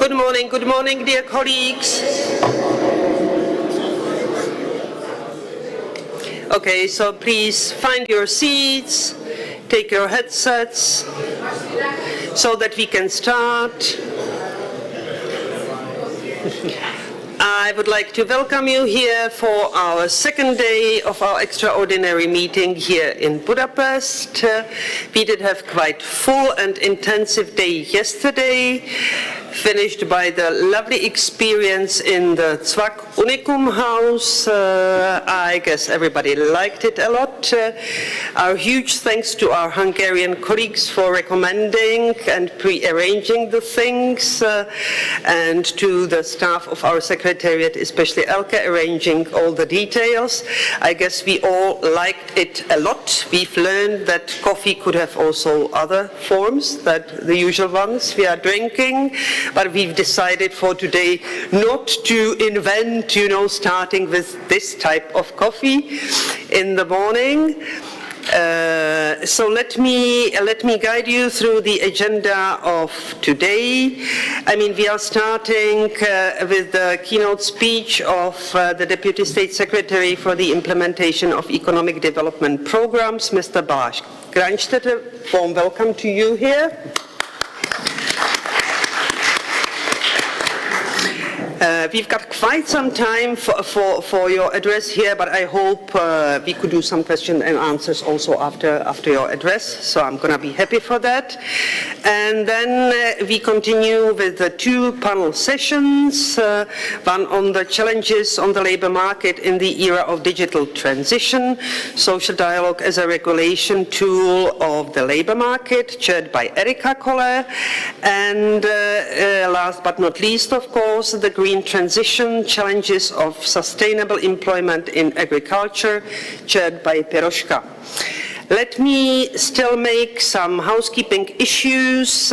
Good morning, dear colleagues. Okay, so please find your seats, take your headsets, so that we can start. I would like to welcome you here for our second day of our extraordinary meeting here in Budapest. We did have quite full and intensive day yesterday, finished by the lovely experience in the Zwak Unicum house. I guess everybody liked it a lot. Our huge thanks to our Hungarian colleagues for recommending and pre-arranging the things, and to the staff of our secretariat, especially Elke, arranging all the details. I guess we all liked it a lot. We've learned that coffee could have also other forms than the usual ones we are drinking, but we've decided for today not to invent, starting with this type of coffee in the morning. So let me guide you through the agenda of today. We are starting with the keynote speech of the Deputy State Secretary for the Implementation of Economic Development Programs, Mr. Balázs Gránstetter. Warm welcome to you here. We've got quite some time for your address here, but I hope we could do some question and answers also after your address, so I'm going to be happy for that. And then we continue with the two panel sessions, one on the challenges on the labor market in the era of digital transition, social dialogue as a regulation tool of the labor market, chaired by Erika Koller, and last but not least, of course, the green transition, challenges of sustainable employment in agriculture, chaired by Piroška. Let me still make some housekeeping issues.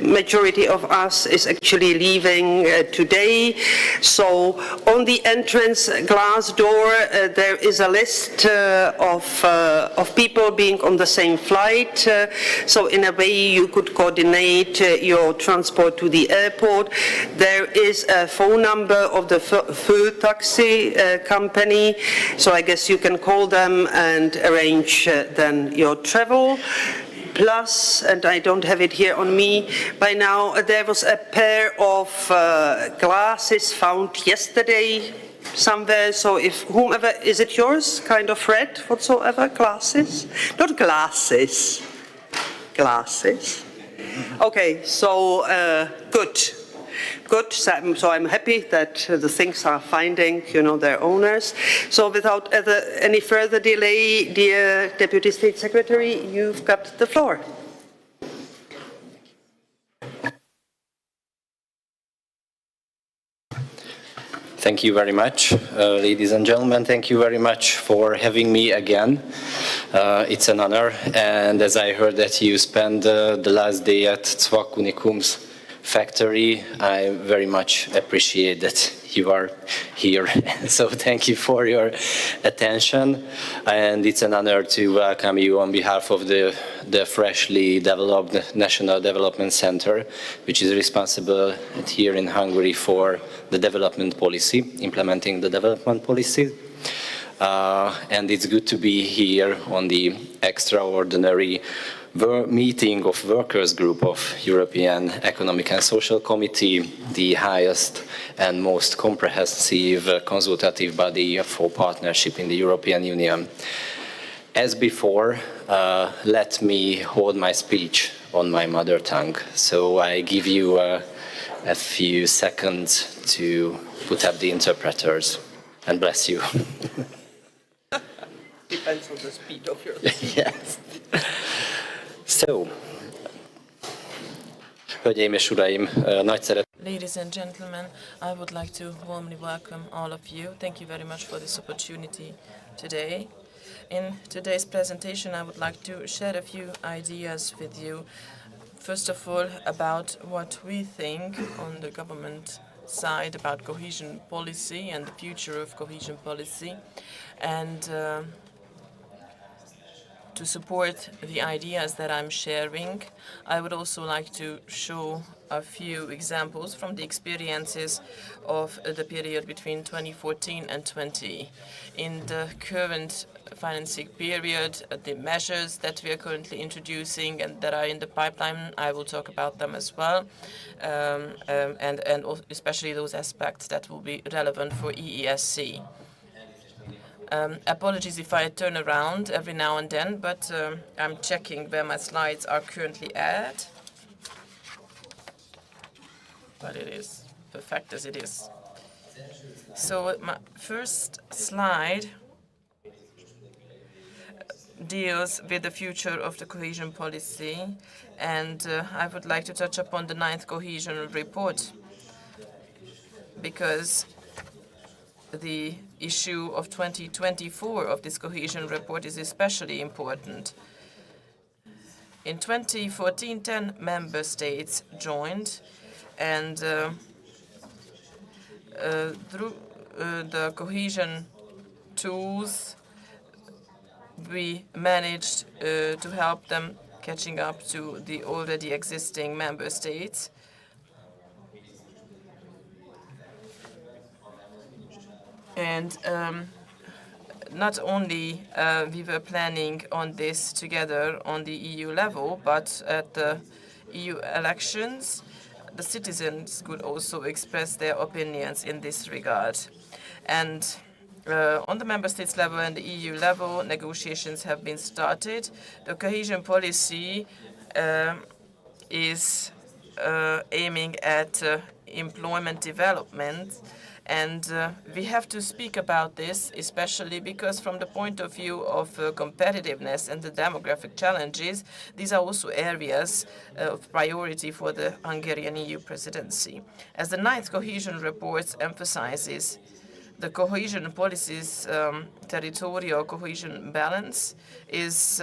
Majority of us is actually leaving today. So on the entrance glass door, there is a list of people being on the same flight. So in a way you could coordinate your transport to the airport. There is a phone number of the food taxi company. So I guess you can call them and arrange then your travel. Plus, and I don't have it here on me by now, there was a pair of glasses found yesterday somewhere, so if whomever, is it yours, kind of red whatsoever, glasses? Not glasses, glasses. Okay, so good. Good, so I'm happy that the things are finding, their owners. So without any further delay, dear Deputy State Secretary, you've got the floor. Thank you very much, ladies and gentlemen. Thank you very much for having me again. It's an honor, and as I heard that you spent the last day at Zwak Unicum's factory, I very much appreciate that you are here. So thank you for your attention, and it's an honor to welcome you on behalf of the freshly developed National Development Center, which is responsible here in Hungary for the development policy, implementing the development policy. And it's good to be here on the extraordinary meeting of workers group of European Economic and Social Committee, the highest and most comprehensive consultative body for partnership in the European Union. As before, let me hold my speech on my mother tongue. So I give you a few seconds to put up the interpreters, and bless you. Depends on the speed of your Yes. So, hölgyeim és uraim, nagy Ladies and gentlemen, I would like to warmly welcome all of you. Thank you very much for this opportunity today. In today's presentation, I would like to share a few ideas with you. First of all, about what we think on the government side about cohesion policy and the future of cohesion policy, and to support the ideas that I'm sharing, I would also like to show a few examples from the experiences of the period between 2014 and 20. In the current financing period, the measures that we are currently introducing and that are in the pipeline, I will talk about them as well, and especially those aspects that will be relevant for EESC. Apologies if I turn around every now and then, but I'm checking where my slides are currently at. But it is perfect as it is. So my first slide deals with the future of the cohesion policy, and I would like to touch upon the 9th cohesion report, because the issue of 2024 of this cohesion report is especially important. In 2014, 10 member states joined, and through the cohesion tools, we managed to help them catching up to the already existing member states. And not only we were planning on this together on the EU level, but at the EU elections, the citizens could also express their opinions in this regard. And on the member states level and the EU level, negotiations have been started. The cohesion policy is aiming at employment development. And we have to speak about this, especially because from the point of view of competitiveness and the demographic challenges, these are also areas of priority for the Hungarian EU presidency. As the 9th cohesion report emphasizes, the cohesion policy's territorial cohesion balance is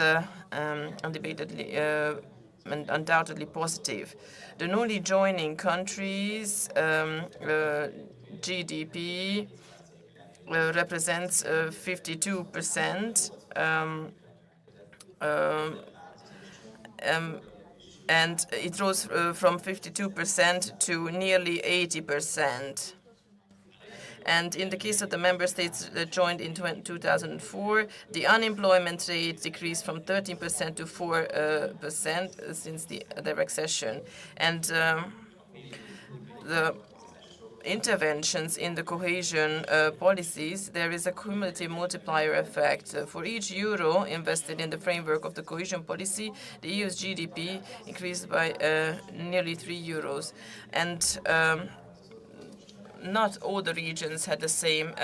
undebatedly and undoubtedly positive. The newly joining countries' GDP represents 52%, and it rose from 52% to nearly 80%. And in the case of the member states that joined in 2004, the unemployment rate decreased from 13% to 4% since their accession. And the interventions in the cohesion policies, there is a cumulative multiplier effect. For each euro invested in the framework of the cohesion policy, the EU's GDP increased by nearly 3 euros. And not all the regions had the same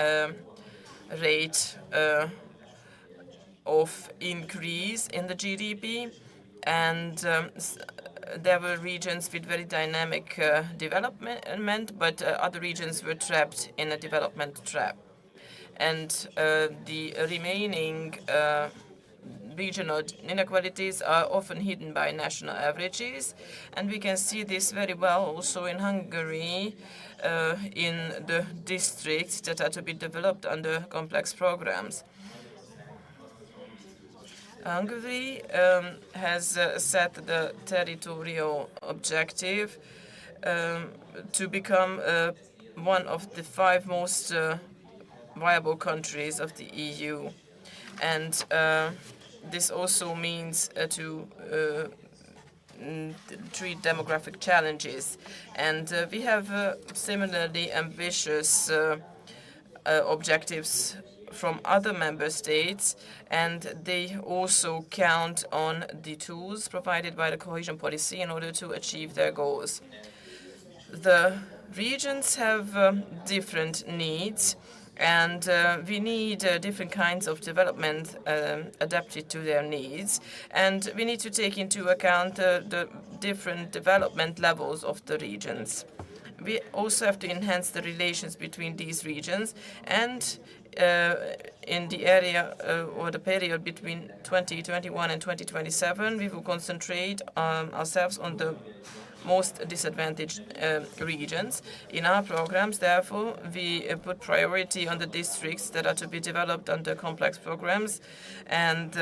rate of increase in the GDP, and there were regions with very dynamic development, but other regions were trapped in a development trap. And the remaining regional inequalities are often hidden by national averages, and we can see this very well also in Hungary, in the districts that are to be developed under complex programs. Hungary has set the territorial objective to become one of the 5 most viable countries of the EU. And this also means to treat demographic challenges. And we have similarly ambitious objectives from other member states, and they also count on the tools provided by the cohesion policy in order to achieve their goals. The regions have different needs, and we need different kinds of development adapted to their needs. And we need to take into account the different development levels of the regions. We also have to enhance the relations between these regions, and in the area or the period between 2021 and 2027, we will concentrate ourselves on the most disadvantaged regions. In our programs, therefore, we put priority on the districts that are to be developed under complex programs, and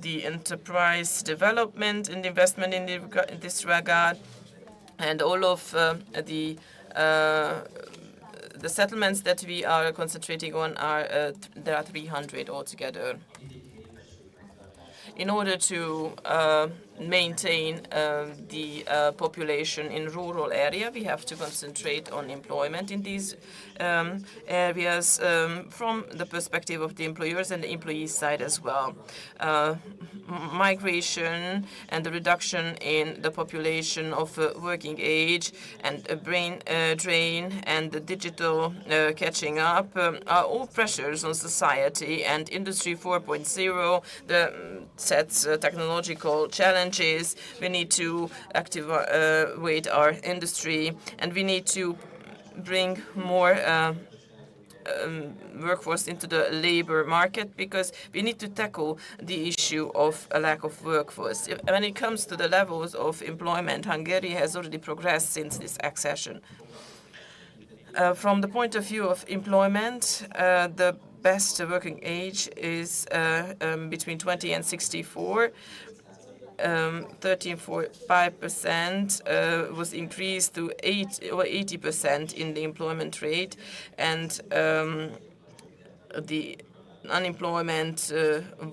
the enterprise development and investment in this regard And all of the settlements that we are concentrating on are there are 300 altogether. In order to maintain the population in rural area, we have to concentrate on employment in these areas from the perspective of the employers and the employees side as well. Migration and the reduction in the population of working age and brain drain and the digital catching up are all pressures on society, and Industry 4.0 sets technological challenges. We need to activate our industry, and we need to bring more workforce into the labor market, because we need to tackle the issue of a lack of workforce. When it comes to the levels of employment, Hungary has already progressed since this accession. From the point of view of employment, the best working age is between 20 and 64. 13.5% was increased to 80% in the employment rate, and the unemployment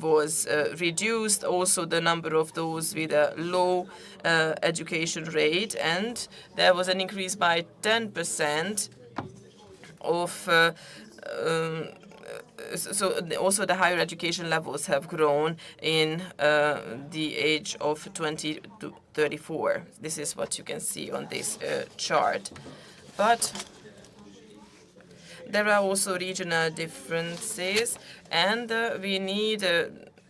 was reduced. Also, the number of those with a low education rate, and there was an increase by 10% of so also the higher education levels have grown in the age of 20 to 34. This is what you can see on this chart. But there are also regional differences, and we need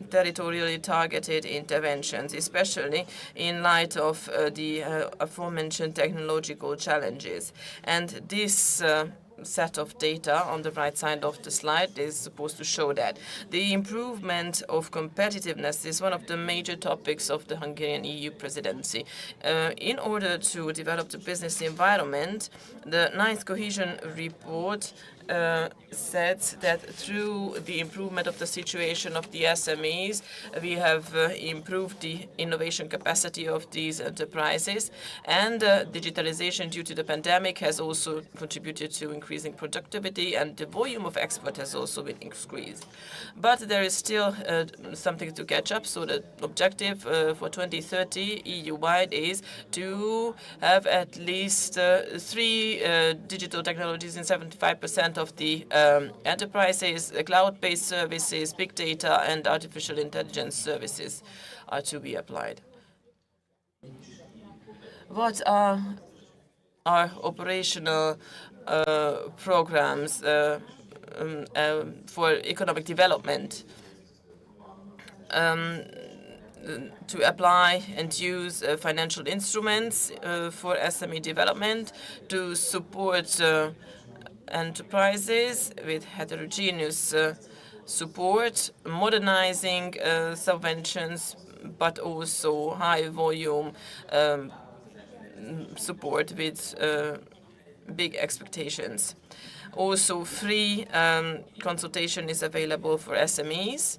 territorially targeted interventions, especially in light of the aforementioned technological challenges. And this set of data on the right side of the slide is supposed to show that. The improvement of competitiveness is one of the major topics of the Hungarian EU presidency. In order to develop the business environment, the ninth cohesion report said that through the improvement of the situation of the SMEs, we have improved the innovation capacity of these enterprises, and digitalization due to the pandemic has also contributed to increasing productivity, and the volume of export has also been increased. But there is still something to catch up, so the objective for 2030 EU-wide is to have at least 3 digital technologies in 75% of the enterprises. Cloud-based services, big data, and artificial intelligence services are to be applied. What are our operational programs for economic development? To apply and use financial instruments for SME development, to support enterprises with heterogeneous support, modernizing subventions, but also high volume support with big expectations. Also, free consultation is available for SMEs.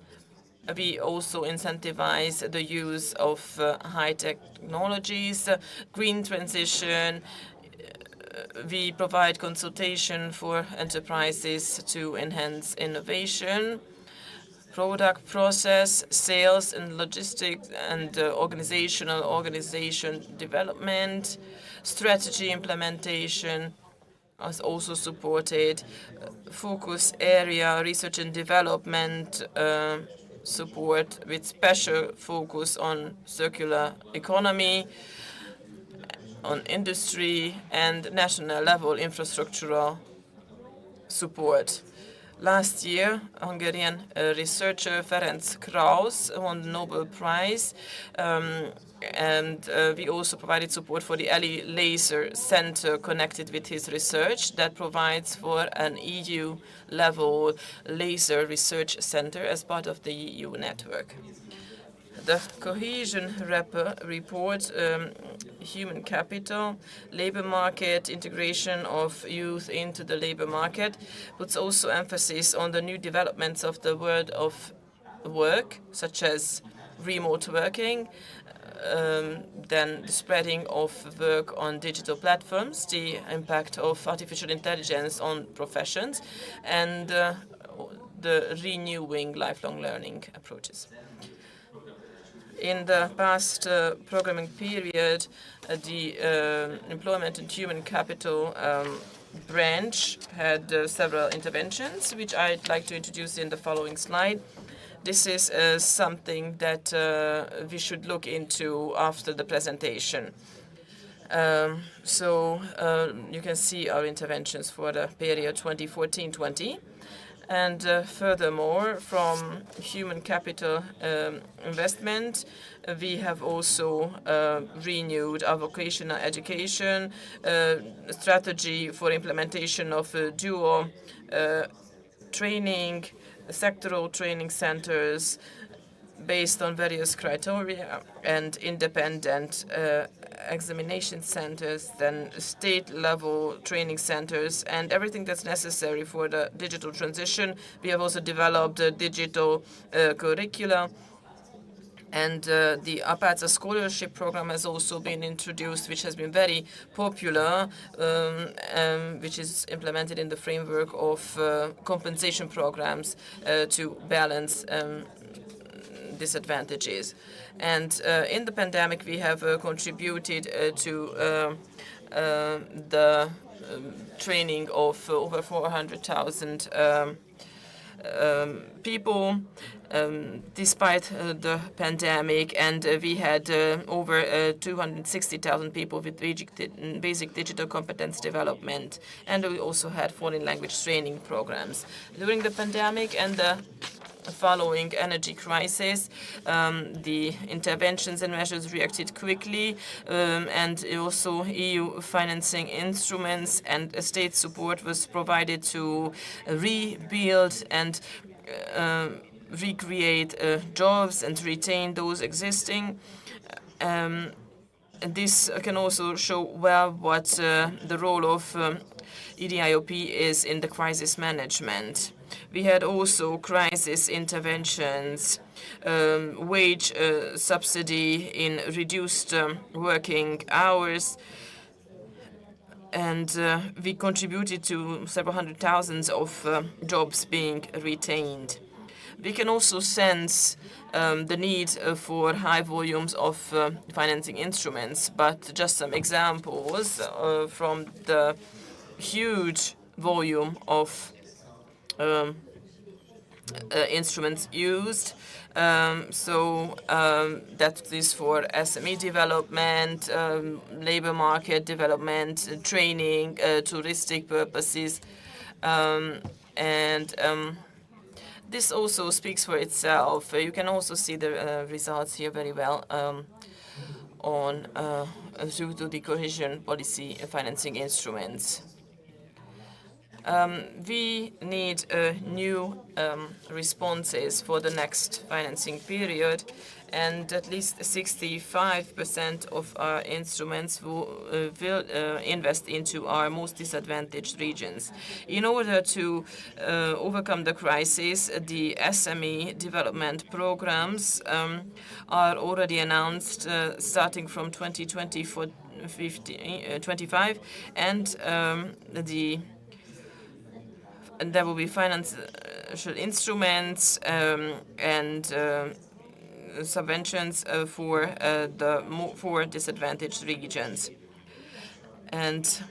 We also incentivize the use of high technologies, green transition. We provide consultation for enterprises to enhance innovation, product process, sales and logistics, and organization development. Strategy implementation is also supported. Focus area research and development support with special focus on circular economy, on industry, and national level infrastructural support. Last year, Hungarian researcher Ferenc Krausz won the Nobel Prize, and we also provided support for the Eli Laser Center connected with his research that provides for an EU-level laser research center as part of the EU network. The cohesion report, human capital, labor market, integration of youth into the labor market, puts also emphasis on the new developments of the world of work, such as remote working, then the spreading of work on digital platforms, the impact of artificial intelligence on professions, and the renewing lifelong learning approaches. In the past programming period, the employment and human capital branch had several interventions, which I'd like to introduce in the following slide. This is something that we should look into after the presentation. You can see our interventions for the period 2014-20. And furthermore, from human capital investment, we have also renewed our vocational education strategy for implementation of dual training, sectoral training centers based on various criteria, and independent examination centers, then state-level training centers, and everything that's necessary for the digital transition. We have also developed a digital curricula, and the APATSA scholarship program has also been introduced, which has been very popular, which is implemented in the framework of compensation programs to balance disadvantages. And in the pandemic, we have contributed to the training of over 400,000 people despite the pandemic, and we had over 260,000 people with basic digital competence development, and we also had foreign language training programs. During the pandemic and the following energy crisis, the interventions and measures reacted quickly, and also EU financing instruments and state support was provided to rebuild and recreate jobs and retain those existing. And this can also show well what the role of EDIOP is in the crisis management. We had also crisis interventions, wage subsidy in reduced working hours, and we contributed to several hundred thousands of jobs being retained. We can also sense the need for high volumes of financing instruments, but just some examples from the huge volume of instruments used. That is for SME development, labor market development, training, touristic purposes, and this also speaks for itself. You can also see the results here very well due to the cohesion policy financing instruments. We need new responses for the next financing period, and at least 65% of our instruments will invest into our most disadvantaged regions. In order to overcome the crisis, the SME development programs are already announced starting from 2024-25, and there will be financial instruments and subventions for the more disadvantaged regions. And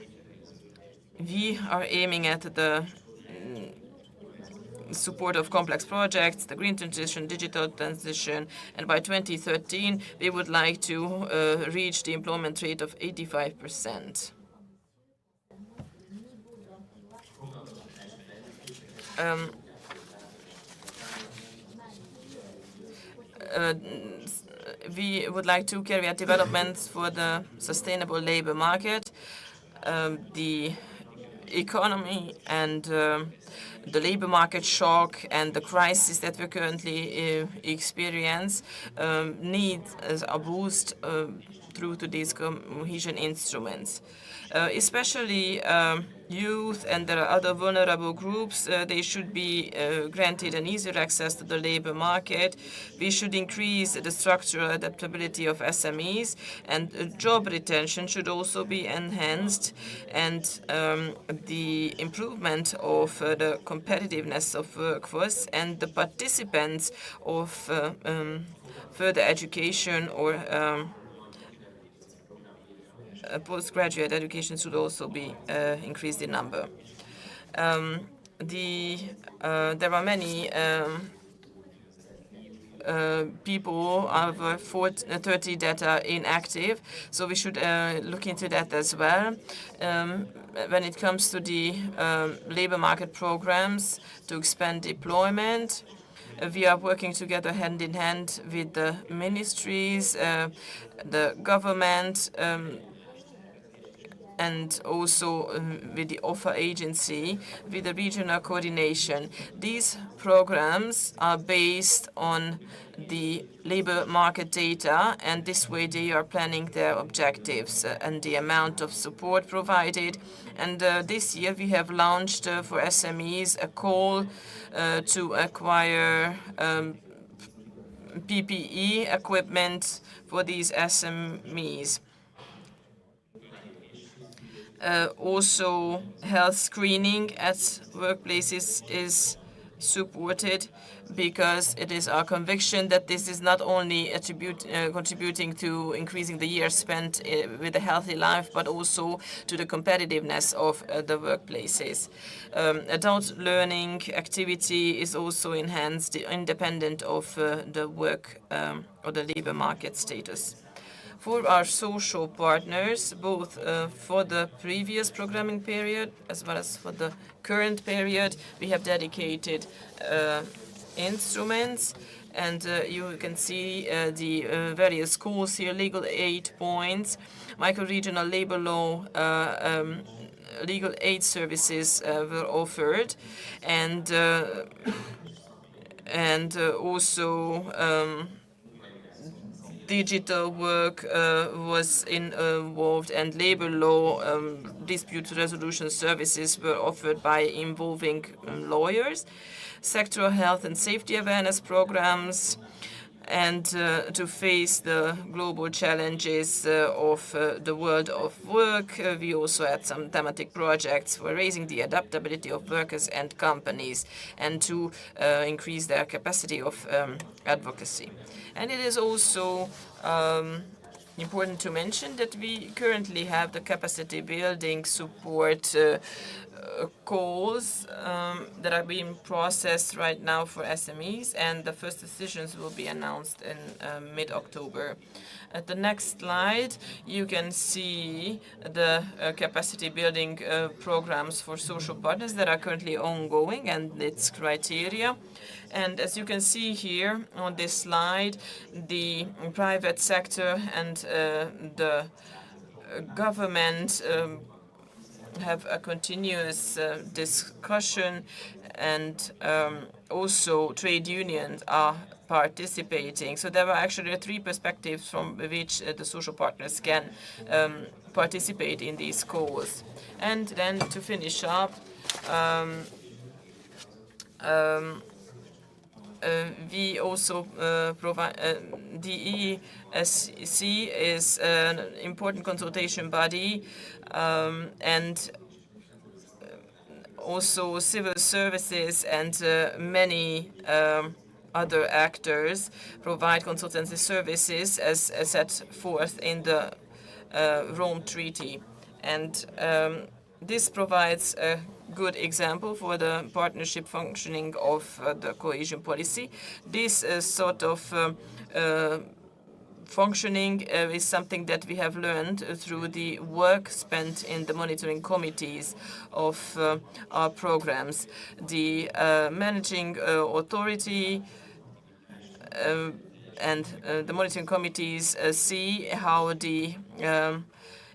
we are aiming at the support of complex projects, the green transition, digital transition, and by 2013 we would like to reach the employment rate of 85%. We would like to carry out developments for the sustainable labor market. The economy and the labor market shock and the crisis that we currently experience need a boost through to these cohesion instruments. Especially youth and there are other vulnerable groups, they should be granted an easier access to the labor market. We should increase the structural adaptability of SMEs, and job retention should also be enhanced, and the improvement of the competitiveness of workforce and the participants of further education or postgraduate education should also be increased in number. There are many people over 30 that are inactive, so we should look into that as well. When it comes to the labor market programs to expand deployment, we are working together hand in hand with the ministries, the government, and also with the offer agency, with the regional coordination. These programs are based on the labor market data, and this way they are planning their objectives and the amount of support provided. And this year we have launched for SMEs a call to acquire PPE equipment for these SMEs. Also, health screening at workplaces is supported because it is our conviction that this is not only contributing to increasing the years spent with a healthy life, but also to the competitiveness of the workplaces. Adult learning activity is also enhanced independent of the work or the labor market status. For our social partners, both for the previous programming period as well as for the current period, we have dedicated instruments, and you can see the various calls here: legal aid points, micro-regional labor law, legal aid services were offered, and also digital work was involved, and labor law dispute resolution services were offered by involving lawyers, sectoral health and safety awareness programs, and to face the global challenges of the world of work, we also had some thematic projects for raising the adaptability of workers and companies and to increase their capacity of advocacy. And it is also important to mention that we currently have the capacity building support calls that are being processed right now for SMEs, and the first decisions will be announced in mid-October. At the next slide, you can see the capacity building programs for social partners that are currently ongoing and its criteria. And as you can see here on this slide, the private sector and the government have a continuous discussion, and also trade unions are participating. So there are actually three perspectives from which the social partners can participate in these calls. And then to finish up, we also provide DESC is an important consultation body, and also civil services and many other actors provide consultancy services as set forth in the Rome Treaty. And this provides a good example for the partnership functioning of the cohesion policy. This sort of functioning is something that we have learned through the work spent in the monitoring committees of our programs. The managing authority and the monitoring committees see how the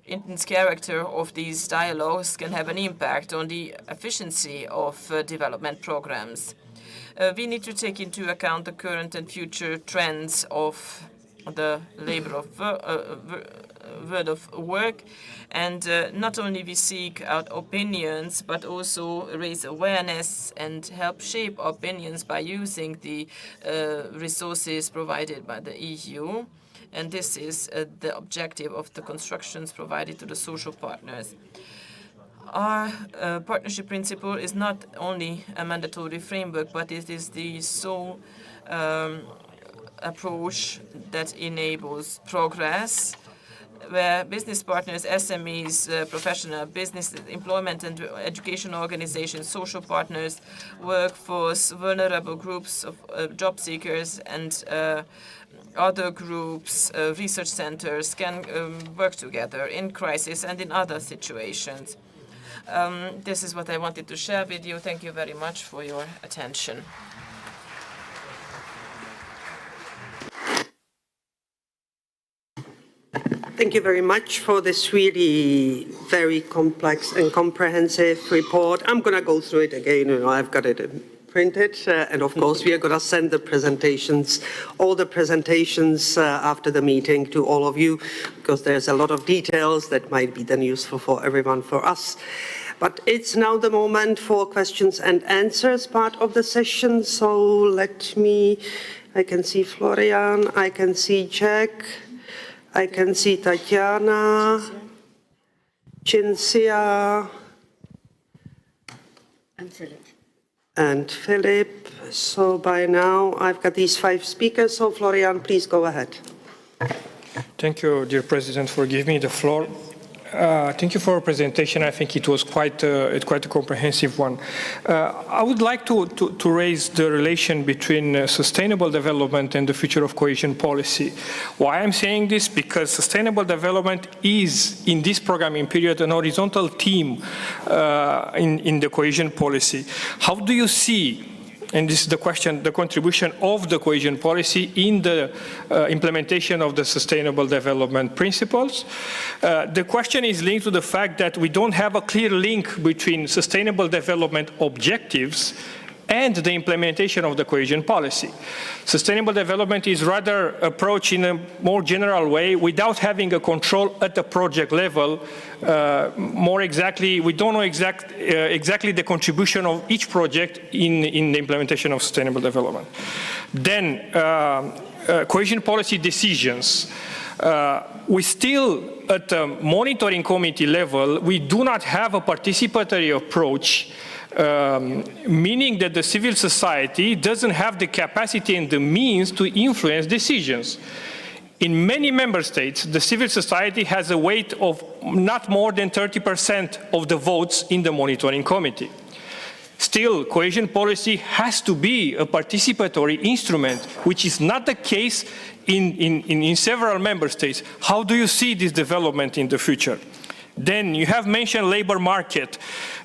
intense character of these dialogues can have an impact on the efficiency of development programs. We need to take into account the current and future trends of the labor of world of work. And not only we seek out opinions, but also raise awareness and help shape opinions by using the resources provided by the EU. And this is the objective of the constructions provided to the social partners. Our partnership principle is not only a mandatory framework, but it is the sole approach that enables progress, where business partners, SMEs, professional business, employment and education organizations, social partners, workforce, vulnerable groups of job seekers, and other groups, research centers can work together in crisis and in other situations. This is what I wanted to share with you. Thank you very much for your attention. Thank you very much for this really very complex and comprehensive report. I'm going to go through it again. You know, I've got it printed, and of course we are going to send the presentations, all the presentations after the meeting to all of you, because there's a lot of details that might be then useful for everyone, for us. But it's now the moment for questions and answers part of the session. So I can see Florian, I can see Jack, I can see Tatiana, Cinzia, and Philip. So by now I've got these 5 speakers. So Florian, please go ahead. Thank you, dear President, for giving me the floor. Thank you for your presentation. I think it was quite a comprehensive one. I would like to raise the relation between sustainable development and the future of cohesion policy. Why I'm saying this? Because sustainable development is, in this programming period, an horizontal theme in the cohesion policy. How do you see, and this is the question, the contribution of the cohesion policy in the implementation of the sustainable development principles? The question is linked to the fact that we don't have a clear link between sustainable development objectives and the implementation of the cohesion policy. Sustainable development is rather approached in a more general way without having a control at the project level. More exactly, we don't know exactly the contribution of each project in the implementation of sustainable development. Then, cohesion policy decisions. We still, at the monitoring committee level, we do not have a participatory approach, meaning that the civil society doesn't have the capacity and the means to influence decisions. In many member states, the civil society has a weight of not more than 30% of the votes in the monitoring committee. Still, cohesion policy has to be a participatory instrument, which is not the case in several member states. How do you see this development in the future? Then you have mentioned labor market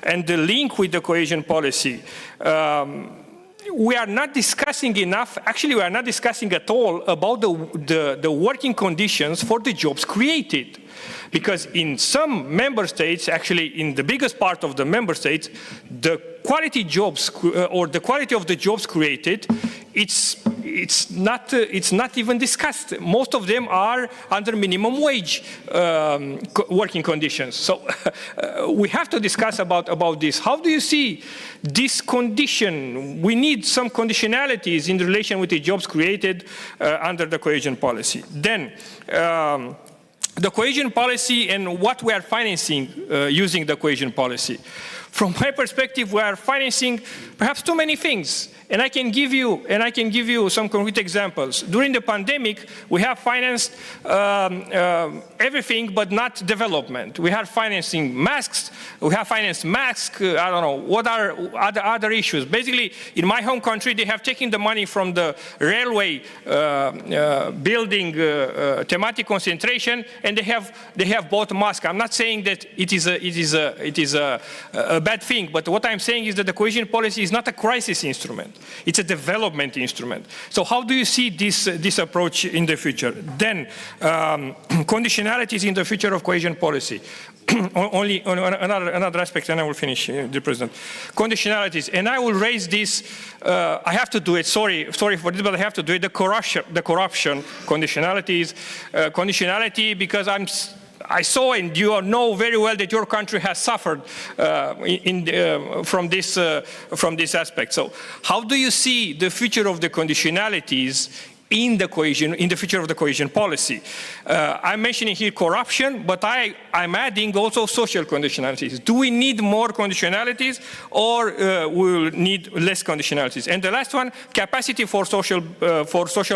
and the link with the cohesion policy. We are not discussing enough, actually we are not discussing at all about the working conditions for the jobs created. Because in some member states, actually in the biggest part of the member states, the quality jobs or the quality of the jobs created, it's not even discussed. Most of them are under minimum wage working conditions. So we have to discuss about this. How do you see this condition? We need some conditionalities in relation with the jobs created under the cohesion policy. Then, the cohesion policy and what we are financing using the cohesion policy. From my perspective, we are financing perhaps too many things. And I can give you some concrete examples. During the pandemic, we have financed everything but not development. We have financing masks. We have financed masks. I don't know what are other issues. Basically, in my home country, they have taken the money from the railway building thematic concentration, and they have bought masks. I'm not saying that it is a bad thing, but what I'm saying is that the cohesion policy is not a crisis instrument. It's a development instrument. So how do you see this approach in the future? Then, conditionalities in the future of cohesion policy. Only on another aspect, and I will finish, dear President. Conditionalities, and I will raise this. I have to do it. Sorry for this, but I have to do it. The corruption conditionalities, conditionality, because I saw, and you know very well that your country has suffered from this aspect. So how do you see the future of the conditionalities in the future of the cohesion policy? I'm mentioning here corruption, but I'm adding also social conditionalities. Do we need more conditionalities, or we will need less conditionalities? And the last one, capacity for social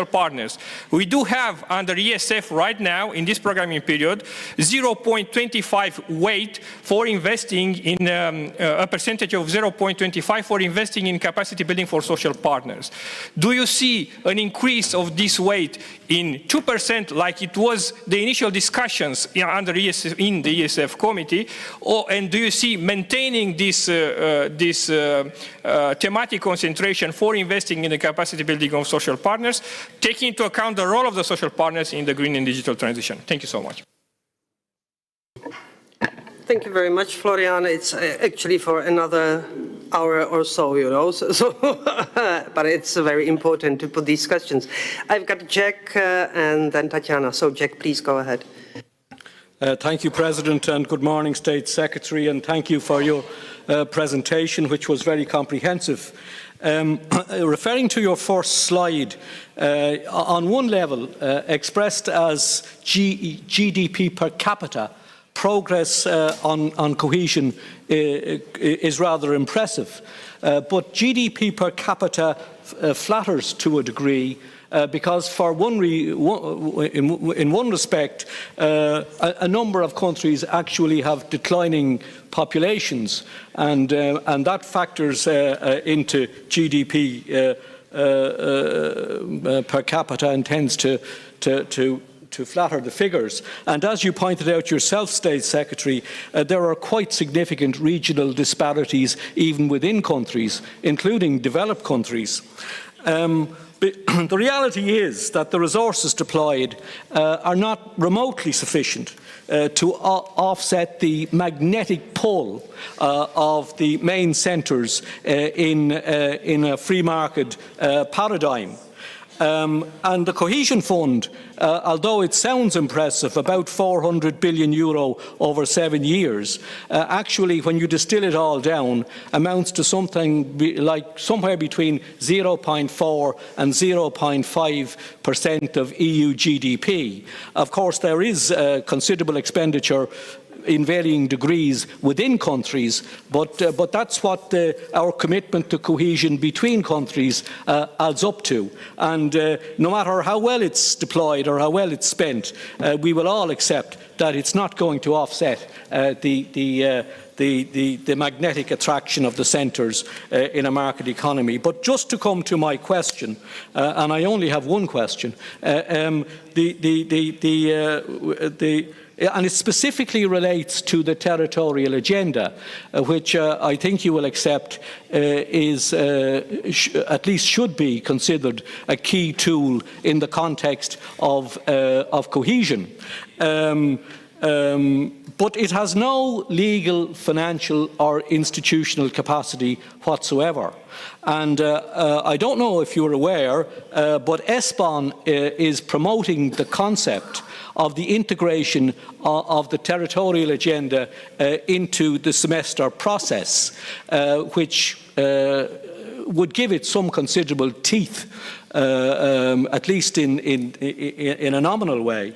partners. We do have under ESF right now, in this programming period, 0.25 weight for investing in a percentage of 0.25 for investing in capacity building for social partners. Do you see an increase of this weight in 2% like it was the initial discussions under ESF, in the ESF committee, and do you see maintaining this thematic concentration for investing in the capacity building of social partners, taking into account the role of the social partners in the green and digital transition? Thank you so much. Thank you very much, Florian. It's actually for another hour or so, you know, but it's very important to put these questions. I've got Jack and then Tatiana. So Jack, please go ahead. Thank you, President, and good morning, State Secretary, and thank you for your presentation, which was very comprehensive. Referring to your first slide, on one level, expressed as GDP per capita, progress on cohesion is rather impressive, but GDP per capita flatters to a degree because for in one respect, a number of countries actually have declining populations, and that factors into GDP per capita and tends to flatter the figures. And as you pointed out yourself, State Secretary, there are quite significant regional disparities even within countries, including developed countries. The reality is that the resources deployed are not remotely sufficient to offset the magnetic pull of the main centres in a free market paradigm. And the Cohesion Fund, although it sounds impressive, about €400 billion over 7 years, actually, when you distill it all down, amounts to something like somewhere between 0.4 and 0.5% of EU GDP. Of course, there is considerable expenditure in varying degrees within countries, but that's what our commitment to cohesion between countries adds up to. And no matter how well it's deployed or how well it's spent, we will all accept that it's not going to offset the magnetic attraction of the centres in a market economy. But just to come to my question, and I only have one question, and it specifically relates to the territorial agenda, which I think you will accept is, at least should be considered a key tool in the context of cohesion. But it has no legal, financial or institutional capacity whatsoever. And I don't know if you're aware, but ESPON is promoting the concept of the integration of the territorial agenda into the semester process, which would give it some considerable teeth, at least in a nominal way.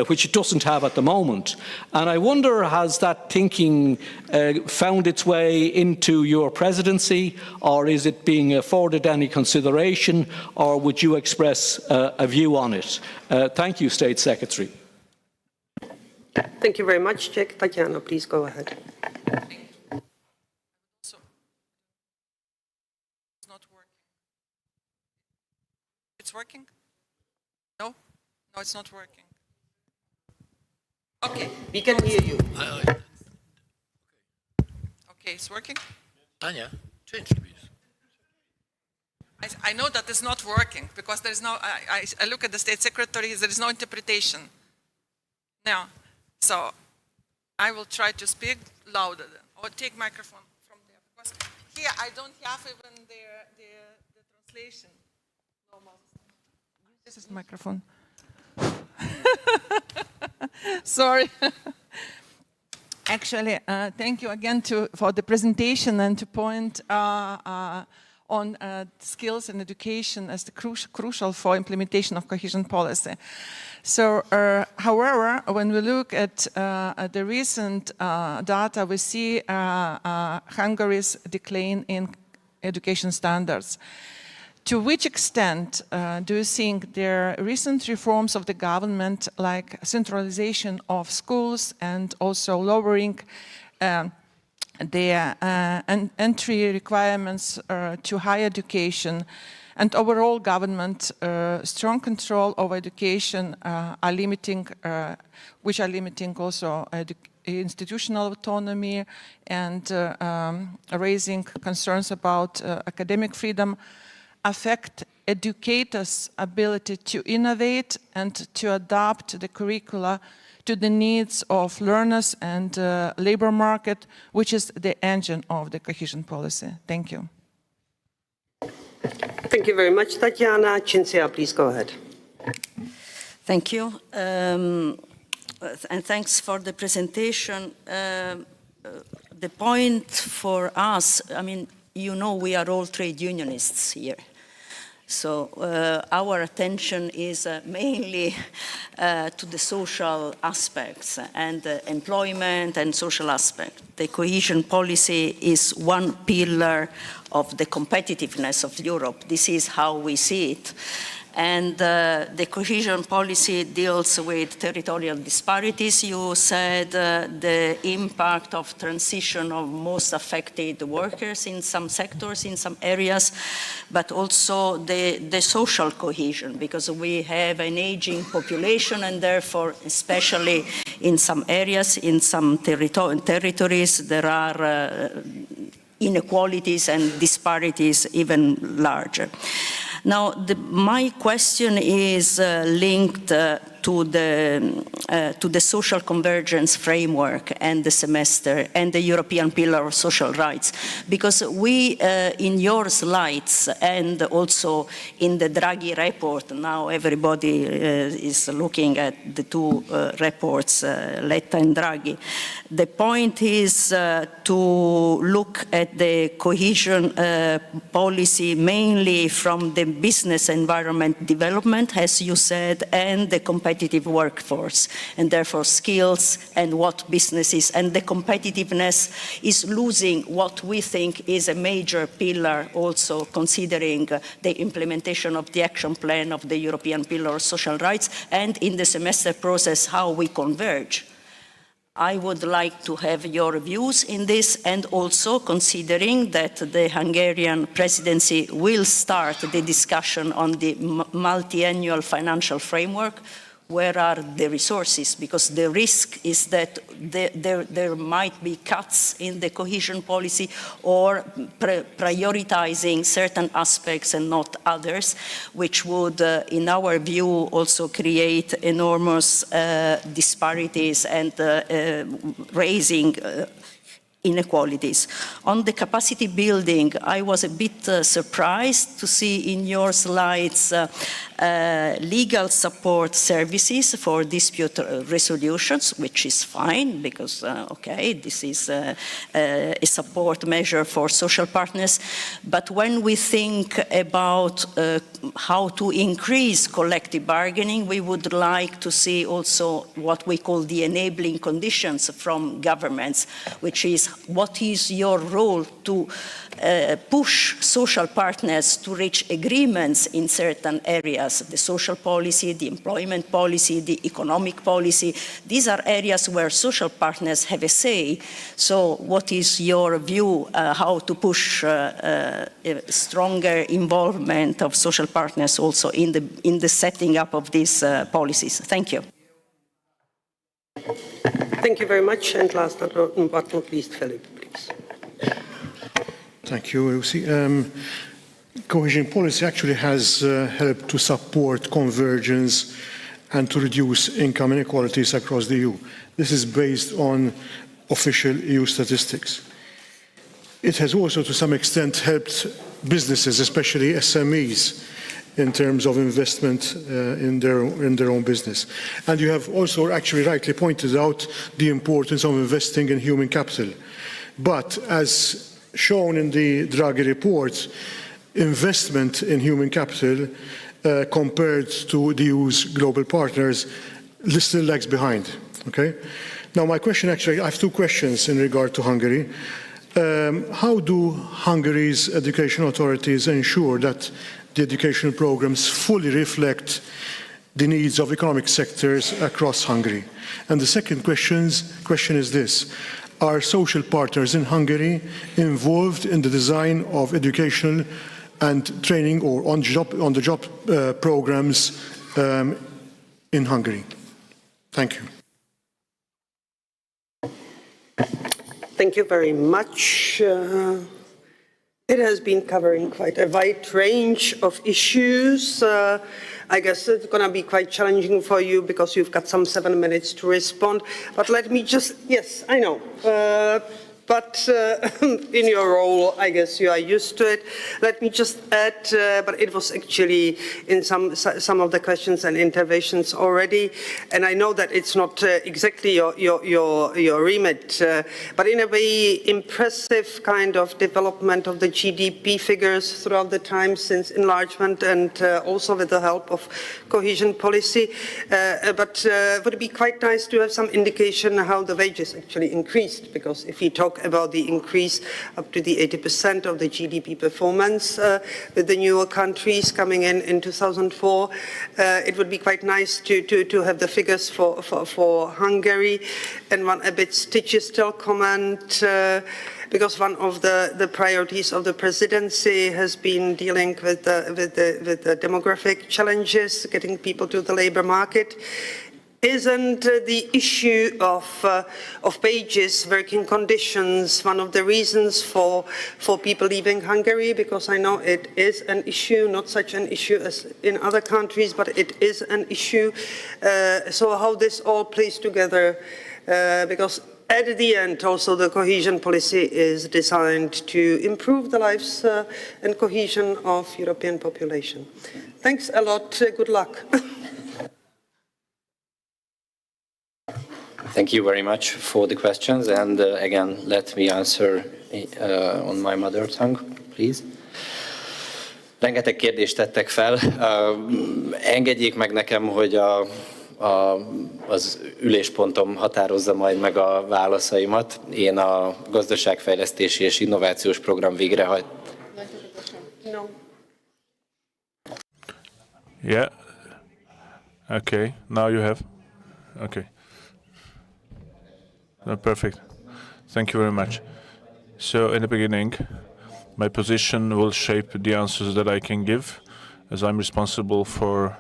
Which it doesn't have at the moment. And I wonder, has that thinking found its way into your presidency, or is it being afforded any consideration, or would you express a view on it? Thank you, State Secretary. Thank you very much, Jack. Tatiana, please go ahead. So, it's not working. It's working? No? No, it's not working. Okay. We can hear you. Okay, it's working? Tanya, change please. I know that it's not working because there is no, I look at the State Secretary, there is no interpretation. Now, so I will try to speak louder then, or take microphone from there, because here I don't have even the translation. This is the microphone. Sorry. Actually, thank you again for the presentation and to point on skills and education as the crucial for implementation of cohesion policy. So, however, when we look at the recent data, we see Hungary's decline in education standards. To which extent do you think the recent reforms of the government, like centralization of schools and also lowering the entry requirements to higher education and overall government strong control over education are limiting, which are limiting also institutional autonomy and raising concerns about academic freedom, affect educators' ability to innovate and to adapt the curricula to the needs of learners and labor market, which is the engine of the cohesion policy. Thank you. Thank you very much, Tatiana. Cinzia, please go ahead. Thank you. And thanks for the presentation. The point for us, I mean, you know, we are all trade unionists here. So our attention is mainly to the social aspects and employment and social aspect. The cohesion policy is one pillar of the competitiveness of Europe. This is how we see it. And the cohesion policy deals with territorial disparities. You said the impact of transition of most affected workers in some sectors, in some areas, but also the social cohesion, because we have an aging population and therefore, especially in some areas, in some territories, there are inequalities and disparities even larger. Now, my question is linked to the social convergence framework and the semester and the European Pillar of Social Rights, because we, in your slides and also in the Draghi report, now everybody is looking at the two reports, Letta and Draghi. The point is to look at the cohesion policy mainly from the business environment development, as you said, and the competitive workforce, and therefore skills and what businesses, and the competitiveness is losing what we think is a major pillar, also considering the implementation of the action plan of the European Pillar of Social Rights, and in the semester process how we converge. I would like to have your views in this, and also considering that the Hungarian presidency will start the discussion on the multi-annual financial framework. Where are the resources? Because the risk is that there might be cuts in the cohesion policy or prioritizing certain aspects and not others, which would, in our view, also create enormous disparities and raising inequalities. On the capacity building, I was a bit surprised to see in your slides legal support services for dispute resolutions, which is fine because, okay, this is a support measure for social partners. But when we think about how to increase collective bargaining, we would like to see also what we call the enabling conditions from governments, which is what is your role to push social partners to reach agreements in certain areas, the social policy, the employment policy, the economic policy. These are areas where social partners have a say. So what is your view how to push a stronger involvement of social partners also in the setting up of these policies? Thank you. Thank you very much. And last but not least, Philip, please. Thank you, Lucy. Cohesion policy actually has helped to support convergence and to reduce income inequalities across the EU. This is based on official EU statistics. It has also, to some extent, helped businesses, especially SMEs, in terms of investment in their own business. And you have also actually rightly pointed out the importance of investing in human capital. But as shown in the Draghi report, investment in human capital compared to the EU's global partners still lags behind. Okay? Now my question actually, I have two questions in regard to Hungary. How do Hungary's education authorities ensure that the educational programs fully reflect the needs of economic sectors across Hungary? And the second question is this. Are social partners in Hungary involved in the design of educational and training or on-the-job programs in Hungary? Thank you. Thank you very much. It has been covering quite a wide range of issues. I guess it's going to be quite challenging for you because you've got some 7 minutes to respond. But let me just, yes, I know. But in your role, I guess you are used to it. Let me just add, but it was actually in some of the questions and interventions already, and I know that it's not exactly your remit, but in a way impressive kind of development of the GDP figures throughout the time since enlargement and also with the help of cohesion policy. But would it be quite nice to have some indication how the wages actually increased, because if we talk about the increase up to the 80% of the GDP performance with the newer countries coming in 2004. It would be quite nice to have the figures for Hungary. And one a bit stitchy still comment, because one of the priorities of the presidency has been dealing with the demographic challenges, getting people to the labor market. Isn't the issue of wages, working conditions, one of the reasons for people leaving Hungary? Because I know it is an issue, not such an issue as in other countries, but it is an issue. So how this all plays together, because at the end also the cohesion policy is designed to improve the lives and cohesion of European population. Thanks a lot, good luck. Thank you very much for the questions, and again, let me answer on my mother tongue, please. Rengeteg kérdést tettek fel. Engedjék meg nekem, hogy az üléspontom határozza majd meg a válaszaimat. Én a gazdaságfejlesztési és innovációs program No. Yeah. Okay. Now you have. Okay. Perfect. Thank you very much. So in the beginning, my position will shape the answers that I can give, as I'm responsible for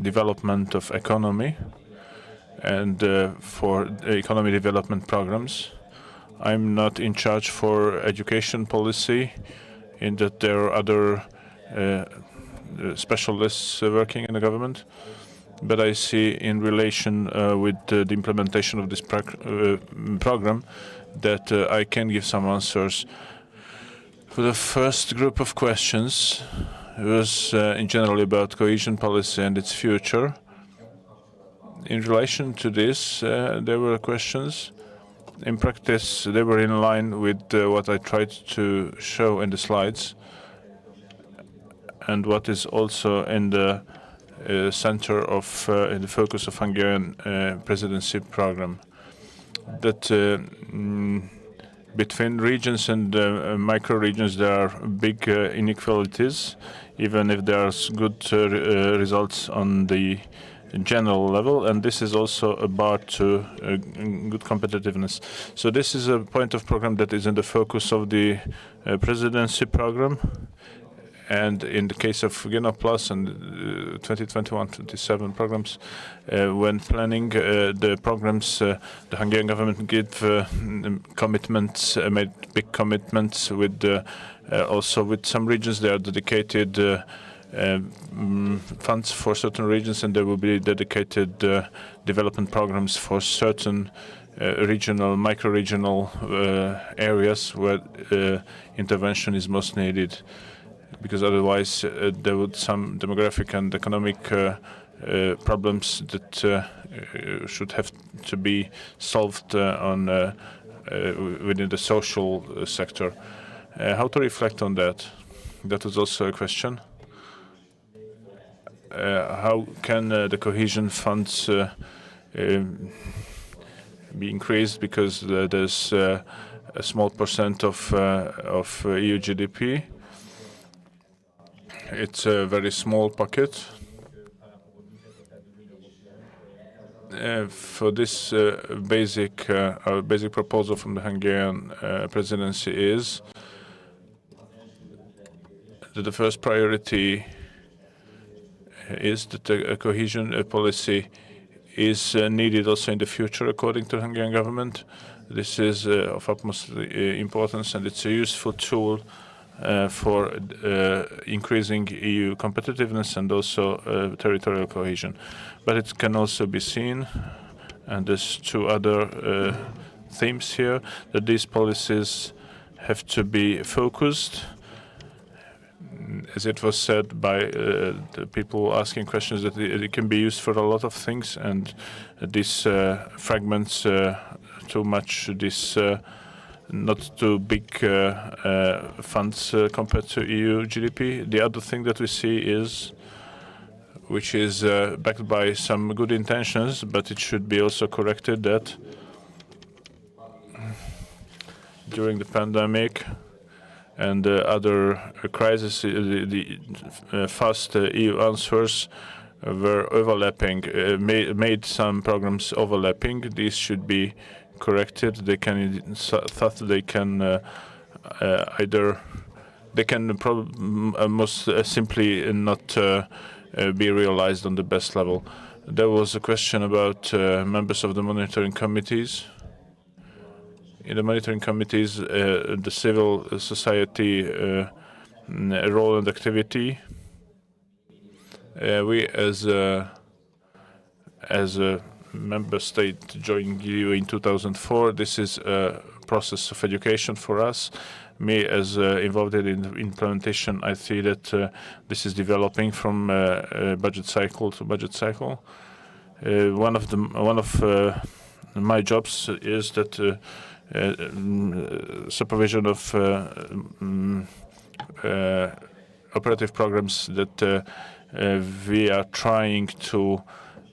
development of economy and for economy development programs. I'm not in charge for education policy, in that there are other specialists working in the government. But I see in relation with the implementation of this program that I can give some answers. For the first group of questions, it was in general about cohesion policy and its future. In relation to this, there were questions. In practice, they were in line with what I tried to show in the slides, and what is also in the center of in the focus of Hungarian presidency program. That between regions and micro-regions there are big inequalities, even if there are good results on the general level, and this is also about good competitiveness. So this is a point of program that is in the focus of the presidency program. And in the case of Geno Plus and 2021-27 programs, when planning the programs, the Hungarian government gave commitments, made big commitments with also with some regions. There are dedicated funds for certain regions, and there will be dedicated development programs for certain regional, micro-regional areas where intervention is most needed. because otherwise there would some demographic and economic problems that should have to be solved within the social sector. How to reflect on that? That was also a question. How can the cohesion funds be increased, because there's a small percent of EU GDP. It's a very small pocket. For this our basic proposal from the Hungarian presidency is that the first priority is that a cohesion policy is needed also in the future, according to the Hungarian government. This is of utmost importance, and it's a useful tool for increasing EU competitiveness and also territorial cohesion. But it can also be seen, and there's two other themes here, that these policies have to be focused. As it was said by the people asking questions, that it can be used for a lot of things, and this fragments too much this not too big funds compared to EU GDP. The other thing that we see is, which is backed by some good intentions, but it should be also corrected, that during the pandemic and other crises, the fast EU answers were overlapping, made some programs overlapping. These should be corrected. They can, thus they can most simply not be realized on the best level. There was a question about members of the monitoring committees. In the monitoring committees, the civil society role and activity. We, as a member state joining EU in 2004, this is a process of education for us. Me, as involved in implementation, I see that this is developing from budget cycle to budget cycle. One of my jobs is that supervision of operative programs, that we are trying to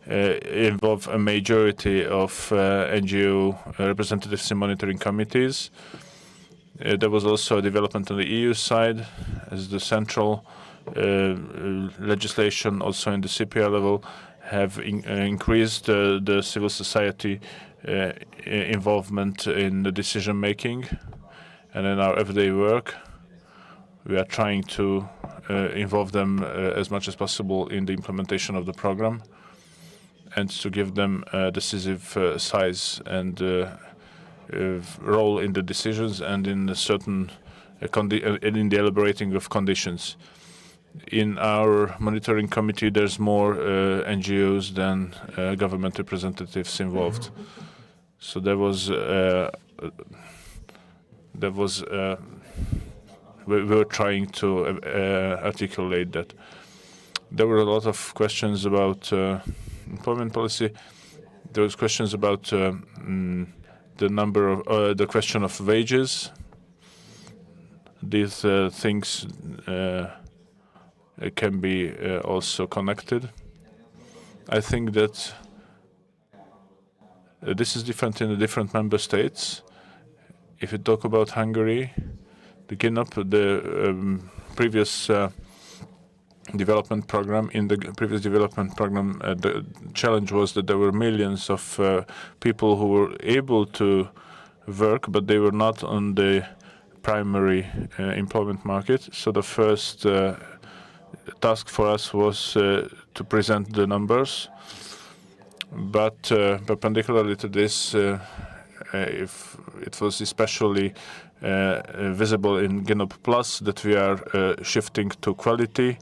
involve a majority of NGO representatives in monitoring committees. There was also a development on the EU side, as the central legislation also in the CPR level have increased the civil society involvement in the decision making, and in our everyday work we are trying to involve them as much as possible in the implementation of the program, and to give them a decisive size and role in the decisions and in a certain in the elaborating of conditions. In our monitoring committee, there's more NGOs than government representatives involved. So we were trying to articulate that. There were a lot of questions about employment policy. There was questions about the number of the question of wages. These things can be also connected. I think that this is different in the different member states. If you talk about Hungary, the GINOP, the previous development program, in the previous development program, the challenge was that there were millions of people who were able to work, but they were not on the primary employment market. So the first task for us was to present the numbers, but perpendicularly to this, if it was especially visible in GINOP Plus that we are shifting to quality,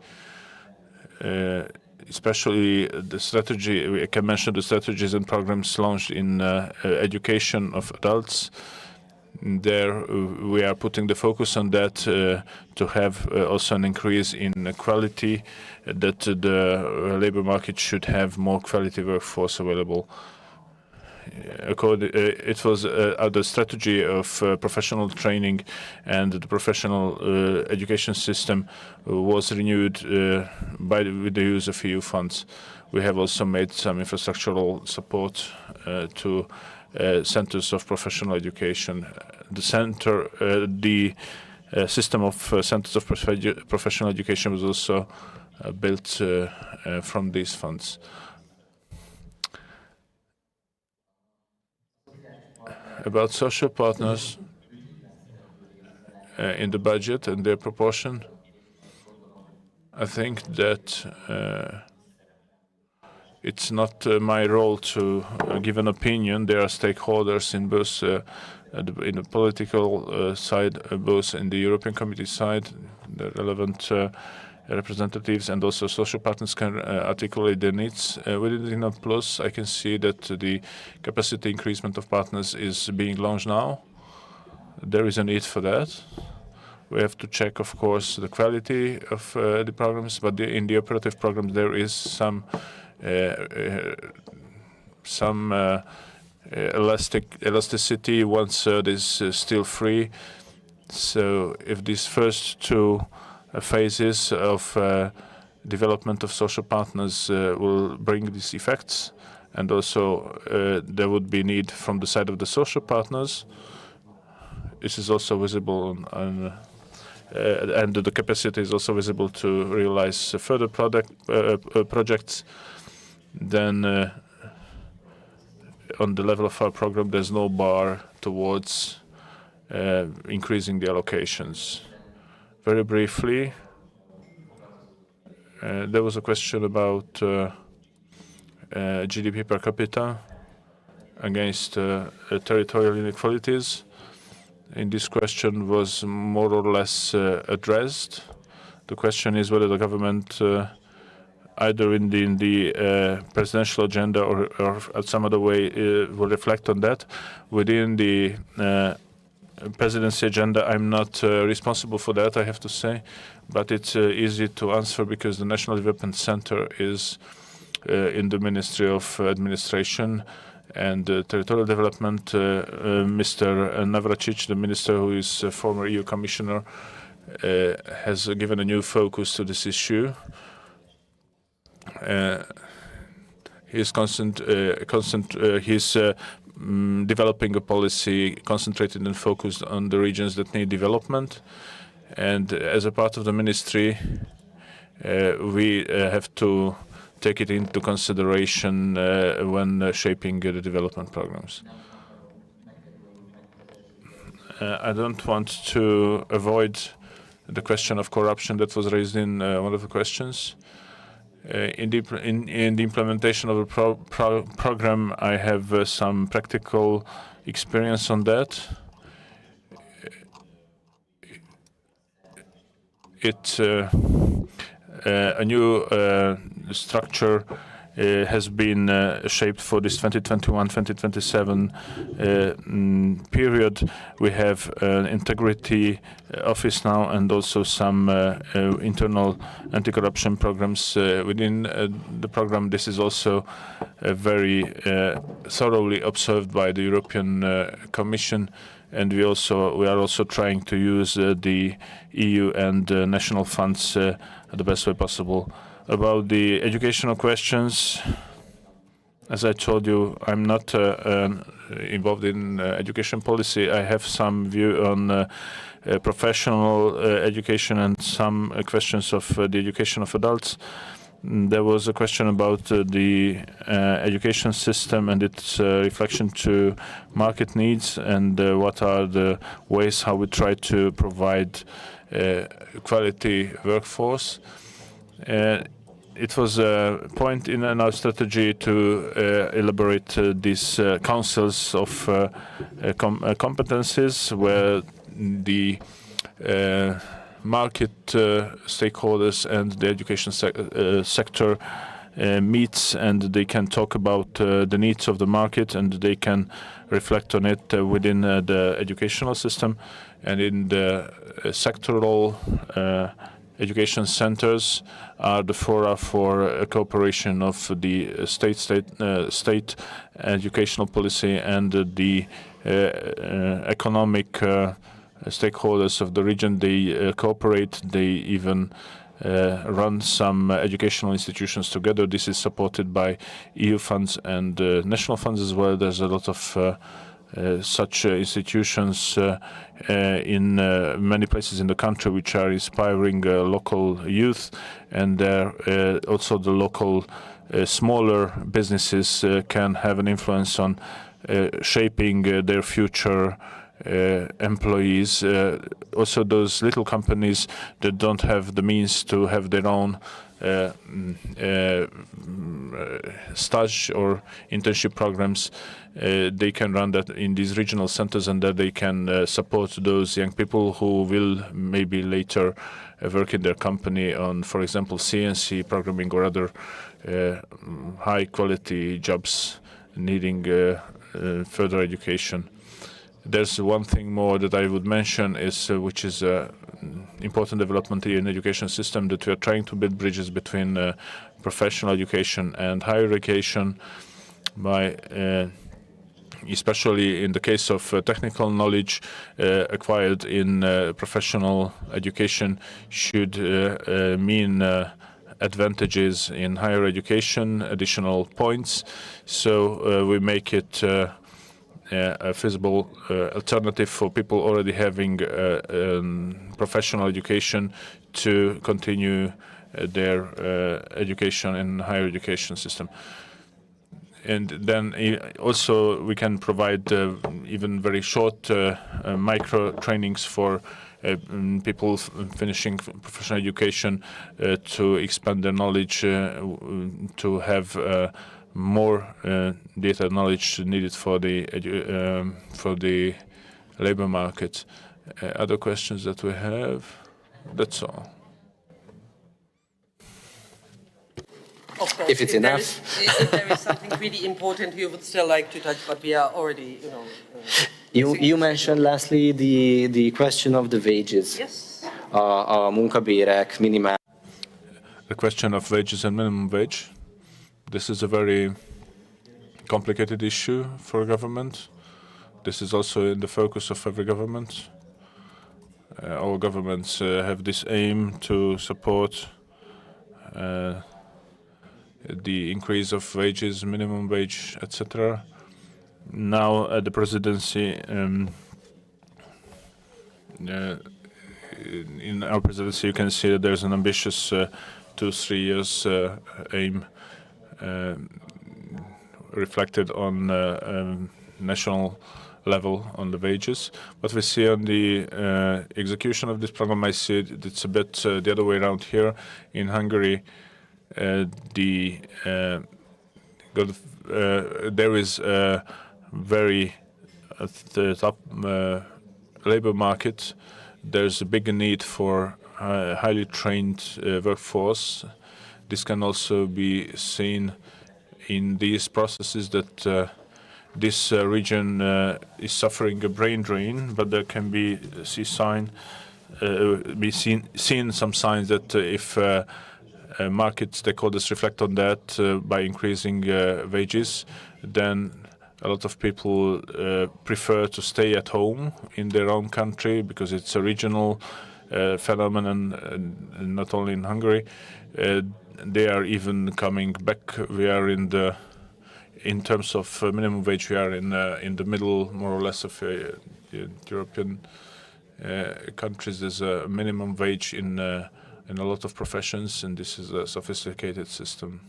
especially the strategy. I can mention the strategies and programs launched in education of adults. There we are putting the focus on that to have also an increase in quality, that the labor market should have more quality workforce available. It was the strategy of professional training and the professional education system was renewed with the use of EU funds. We have also made some infrastructural support to centers of professional education. The system of centers of professional education was also built from these funds. About social partners in the budget and their proportion, I think that it's not my role to give an opinion. There are stakeholders in both in the political side, both in the European Committee side, the relevant representatives, and also social partners can articulate their needs. Within the DINA Plus, I can see that the capacity increasement of partners is being launched now. There is a need for that. We have to check, of course, the quality of the programs, but in the operative programs there is some elasticity. 1/3 is still free. So if these first two phases of development of social partners will bring these effects, and also there would be need from the side of the social partners. This is also visible and the capacity is also visible to realize further projects. Then on the level of our program, there's no bar towards increasing the allocations. Very briefly, there was a question about GDP per capita against territorial inequalities. And this question was more or less addressed. The question is whether the government, either in the presidential agenda or some other way, will reflect on that. Within the presidency agenda, I'm not responsible for that, I have to say, but it's easy to answer because the National Development Center is in the Ministry of Administration and Territorial Development. Mr. Navracic, the minister who is a former EU commissioner, has given a new focus to this issue. He's developing a policy concentrated and focused on the regions that need development. And as a part of the ministry, we have to take it into consideration when shaping the development programs. I don't want to avoid the question of corruption that was raised in one of the questions. In the implementation of the program, I have some practical experience on that. It's a new structure has been shaped for this 2021-2027 period. We have an integrity office now and also some internal anti-corruption programs within the program. This is also very thoroughly observed by the European Commission, and we are also trying to use the EU and national funds the best way possible. About the educational questions, as I told you, I'm not involved in education policy. I have some view on professional education and some questions of the education of adults. There was a question about the education system and its reflection to market needs and what are the ways how we try to provide quality workforce. It was a point in our strategy to elaborate these councils of competencies where the market stakeholders and the education sector meets and they can talk about the needs of the market and they can reflect on it within the educational system. And in the sectoral education centers are the fora for cooperation of the state educational policy and the economic stakeholders of the region. They cooperate, they even run some educational institutions together. This is supported by EU funds and national funds as well. There's a lot of such institutions in many places in the country which are inspiring local youth, and also the local smaller businesses can have an influence on shaping their future employees. Also those little companies that don't have the means to have their own stage or internship programs, they can run that in these regional centers, and that they can support those young people who will maybe later work in their company on, for example, CNC programming or other high quality jobs needing further education. There's one thing more that I would mention, is which is important development in education system, that we are trying to build bridges between professional education and higher education by especially in the case of technical knowledge acquired in professional education should mean advantages in higher education, additional points. So we make it a feasible alternative for people already having professional education to continue their education in higher education system. And then also we can provide even very short micro trainings for people finishing professional education to expand their knowledge, to have more data knowledge needed for the labor market. Other questions that we have? That's all. Of course, If it's enough. If there is something really important you would still like to touch, but we are already, You mentioned lastly the question of the wages. Yes. A munkabérek, minimál. The question of wages and minimum wage. This is a very complicated issue for a government. This is also in the focus of every government. All governments have this aim to support the increase of wages, minimum wage, etc. Now at the presidency, in our presidency, you can see that there's an ambitious 2-3 years aim reflected on national level on the wages. What we see on the execution of this program, I see it's a bit the other way around here. In Hungary, there is a very at the top labor market. There's a bigger need for highly trained workforce. This can also be seen in these processes that this region is suffering a brain drain, but there can be seen some signs that if market stakeholders reflect on that by increasing wages, then a lot of people prefer to stay at home in their own country because it's a regional phenomenon, and not only in Hungary. They are even coming back. We are in terms of minimum wage, we are in the middle, more or less, of the European countries. There's a minimum wage in a lot of professions, and this is a sophisticated system.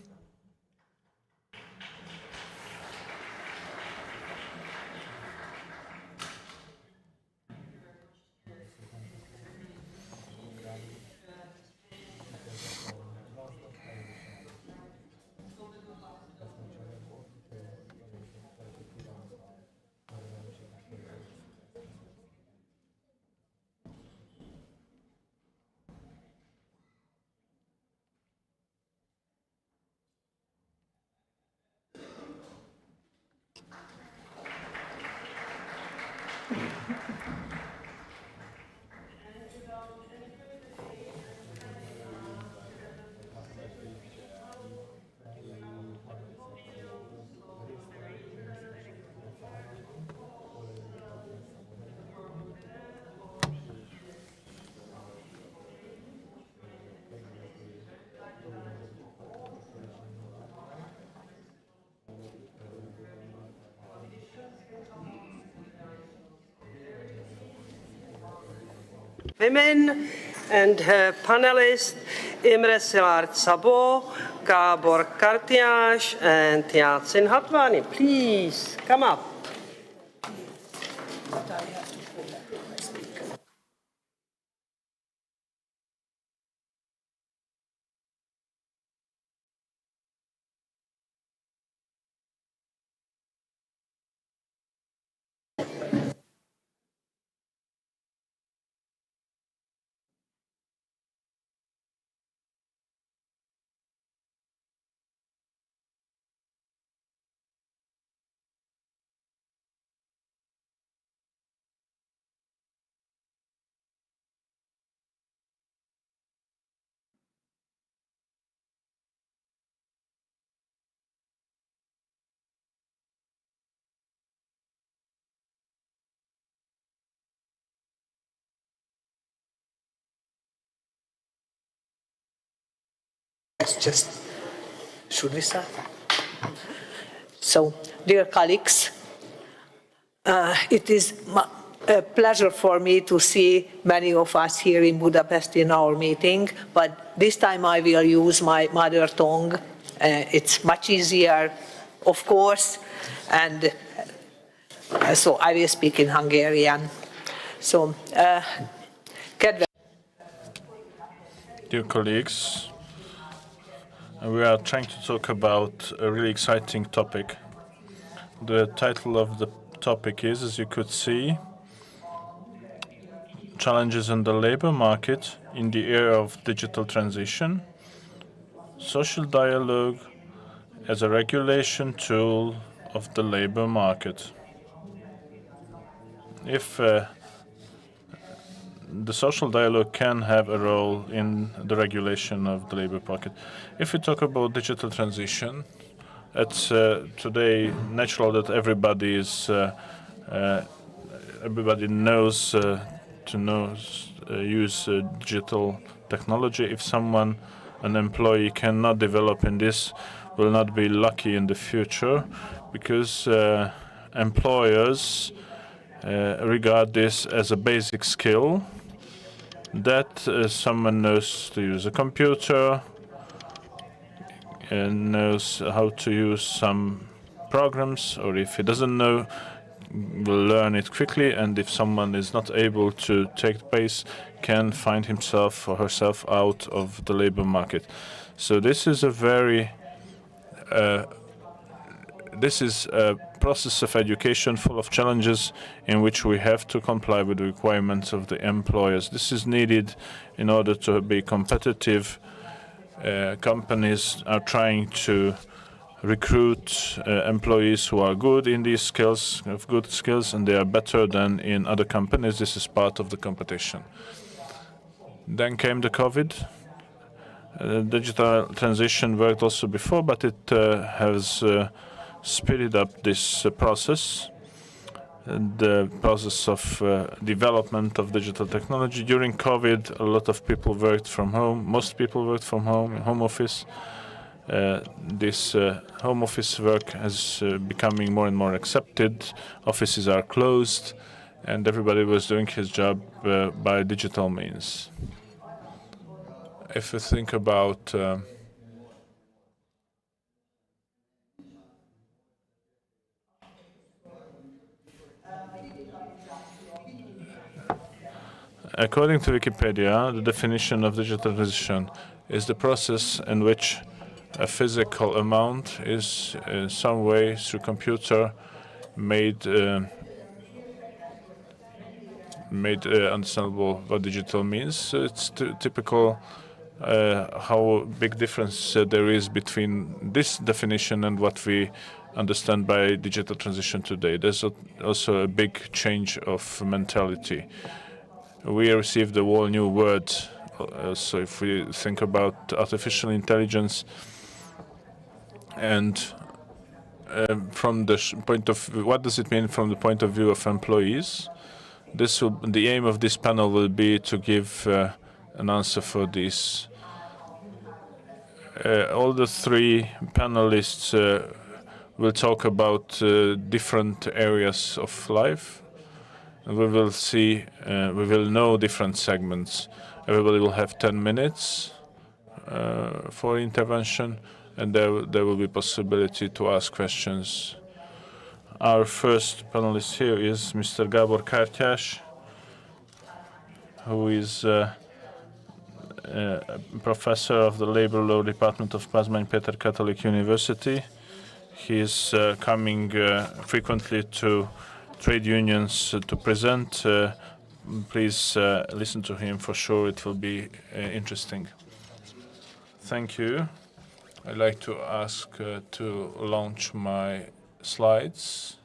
Women and her panelists Imre Szilárd-Szabó, Gábor Kartiás, and Jacin Hatvani. Please come up. Should we start? So, dear colleagues, it is a pleasure for me to see many of us here in Budapest in our meeting, but this time I will use my mother tongue. It's much easier, of course, and so I will speak in Hungarian. So, Dear colleagues, we are trying to talk about a really exciting topic. The title of the topic is, as you could see, Challenges in the Labor Market in the Era of Digital Transition, Social Dialogue as a Regulation Tool of the Labor Market. If the social dialogue can have a role in the regulation of the labor market. If we talk about digital transition, it's today natural that everybody knows use digital technology. If an employee cannot develop in this, will not be lucky in the future, because employers regard this as a basic skill, that someone knows to use a computer and knows how to use some programs, or if he doesn't know, will learn it quickly, and if someone is not able to take the pace, can find himself or herself out of the labor market. So this is a very process of education full of challenges in which we have to comply with the requirements of the employers. This is needed in order to be competitive. Companies are trying to recruit employees who are good in these skills, have good skills, and they are better than in other companies. This is part of the competition. Then came the COVID. Digital transition worked also before, but it has speeded up this process, the process of development of digital technology. During COVID, a lot of people worked from home. Most people worked from home, in home office. This home office work is becoming more and more accepted. Offices are closed, and everybody was doing his job by digital means. If you think about according to Wikipedia, the definition of digital transition is the process in which a physical amount is in some way through computer made understandable what digital means. So it's typical how big difference there is between this definition and what we understand by digital transition today. There's also a big change of mentality. We received a whole new word. So if we think about artificial intelligence, and from the point of view, what does it mean from the point of view of employees? The aim of this panel will be to give an answer for this. All the three panelists will talk about different areas of life. We will see, we will know different segments. Everybody will have 10 minutes for intervention, and there will be possibility to ask questions. Our first panelist here is Mr. Gábor Kártyás, who is a professor of the Labor Law Department of Pázmány Péter Catholic University. He is coming frequently to trade unions to present. Please listen to him, for sure it will be interesting. Thank you. I'd like to ask to launch my slides.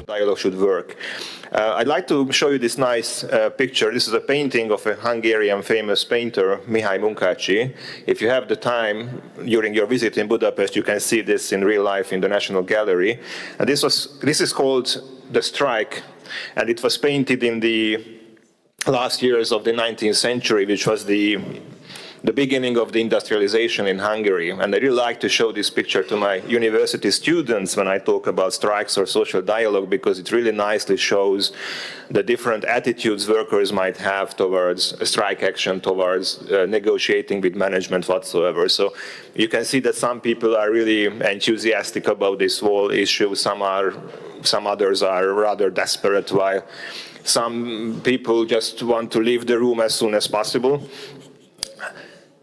Dialogue should work. I'd like to show you this nice picture. This is a painting of a Hungarian famous painter, Mihály Munkácsy. If you have the time during your visit in Budapest, you can see this in real life in the National Gallery. And this is called The Strike, and it was painted in the last years of the 19th century, which was the beginning of the industrialization in Hungary. And I really like to show this picture to my university students when I talk about strikes or social dialogue, because it really nicely shows the different attitudes workers might have towards strike action, towards negotiating with management whatsoever. So you can see that some people are really enthusiastic about this whole issue. Some others are rather desperate, while some people just want to leave the room as soon as possible.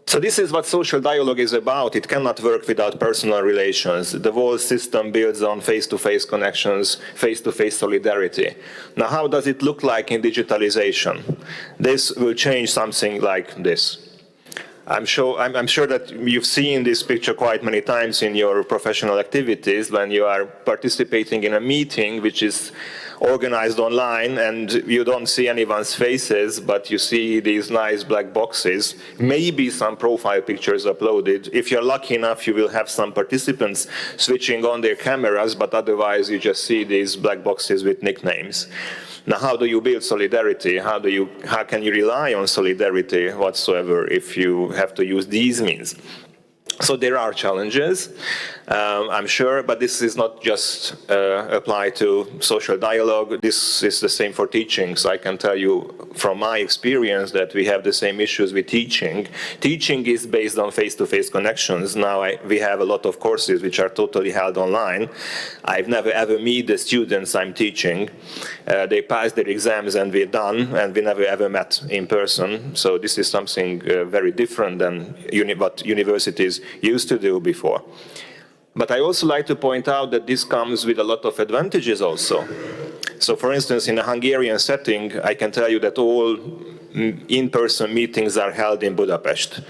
So this is what social dialogue is about. It cannot work without personal relations. The whole system builds on face-to-face connections, face-to-face solidarity. Now, how does it look like in digitalization? This will change something like this. I'm sure that you've seen this picture quite many times in your professional activities when you are participating in a meeting which is organized online and you don't see anyone's faces, but you see these nice black boxes, maybe some profile pictures uploaded. If you're lucky enough, you will have some participants switching on their cameras, but otherwise you just see these black boxes with nicknames. Now, how do you build solidarity? How can you rely on solidarity whatsoever if you have to use these means? So there are challenges, I'm sure, but this is not just applied to social dialogue. This is the same for teaching. So I can tell you from my experience that we have the same issues with teaching. Teaching is based on face-to-face connections. Now we have a lot of courses which are totally held online. I've never ever met the students I'm teaching. They pass their exams and we're done, and we never ever met in person. So this is something very different than what universities used to do before. But I also like to point out that this comes with a lot of advantages also. So for instance, in a Hungarian setting, I can tell you that all in-person meetings are held in Budapest.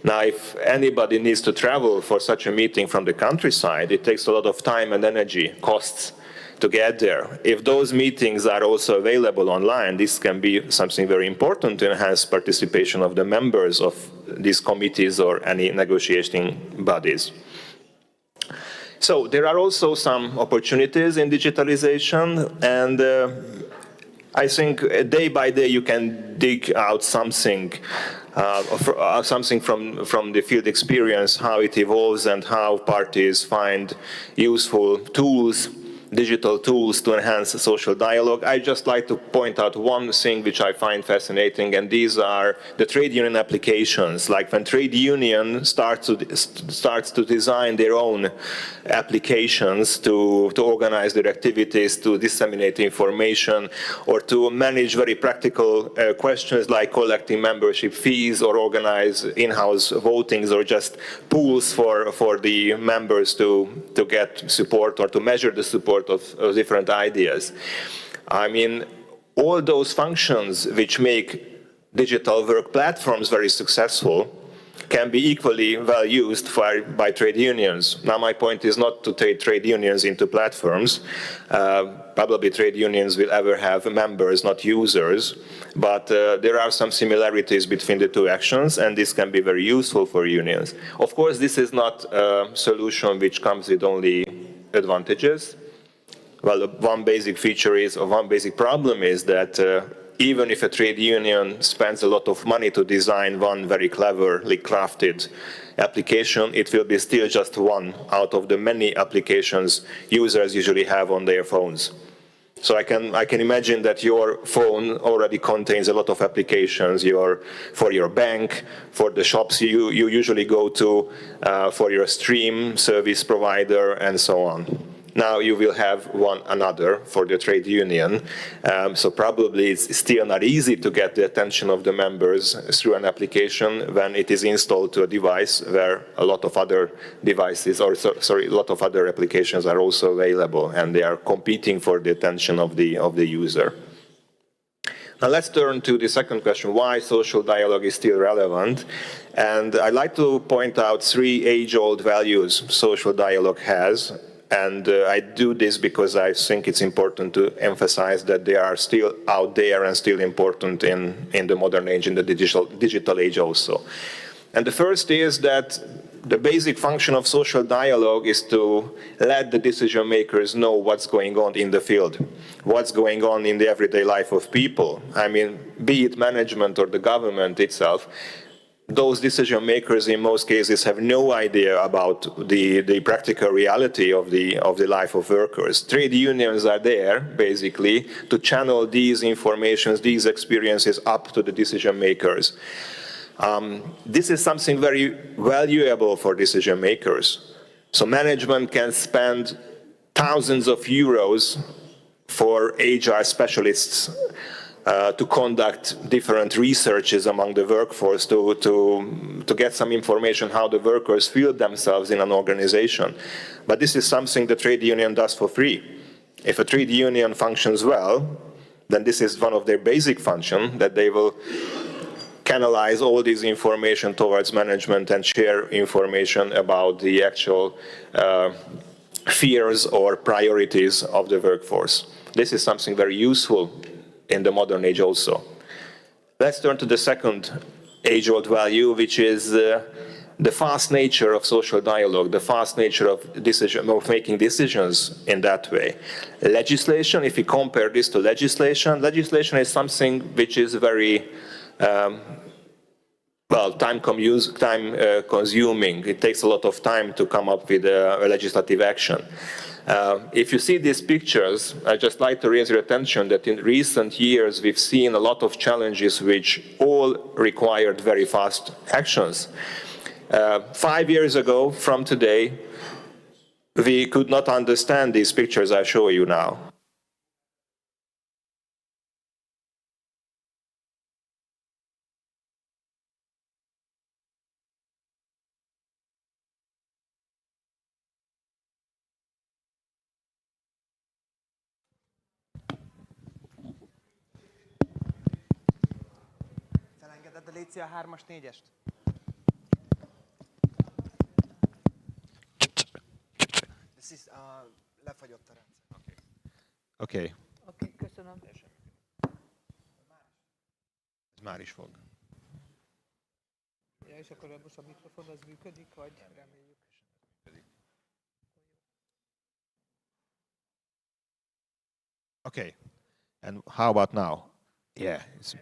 Now, if anybody needs to travel for such a meeting from the countryside, it takes a lot of time and energy, costs to get there. If those meetings are also available online, this can be something very important to enhance participation of the members of these committees or any negotiating bodies. So there are also some opportunities in digitalization, and I think day by day you can dig out something from the field experience, how it evolves and how parties find useful tools, digital tools to enhance social dialogue. I just like to point out one thing which I find fascinating, and these are the trade union applications. Like when trade union starts to design their own applications to organize their activities, to disseminate information, or to manage very practical questions like collecting membership fees or organize in-house votings or just pools for the members to get support or to measure the support of different ideas. I mean, all those functions which make digital work platforms very successful can be equally well used by trade unions. Now, my point is not to take trade unions into platforms. Probably trade unions will ever have members, not users, but there are some similarities between the two actions, and this can be very useful for unions. Of course, this is not a solution which comes with only advantages. Well, one basic feature is, or one basic problem is that even if a trade union spends a lot of money to design one very cleverly crafted application, it will be still just one out of the many applications users usually have on their phones. So I can imagine that your phone already contains a lot of applications for your bank, for the shops you usually go to, for your stream service provider, and so on. Now you will have one another for the trade union, so probably it's still not easy to get the attention of the members through an application when it is installed to a device where a lot of other devices, or sorry, a lot of other applications are also available, and they are competing for the attention of the user. Now let's turn to the second question, why social dialogue is still relevant. And I'd like to point out 3 age-old values social dialogue has. And I do this because I think it's important to emphasize that they are still out there and still important in the modern age, in the digital age also. And the first is that the basic function of social dialogue is to let the decision makers know what's going on in the field, what's going on in the everyday life of people. I mean, be it management or the government itself, those decision makers in most cases have no idea about the practical reality of the life of workers. Trade unions are there basically to channel these informations, these experiences up to the decision makers. This is something very valuable for decision makers. So management can spend thousands of euros for HR specialists to conduct different researches among the workforce to get some information how the workers feel themselves in an organization. But this is something the trade union does for free. If a trade union functions well, then this is one of their basic functions, that they will canalize all this information towards management and share information about the actual fears or priorities of the workforce. This is something very useful in the modern age also. Let's turn to the second age-old value, which is the fast nature of social dialogue, the fast nature of making decisions in that way. Legislation, if we compare this to legislation, legislation is something which is very time consuming. It takes a lot of time to come up with a legislative action. If you see these pictures, I'd just like to raise your attention that in recent years we've seen a lot of challenges which all required very fast actions. 5 years ago from today, we could not understand these pictures I show you now. légy a 3-as, 4-est. Lefagyott a rendszer. Okay. Oké, köszönöm. Ez már is fog. Ja, és akkor most a mikrofon az működik, vagy reméljük? Okay. And how about now? Yeah, it's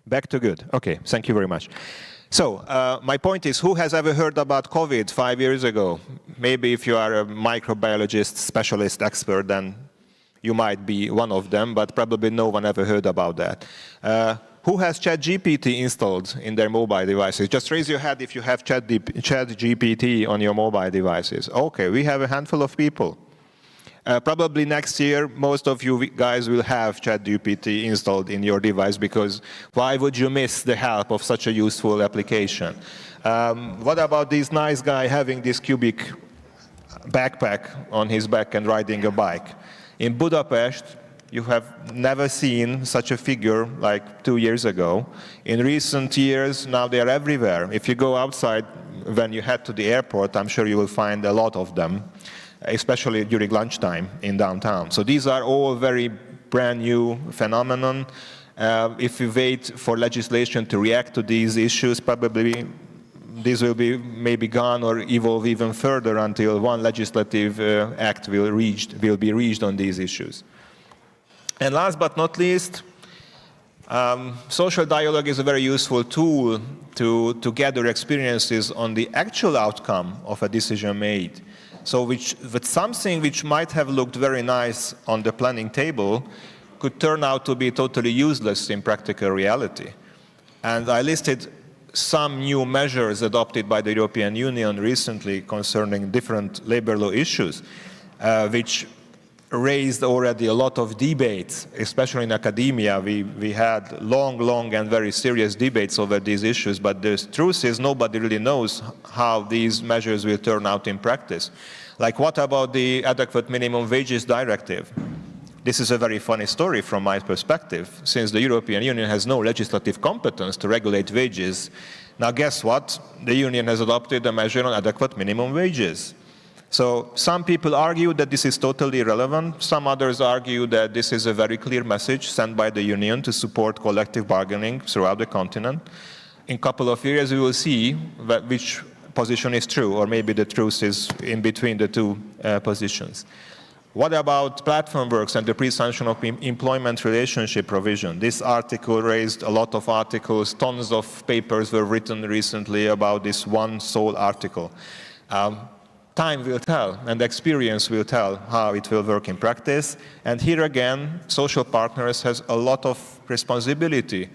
back to good. Okay, thank you very much. So, my point is, who has ever heard about COVID 5 years ago? Maybe if you are a microbiologist, specialist, expert, then you might be one of them, but probably no one ever heard about that. Who has ChatGPT installed in their mobile devices? Just raise your hand if you have ChatGPT on your mobile devices. Okay, we have a handful of people. Probably next year, most of you guys will have ChatGPT installed in your device, because why would you miss the help of such a useful application? What about this nice guy having this cubic backpack on his back and riding a bike? In Budapest, you have never seen such a figure like 2 years ago. In recent years, now they are everywhere. If you go outside when you head to the airport, I'm sure you will find a lot of them, especially during lunchtime in downtown. So these are all very brand new phenomenon. If we wait for legislation to react to these issues, probably this will be maybe gone or evolve even further until one legislative act will be reached on these issues. And last but not least, social dialogue is a very useful tool to gather experiences on the actual outcome of a decision made. So with something which might have looked very nice on the planning table could turn out to be totally useless in practical reality. And I listed some new measures adopted by the European Union recently concerning different labor law issues, which raised already a lot of debates, especially in academia. We had long and very serious debates over these issues, but the truth is nobody really knows how these measures will turn out in practice. Like, what about the Adequate Minimum Wages Directive? This is a very funny story from my perspective, since the European Union has no legislative competence to regulate wages. Now guess what? The Union has adopted a measure on adequate minimum wages. So some people argue that this is totally irrelevant. Some others argue that this is a very clear message sent by the Union to support collective bargaining throughout the continent. In a couple of years, we will see which position is true, or maybe the truth is in between the two positions. What about platform works and the presumption of employment relationship provision? This article raised a lot of articles. Tons of papers were written recently about this one sole article. Time will tell, and experience will tell how it will work in practice. And here again, social partners has a lot of responsibility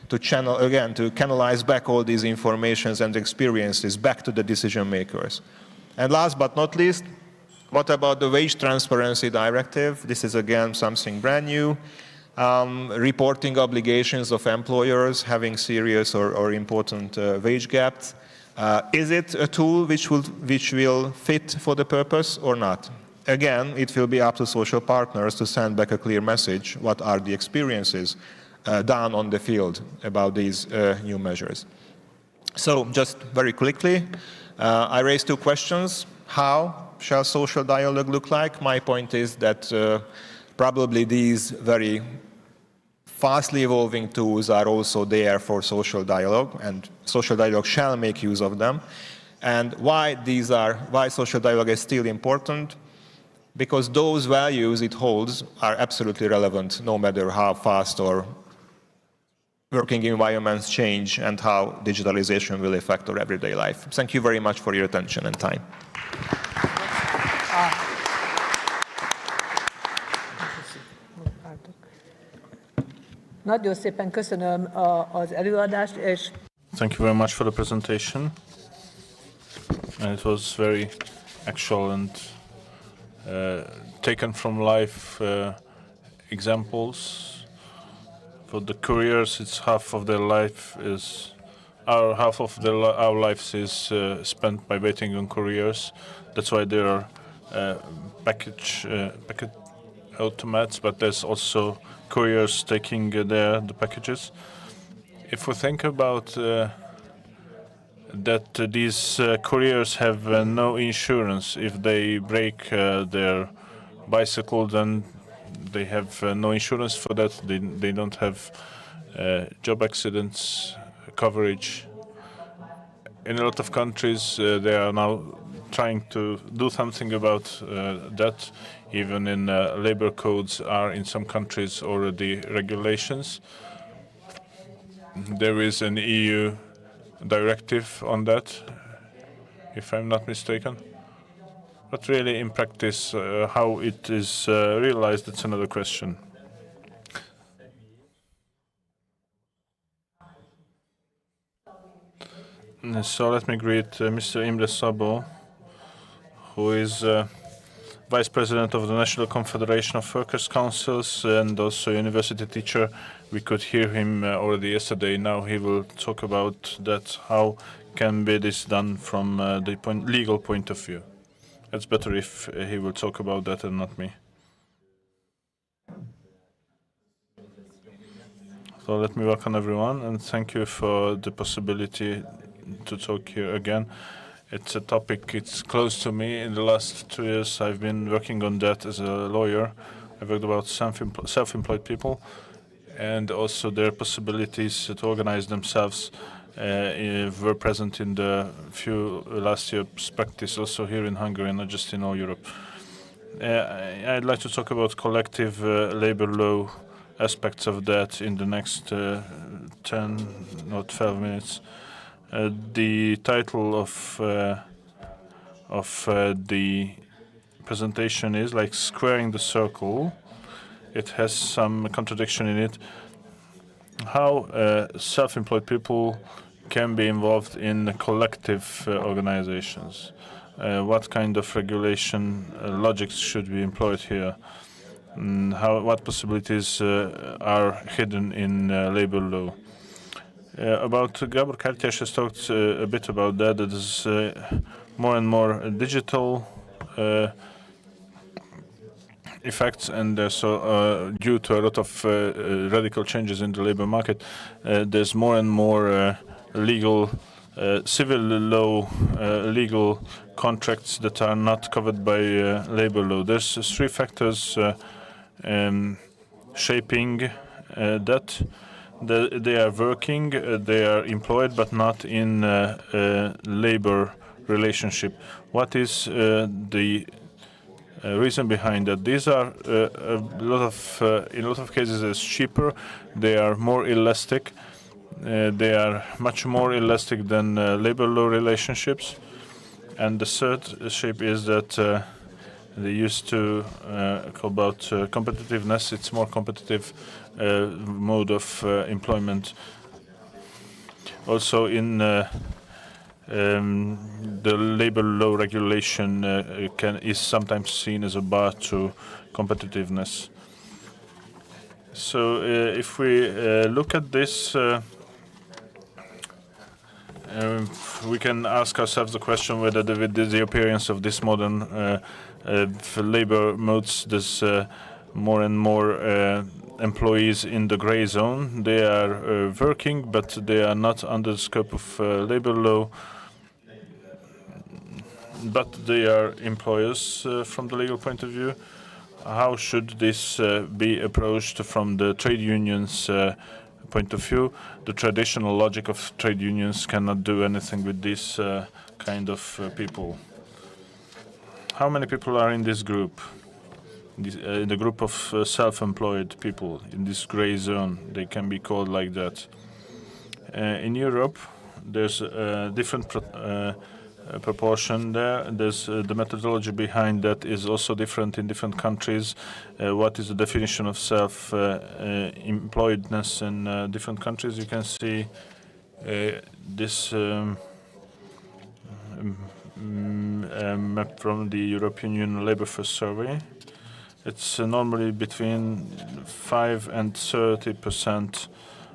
to canalize back all these informations and experiences back to the decision makers. And last but not least, what about the Wage Transparency Directive? This is again something brand new. Reporting obligations of employers having serious or important wage gaps. Is it a tool which will fit for the purpose or not? Again, it will be up to social partners to send back a clear message. What are the experiences down on the field about these new measures? So just very quickly, I raised two questions. How shall social dialogue look like? My point is that probably these very fastly evolving tools are also there for social dialogue, and social dialogue shall make use of them. And why social dialogue is still important? Because those values it holds are absolutely relevant no matter how fast or working environments change and how digitalization will affect our everyday life. Thank you very much for your attention and time. Nagyon szépen köszönöm az előadást, és Thank you very much for the presentation. And it was very actual and taken from life examples. For the couriers, it's half of their life is our lives is spent by waiting on couriers. That's why there are packet automats, but there's also couriers taking the packages. If we think about that these couriers have no insurance, if they break their bicycle, then they have no insurance for that. They don't have job accidents coverage. In a lot of countries, they are now trying to do something about that. Even in labor codes are in some countries already regulations. There is an EU directive on that, if I'm not mistaken. But really, in practice, how it is realized, that's another question. So let me greet Mr. Imre Szabó, who is Vice President of the National Confederation of Workers' Councils and also university teacher. We could hear him already yesterday. Now he will talk about that, how can be this done from the legal point of view. It's better if he will talk about that and not me. So let me welcome everyone and thank you for the possibility to talk here again. It's a topic, it's close to me. In the last 2 years, I've been working on that as a lawyer. I've worked about self-employed people and also their possibilities to organize themselves were present in the few last year's practice also here in Hungary, not just in all Europe. I'd like to talk about collective labor law aspects of that in the next 10 or 12 minutes. The title of the presentation is like squaring the circle. It has some contradiction in it. How self-employed people can be involved in collective organizations. What kind of regulation logics should be employed here? What possibilities are hidden in labor law? Gabor Kártyás has talked a bit about that. It is more and more digital effects, and so due to a lot of radical changes in the labor market, there's more and more legal, civil law, legal contracts that are not covered by labor law. There's three factors shaping that. They are working, they are employed, but not in a labor relationship. What is the reason behind that? These are in a lot of cases it's cheaper. They are more elastic. They are much more elastic than labor law relationships. And the third shape is that they used to call about competitiveness. It's more competitive mode of employment. Also in the labor law regulation is sometimes seen as a bar to competitiveness. So if we look at this, we can ask ourselves the question whether with the appearance of this modern labor modes, there's more and more employees in the gray zone. They are working, but they are not under the scope of labor law, but they are employers from the legal point of view. How should this be approached from the trade unions point of view? The traditional logic of trade unions cannot do anything with this kind of people. How many people are in this group? In the group of self-employed people in this gray zone, they can be called like that. In Europe, there's a different proportion there. There's the methodology behind that is also different in different countries. What is the definition of self-employedness in different countries? You can see this map from the European Union Labour Force Survey. It's normally between 5 and 30%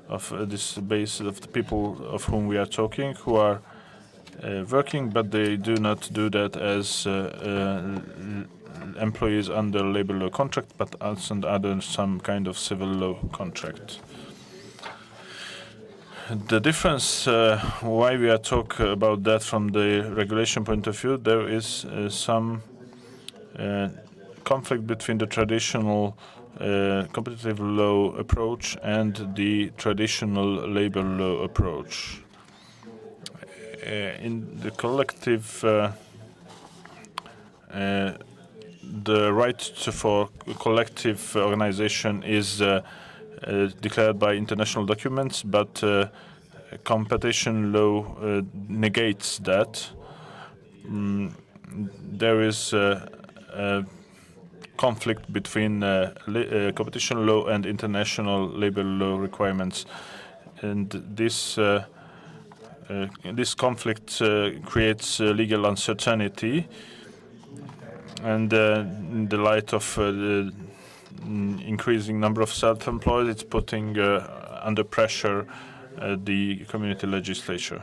of this base of the people of whom we are talking who are working, but they do not do that as employees under labor law contract, but also under some kind of civil law contract. The difference, why we are talking about that from the regulation point of view, there is some conflict between the traditional competitive law approach and the traditional labor law approach. In the collective, the right for collective organization is declared by international documents, but competition law negates that. There is a conflict between competition law and international labor law requirements, and this conflict creates legal uncertainty, and in the light of the increasing number of self-employed, it's putting under pressure the community legislature.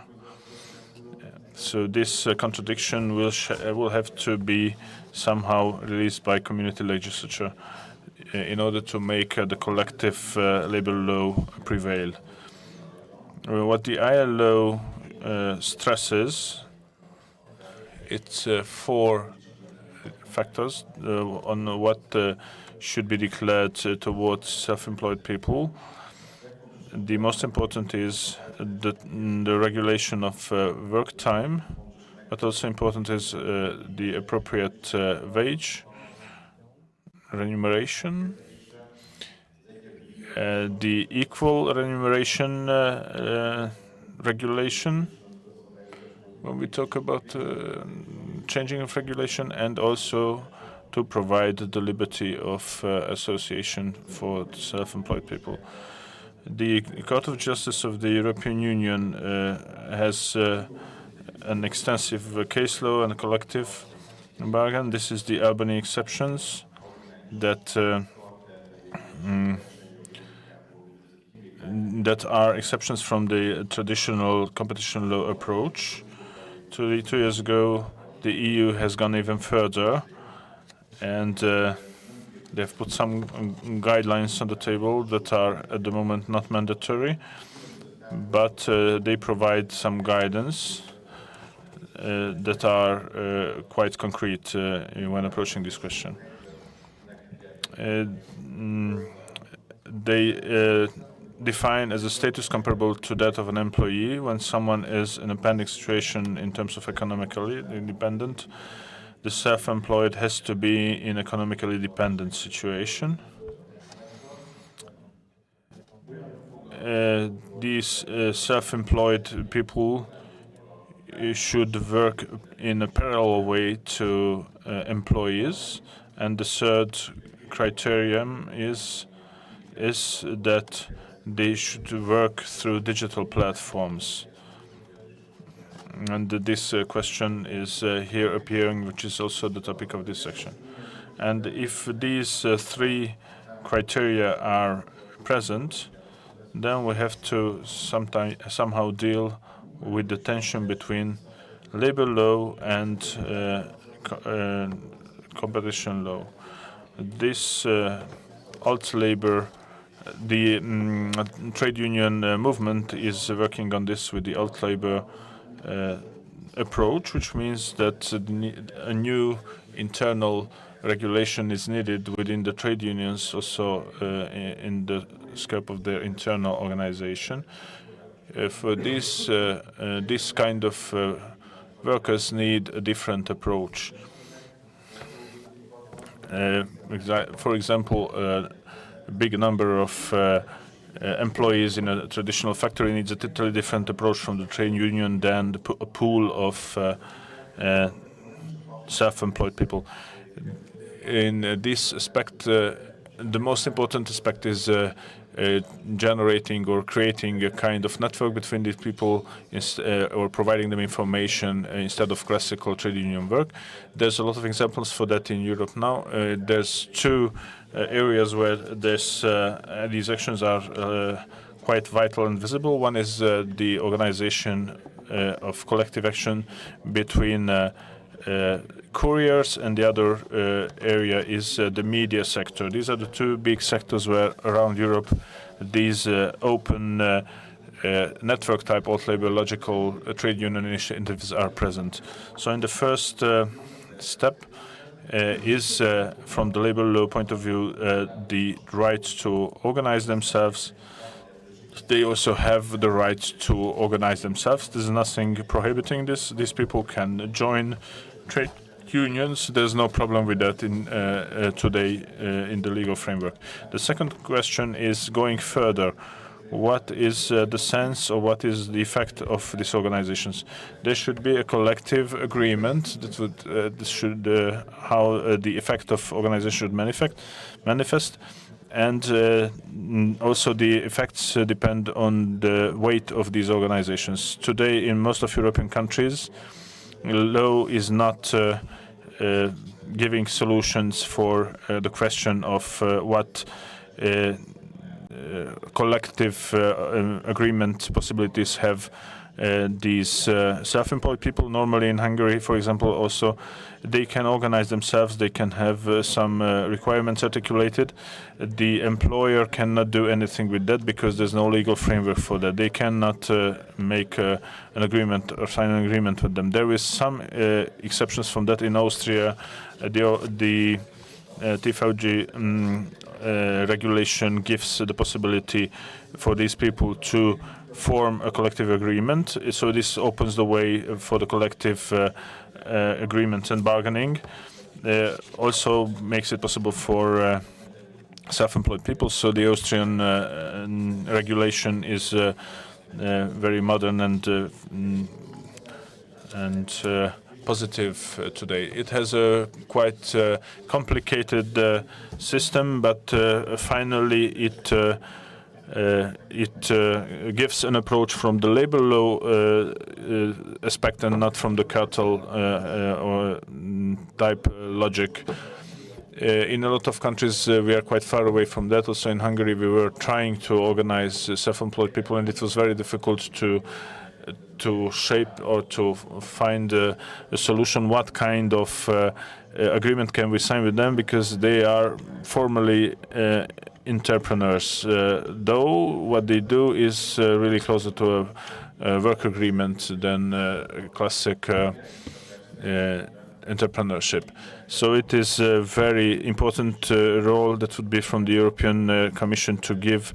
So this contradiction will have to be somehow released by community legislature in order to make the collective labor law prevail. What the ILO stresses, it's 4 factors on what should be declared towards self-employed people. The most important is the regulation of work time, but also important is the appropriate wage, remuneration, the equal remuneration regulation, when we talk about changing of regulation, and also to provide the liberty of association for self-employed people. The Court of Justice of the European Union has an extensive case law and a collective bargain. This is the Albany exceptions that that are exceptions from the traditional competition law approach. 2 years ago, the EU has gone even further, and they've put some guidelines on the table that are at the moment not mandatory, but they provide some guidance that are quite concrete when approaching this question. They define as a status comparable to that of an employee when someone is in a pending situation in terms of economically independent. The self-employed has to be in economically dependent situation. These self-employed people should work in a parallel way to employees, and the third criterion is that they should work through digital platforms. And this question is here appearing, which is also the topic of this section. And if these 3 criteria are present, then we have to somehow deal with the tension between labor law and competition law. This alt labor, the trade union movement is working on this with the alt labor approach, which means that a new internal regulation is needed within the trade unions, also in the scope of their internal organization. For this, this kind of workers need a different approach. For example, a big number of employees in a traditional factory needs a totally different approach from the trade union than a pool of self-employed people. In this aspect, the most important aspect is generating or creating a kind of network between these people or providing them information instead of classical trade union work. There's a lot of examples for that in Europe now. There's 2 areas where these actions are quite vital and visible. One is the organization of collective action between couriers, and the other area is the media sector. These are the 2 big sectors where around Europe these open network-type alt-labor logical trade union initiatives are present. So in the first step is, from the labor law point of view, the right to organize themselves. They also have the right to organize themselves. There's nothing prohibiting this. These people can join trade unions. There's no problem with that today in the legal framework. The second question is going further. What is the sense or what is the effect of these organizations? There should be a collective agreement that would how the effect of organization should manifest. And also the effects depend on the weight of these organizations. Today, in most of European countries, law is not giving solutions for the question of what collective agreement possibilities have these self-employed people. Normally in Hungary, for example, also they can organize themselves, they can have some requirements articulated. The employer cannot do anything with that because there's no legal framework for that. They cannot make an agreement or sign an agreement with them. There is some exceptions from that in Austria. The TVG regulation gives the possibility for these people to form a collective agreement. So this opens the way for the collective agreements and bargaining. Also makes it possible for self-employed people. So the Austrian regulation is very modern and positive today. It has a quite complicated system, but finally it gives an approach from the labor law aspect and not from the cartel or type logic. In a lot of countries, we are quite far away from that. Also in Hungary, we were trying to organize self-employed people, and it was very difficult to shape or to find a solution. What kind of agreement can we sign with them, because they are formally entrepreneurs, though what they do is really closer to a work agreement than classic entrepreneurship. So it is a very important role that would be from the European Commission to give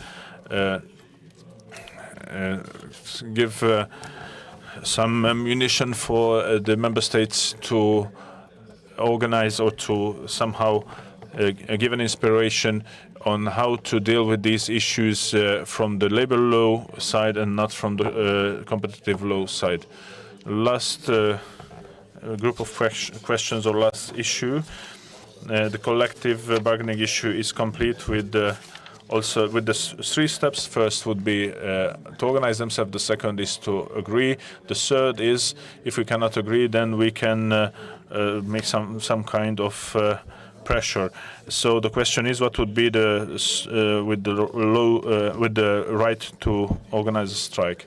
some ammunition for the member states to organize or to somehow give an inspiration on how to deal with these issues from the labor law side and not from the competitive law side. Last group of questions or last issue, the collective bargaining issue is complete with also with the three steps. First would be to organize themselves. The second is to agree. The third is, if we cannot agree, then we can make some kind of pressure. So the question is, what would be the with the law with the right to organize a strike?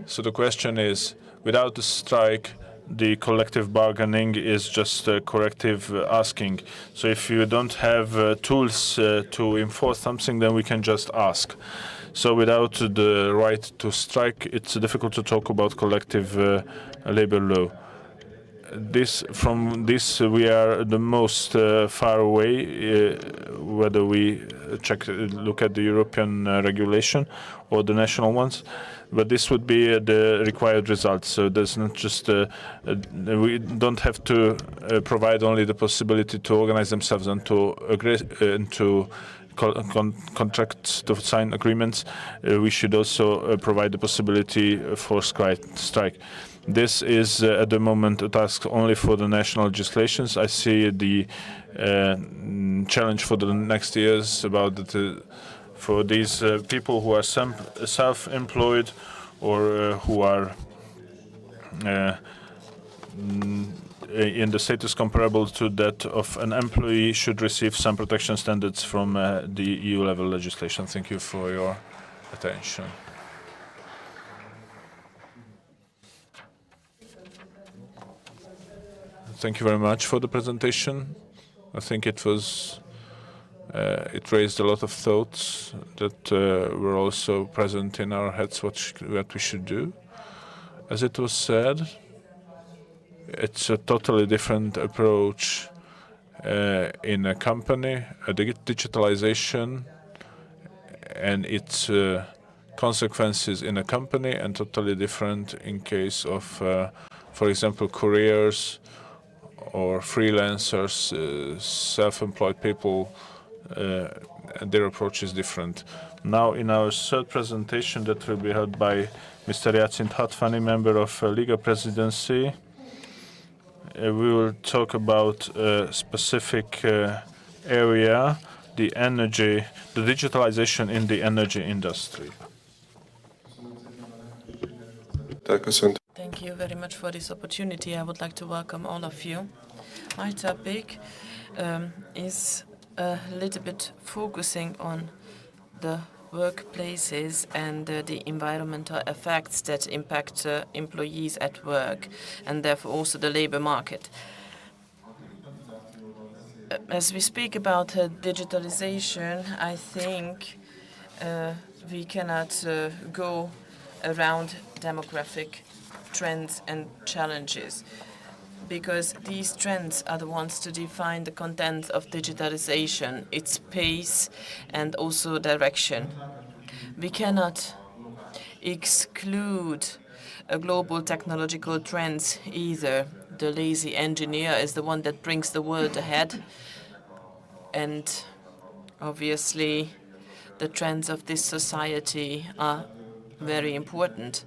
So the question is, without the strike, the collective bargaining is just corrective asking. So if you don't have tools to enforce something, then we can just ask. So without the right to strike, it's difficult to talk about collective labor law. From this, we are the most far away, whether we look at the European regulation or the national ones. But this would be the required result. So there's not just we don't have to provide only the possibility to organize themselves and to agree and to contract to sign agreements. We should also provide the possibility for strike. This is at the moment a task only for the national legislations. I see the challenge for the next years about for these people who are self-employed or who are in the status comparable to that of an employee should receive some protection standards from the EU-level legislation. Thank you for your attention. Thank you very much for the presentation. I think it was It raised a lot of thoughts that were also present in our heads what we should do. As it was said, it's a totally different approach in a company, digitalization and its consequences in a company, and totally different in case of, for example, careers or freelancers, self-employed people, and their approach is different. Now, in our third presentation that will be held by Mr. Jacint Hatvani, member of Liga Presidency, we will talk about a specific area, the digitalization in the energy industry. Thank you very much for this opportunity. I would like to welcome all of you. My topic is a little bit focusing on the workplaces and the environmental effects that impact employees at work, and therefore also the labor market. As we speak about digitalization, I think we cannot go around demographic trends and challenges, because these trends are the ones to define the content of digitalization, its pace and also direction. We cannot exclude global technological trends either. The lazy engineer is the one that brings the world ahead, and obviously the trends of this society are very important.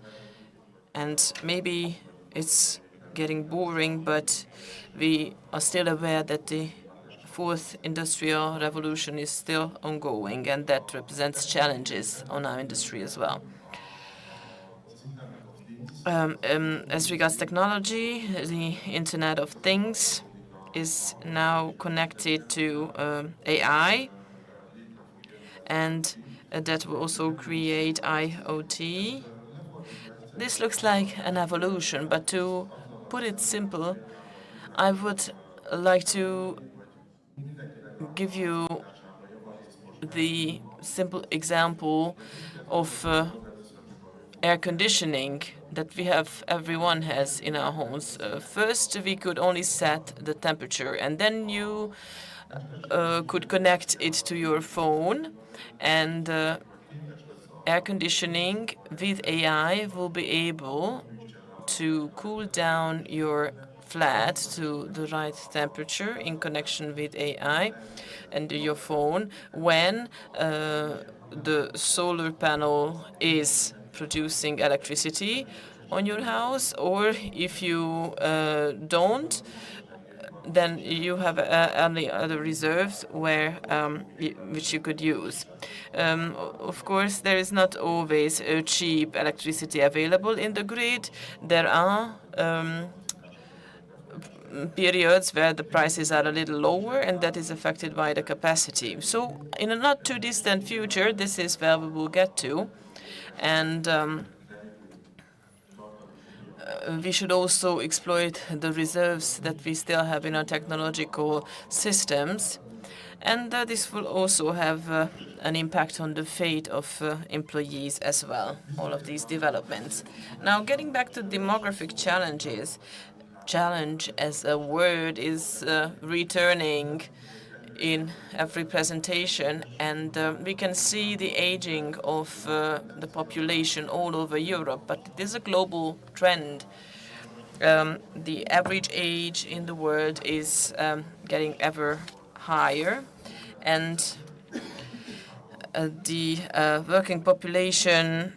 And maybe it's getting boring, but we are still aware that the fourth industrial revolution is still ongoing, and that represents challenges on our industry as well. As regards technology, the Internet of Things is now connected to AI, and that will also create IoT. This looks like an evolution, but to put it simple, I would like to give you the simple example of air conditioning that everyone has in our homes. First, we could only set the temperature, and then you could connect it to your phone, and air conditioning with AI will be able to cool down your flat to the right temperature in connection with AI and your phone when the solar panel is producing electricity on your house, or if you don't, then you have only other reserves which you could use. Of course, there is not always cheap electricity available in the grid. There are periods where the prices are a little lower, and that is affected by the capacity. So in a not too distant future, this is where we will get to. And we should also exploit the reserves that we still have in our technological systems. And this will also have an impact on the fate of employees as well, all of these developments. Now, getting back to demographic challenges, challenge as a word is returning in every presentation, and we can see the aging of the population all over Europe, but it is a global trend. The average age in the world is getting ever higher, and the working population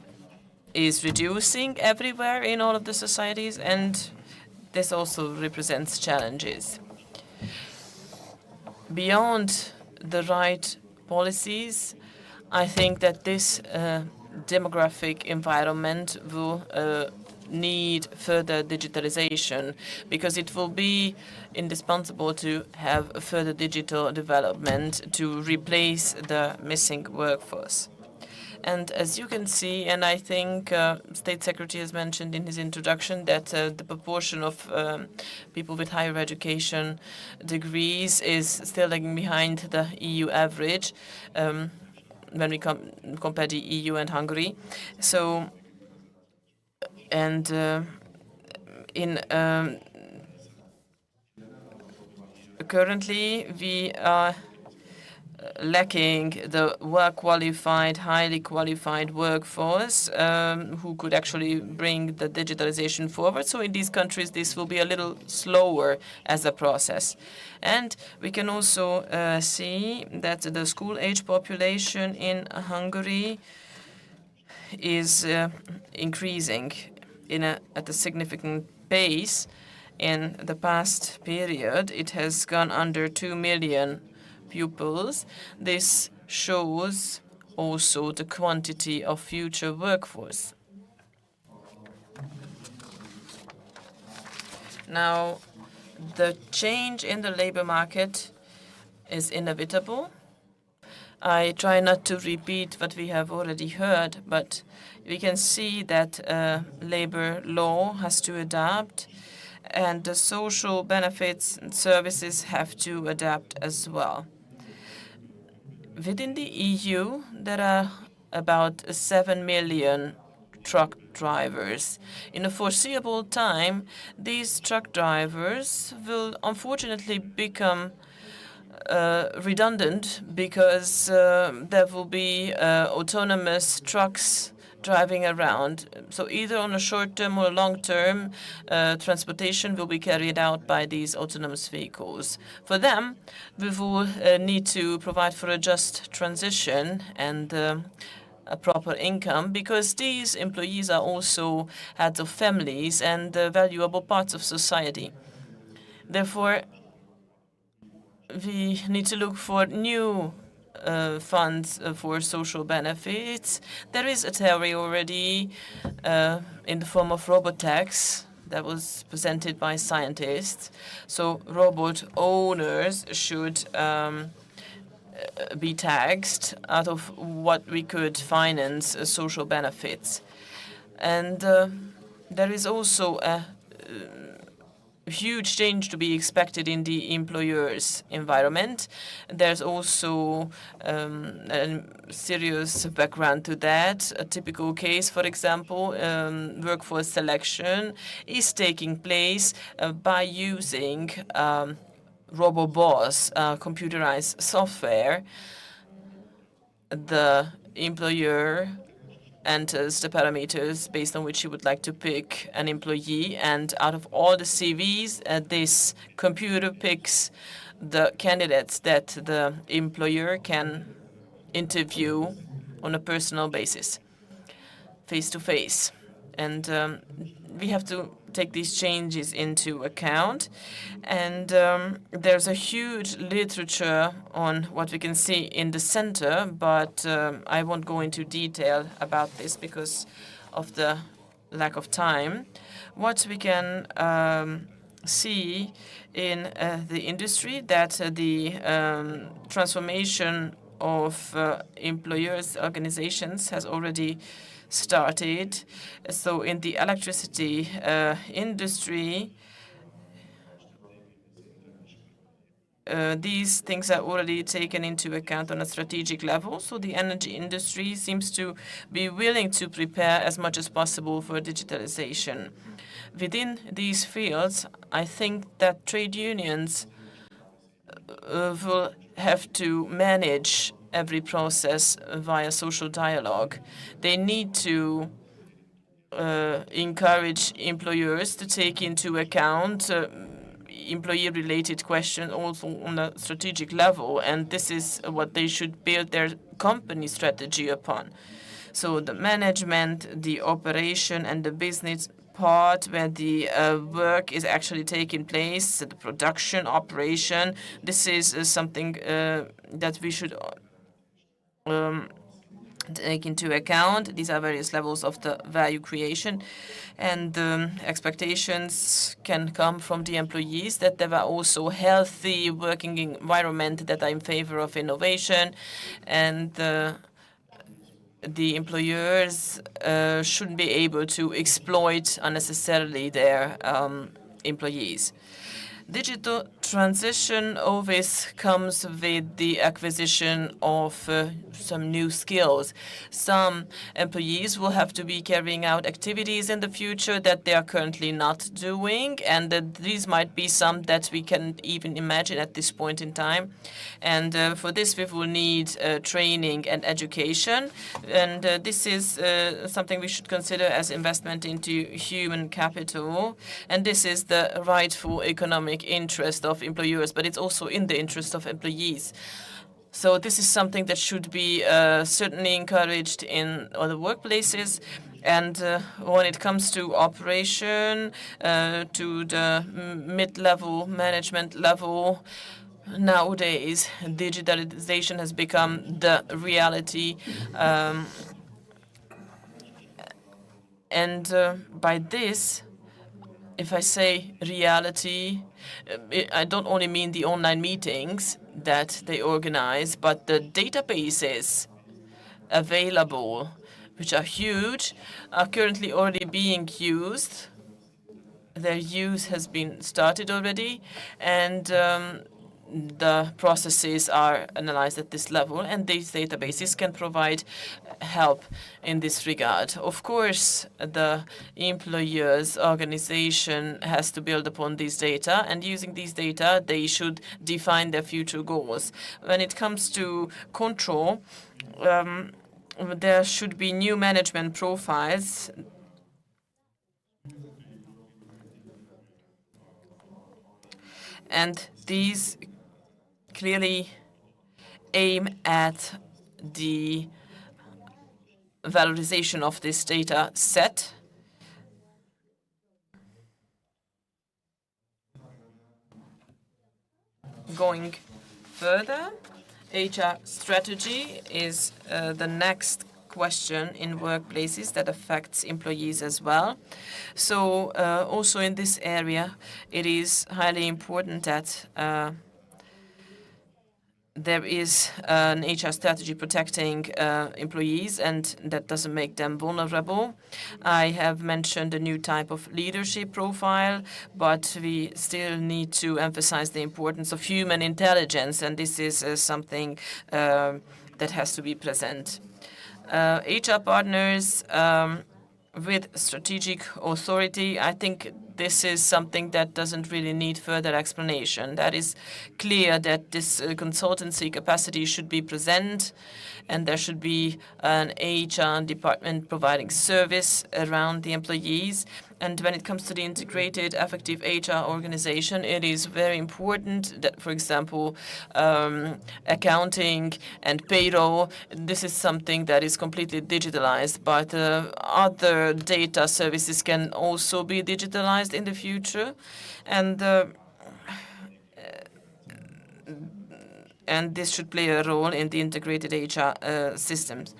is reducing everywhere in all of the societies, and this also represents challenges. Beyond the right policies, I think that this demographic environment will need further digitalization, because it will be indispensable to have further digital development to replace the missing workforce. And as you can see, and I think State Secretary has mentioned in his introduction that the proportion of people with higher education degrees is still lagging behind the EU average when we compare the EU and Hungary. So, and currently we are lacking the well-qualified, highly qualified workforce who could actually bring the digitalization forward. So in these countries, this will be a little slower as a process. And we can also see that the school-age population in Hungary is increasing at a significant pace. In the past period, it has gone under 2 million pupils. This shows also the quantity of future workforce. Now, the change in the labor market is inevitable. I try not to repeat what we have already heard, but we can see that labor law has to adapt, and the social benefits and services have to adapt as well. Within the EU, there are about 7 million truck drivers. In a foreseeable time, these truck drivers will unfortunately become redundant because there will be autonomous trucks driving around. So either on a short-term or a long-term, transportation will be carried out by these autonomous vehicles. For them, we will need to provide for a just transition and a proper income, because these employees are also heads of families and valuable parts of society. Therefore, we need to look for new funds for social benefits. There is a theory already in the form of robotax that was presented by scientists. So robot owners should be taxed out of what we could finance social benefits. And there is also a huge change to be expected in the employer's environment. There's also a serious background to that. A typical case, for example, workforce selection is taking place by using RoboBoss, computerized software. The employer enters the parameters based on which you would like to pick an employee, and out of all the CVs, this computer picks the candidates that the employer can interview on a personal basis, face-to-face. And we have to take these changes into account. And there's a huge literature on what we can see in the center, but I won't go into detail about this because of the lack of time. What we can see in the industry, that the transformation of employers' organizations has already started. So in the electricity industry, these things are already taken into account on a strategic level. So the energy industry seems to be willing to prepare as much as possible for digitalization. Within these fields, I think that trade unions will have to manage every process via social dialogue. They need to encourage employers to take into account employee-related questions also on a strategic level, and this is what they should build their company strategy upon. So the management, the operation, and the business part where the work is actually taking place, the production, operation, this is something that we should take into account. These are various levels of the value creation, and expectations can come from the employees that there are also healthy working environment, that are in favor of innovation, and the employers shouldn't be able to exploit unnecessarily their employees. Digital transition always comes with the acquisition of some new skills. Some employees will have to be carrying out activities in the future that they are currently not doing, and these might be some that we can't even imagine at this point in time. And for this, we will need training and education, and this is something we should consider as investment into human capital, and this is the rightful economic interest of employers, but it's also in the interest of employees. So this is something that should be certainly encouraged in other workplaces. And when it comes to operation, to the mid-level management level, nowadays digitalization has become the reality. By this, if I say reality, I don't only mean the online meetings that they organize, but the databases available, which are huge, are currently already being used. Their use has been started already, and the processes are analyzed at this level, and these databases can provide help in this regard. Of course, the employer's organization has to build upon these data, and using these data, they should define their future goals. When it comes to control, there should be new management profiles and these clearly aim at the valorization of this data set. Going further, HR strategy is the next question in workplaces that affects employees as well. So also in this area, it is highly important that there is an HR strategy protecting employees, and that doesn't make them vulnerable. I have mentioned a new type of leadership profile, but we still need to emphasize the importance of human intelligence, and this is something that has to be present. HR partners with strategic authority, I think this is something that doesn't really need further explanation. That is clear that this consultancy capacity should be present, and there should be an HR department providing service around the employees. And when it comes to the integrated, effective HR organization, it is very important that, for example, accounting and payroll, this is something that is completely digitalized, but other data services can also be digitalized in the future. And this should play a role in the integrated HR systems.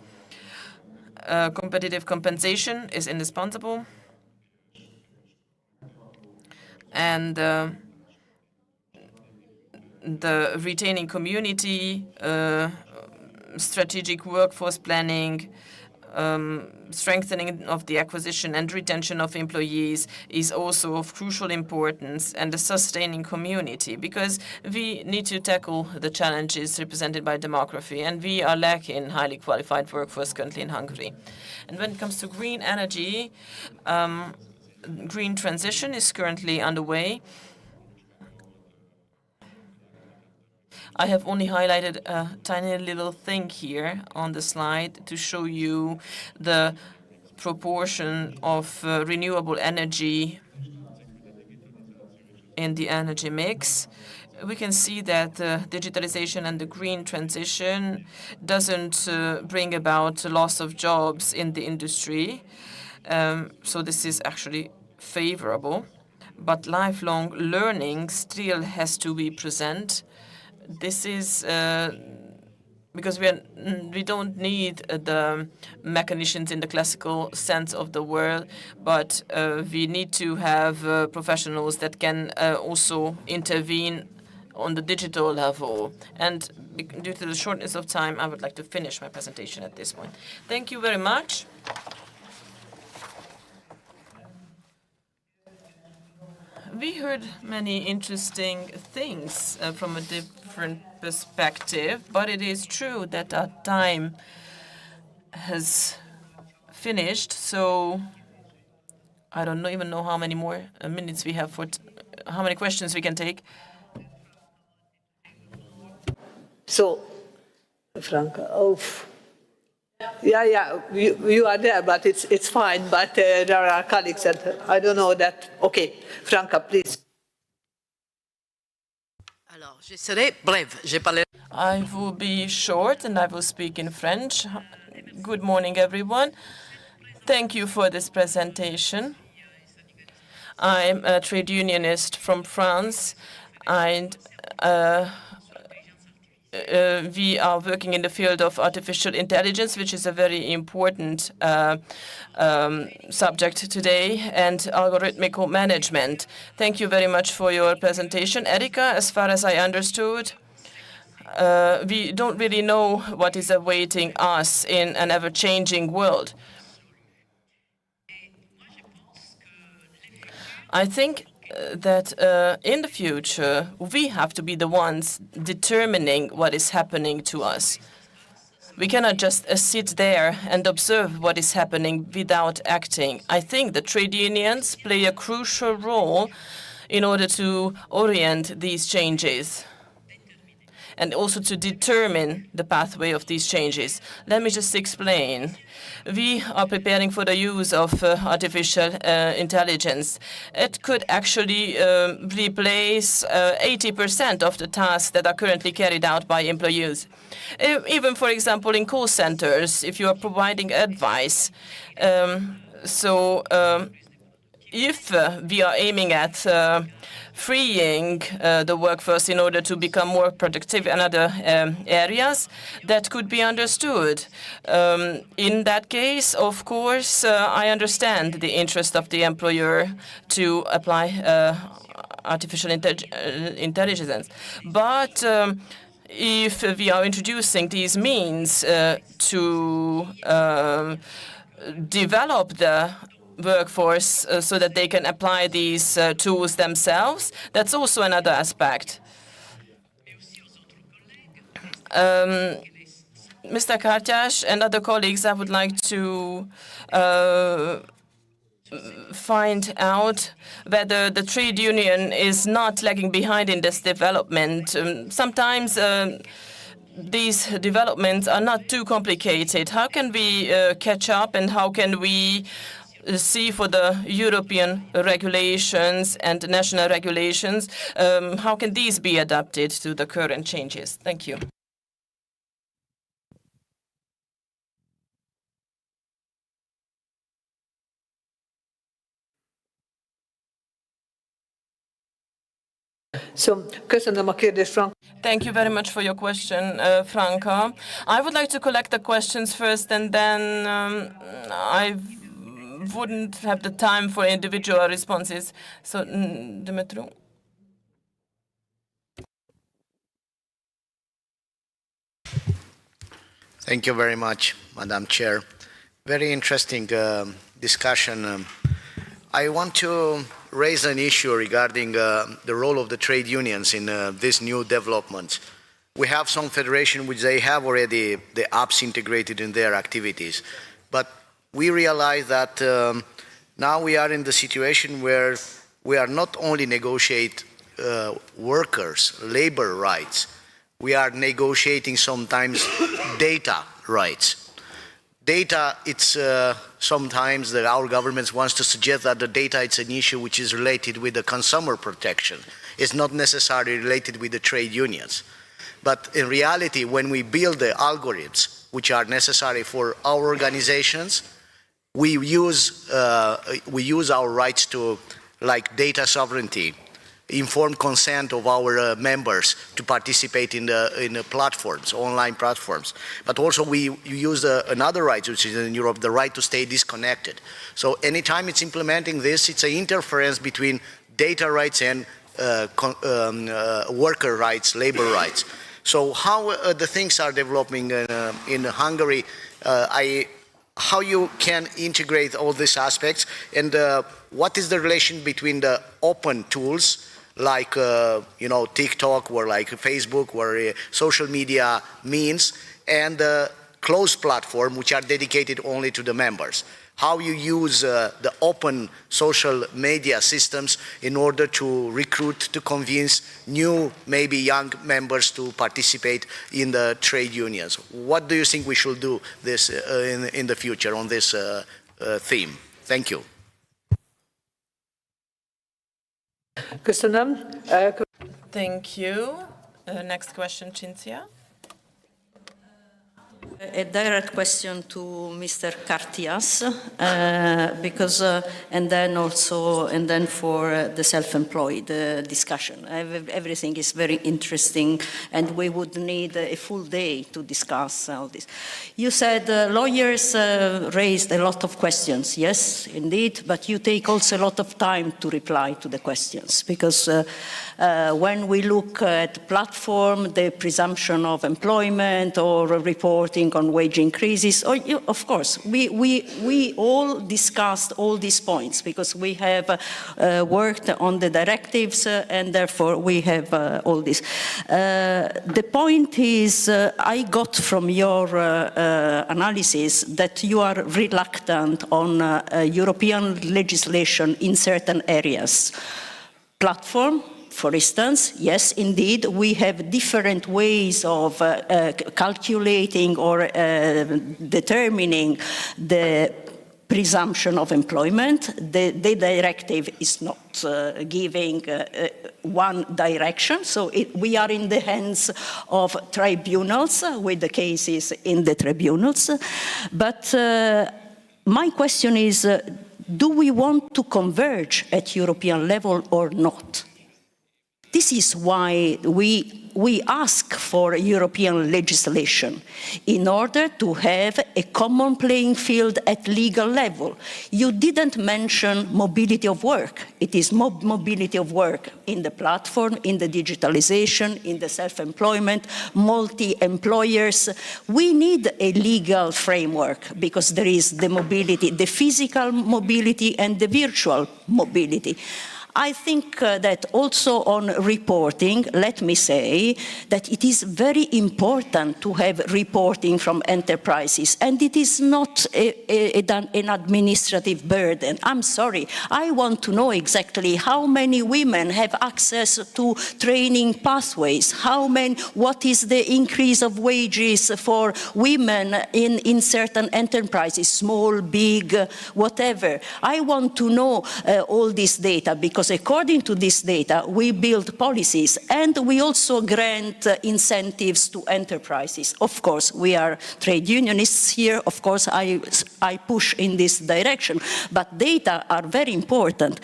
Competitive compensation is indispensable. And the retaining community, strategic workforce planning, strengthening of the acquisition and retention of employees is also of crucial importance, and the sustaining community, because we need to tackle the challenges represented by demography, and we are lacking highly qualified workforce currently in Hungary. And when it comes to green energy, green transition is currently underway. I have only highlighted a tiny little thing here on the slide to show you the proportion of renewable energy in the energy mix. We can see that digitalization and the green transition doesn't bring about loss of jobs in the industry. So this is actually favorable, but lifelong learning still has to be present. This is because we don't need the mechanicians in the classical sense of the word, but we need to have professionals that can also intervene on the digital level. And due to the shortness of time, I would like to finish my presentation at this point. Thank you very much. We heard many interesting things from a different perspective, but it is true that our time has finished, so I don't even know how many more minutes we have for how many questions we can take. So, Franca, yeah, you are there, but it's fine. But there are colleagues that I don't know that. Okay, Franca, please. I will be short and I will speak in French. Good morning, everyone. Thank you for this presentation. I'm a trade unionist from France, and we are working in the field of artificial intelligence, which is a very important subject today, and algorithmic management. Thank you very much for your presentation. Erika, as far as I understood, we don't really know what is awaiting us in an ever-changing world. I think that in the future, we have to be the ones determining what is happening to us. We cannot just sit there and observe what is happening without acting. I think the trade unions play a crucial role in order to orient these changes and also to determine the pathway of these changes. Let me just explain. We are preparing for the use of artificial intelligence. It could actually replace 80% of the tasks that are currently carried out by employees. Even, for example, in call centers, if you are providing advice. If we are aiming at freeing the workforce in order to become more productive in other areas, that could be understood. In that case, of course, I understand the interest of the employer to apply artificial intelligence. But if we are introducing these means to develop the workforce so that they can apply these tools themselves, that's also another aspect. Mr. Kártyás and other colleagues, I would like to find out whether the trade union is not lagging behind in this development. Sometimes these developments are not too complicated. How can we catch up, and how can we see for the European regulations and national regulations, how can these be adapted to the current changes? Thank you. Thank you very much for your question, Franca. I would like to collect the questions first, and then I wouldn't have the time for individual responses. So, Dumitru. Thank you very much, Madam Chair. Very interesting discussion. I want to raise an issue regarding the role of the trade unions in this new development. We have some federations which they have already the apps integrated in their activities, but we realize that now we are in the situation where we are not only negotiate workers, labor rights, we are negotiating sometimes data rights. Data, it's sometimes that our governments wants to suggest that the data it's an issue which is related with the consumer protection. It's not necessarily related with the trade unions. But in reality, when we build the algorithms which are necessary for our organizations, we use our rights to, like data sovereignty, informed consent of our members to participate in the platforms, online platforms. But also we use another right, which is in Europe, the right to stay disconnected. So anytime it's implementing this, it's an interference between data rights and worker rights, labor rights. So how the things are developing in Hungary, how you can integrate all these aspects, and what is the relation between the open tools like TikTok or like Facebook or social media means, and the closed platform which are dedicated only to the members? How you use the open social media systems in order to recruit, to convince new, maybe young members to participate in the trade unions. What do you think we should do this in the future on this theme? Thank you. Köszönöm. Thank you. Next question, Cinzia. A direct question to Mr. Kartias, because, and then for the self-employed discussion. Everything is very interesting, and we would need a full day to discuss all this. You said lawyers raised a lot of questions. Yes, indeed, but you take also a lot of time to reply to the questions, because when we look at platform, the presumption of employment or reporting on wage increases, of course, we all discussed all these points because we have worked on the directives and therefore we have all this. The point is, I got from your analysis that you are reluctant on European legislation in certain areas. Platform, for instance, yes, indeed, we have different ways of calculating or determining the presumption of employment. The directive is not giving one direction, so we are in the hands of tribunals with the cases in the tribunals. But my question is, do we want to converge at European level or not? This is why we ask for European legislation, in order to have a common playing field at legal level. You didn't mention mobility of work. It is mobility of work in the platform, in the digitalization, in the self-employment, multi-employers. We need a legal framework because there is the mobility, the physical mobility and the virtual mobility. I think that also on reporting, let me say that it is very important to have reporting from enterprises, and it is not an administrative burden. I'm sorry, I want to know exactly how many women have access to training pathways, what is the increase of wages for women in certain enterprises, small, big, whatever. I want to know all this data, because according to this data, we build policies and we also grant incentives to enterprises. Of course, we are trade unionists here. Of course, I push in this direction, but data are very important.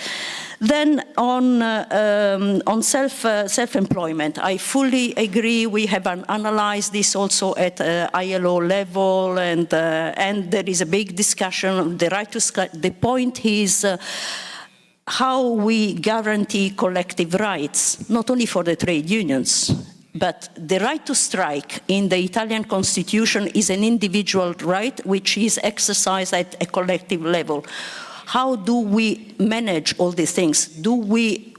Then on self-employment, I fully agree. We have analyzed this also at ILO level, and there is a big discussion. The point is how we guarantee collective rights, not only for the trade unions, but the right to strike in the Italian constitution is an individual right which is exercised at a collective level. How do we manage all these things? Do we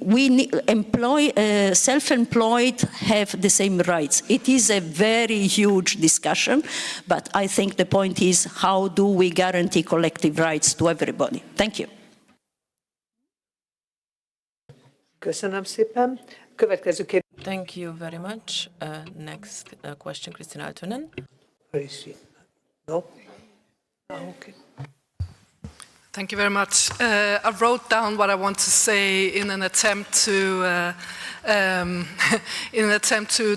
self-employed have the same rights? It is a very huge discussion, but I think the point is, how do we guarantee collective rights to everybody? Thank you. Köszönöm szépen. Következő kérdés. Thank you very much. Next question, Christina Altonen. Where is she? No? Oh, okay. Thank you very much. I wrote down what I want to say in an attempt to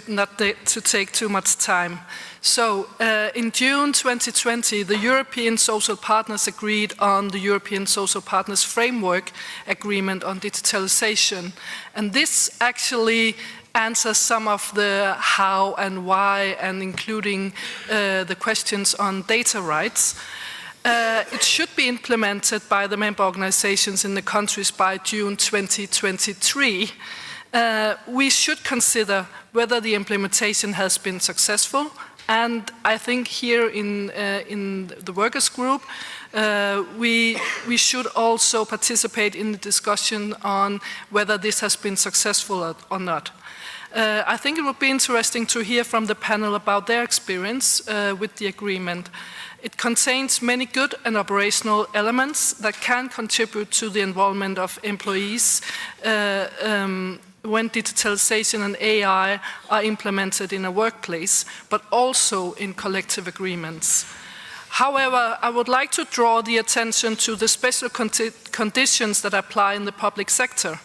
not to take too much time. So, in June 2020, the European social partners agreed on the European Social Partners Framework Agreement on digitalization. And this actually answers some of the how and why, and including the questions on data rights. It should be implemented by the member organizations in the countries by June 2023. we should consider whether the implementation has been successful. And I think here in the workers' group, we should also participate in the discussion on whether this has been successful or not. I think it would be interesting to hear from the panel about their experience with the agreement. It contains many good and operational elements that can contribute to the involvement of employees when digitalization and AI are implemented in a workplace, but also in collective agreements. However, I would like to draw the attention to the special conditions that apply in the public sector.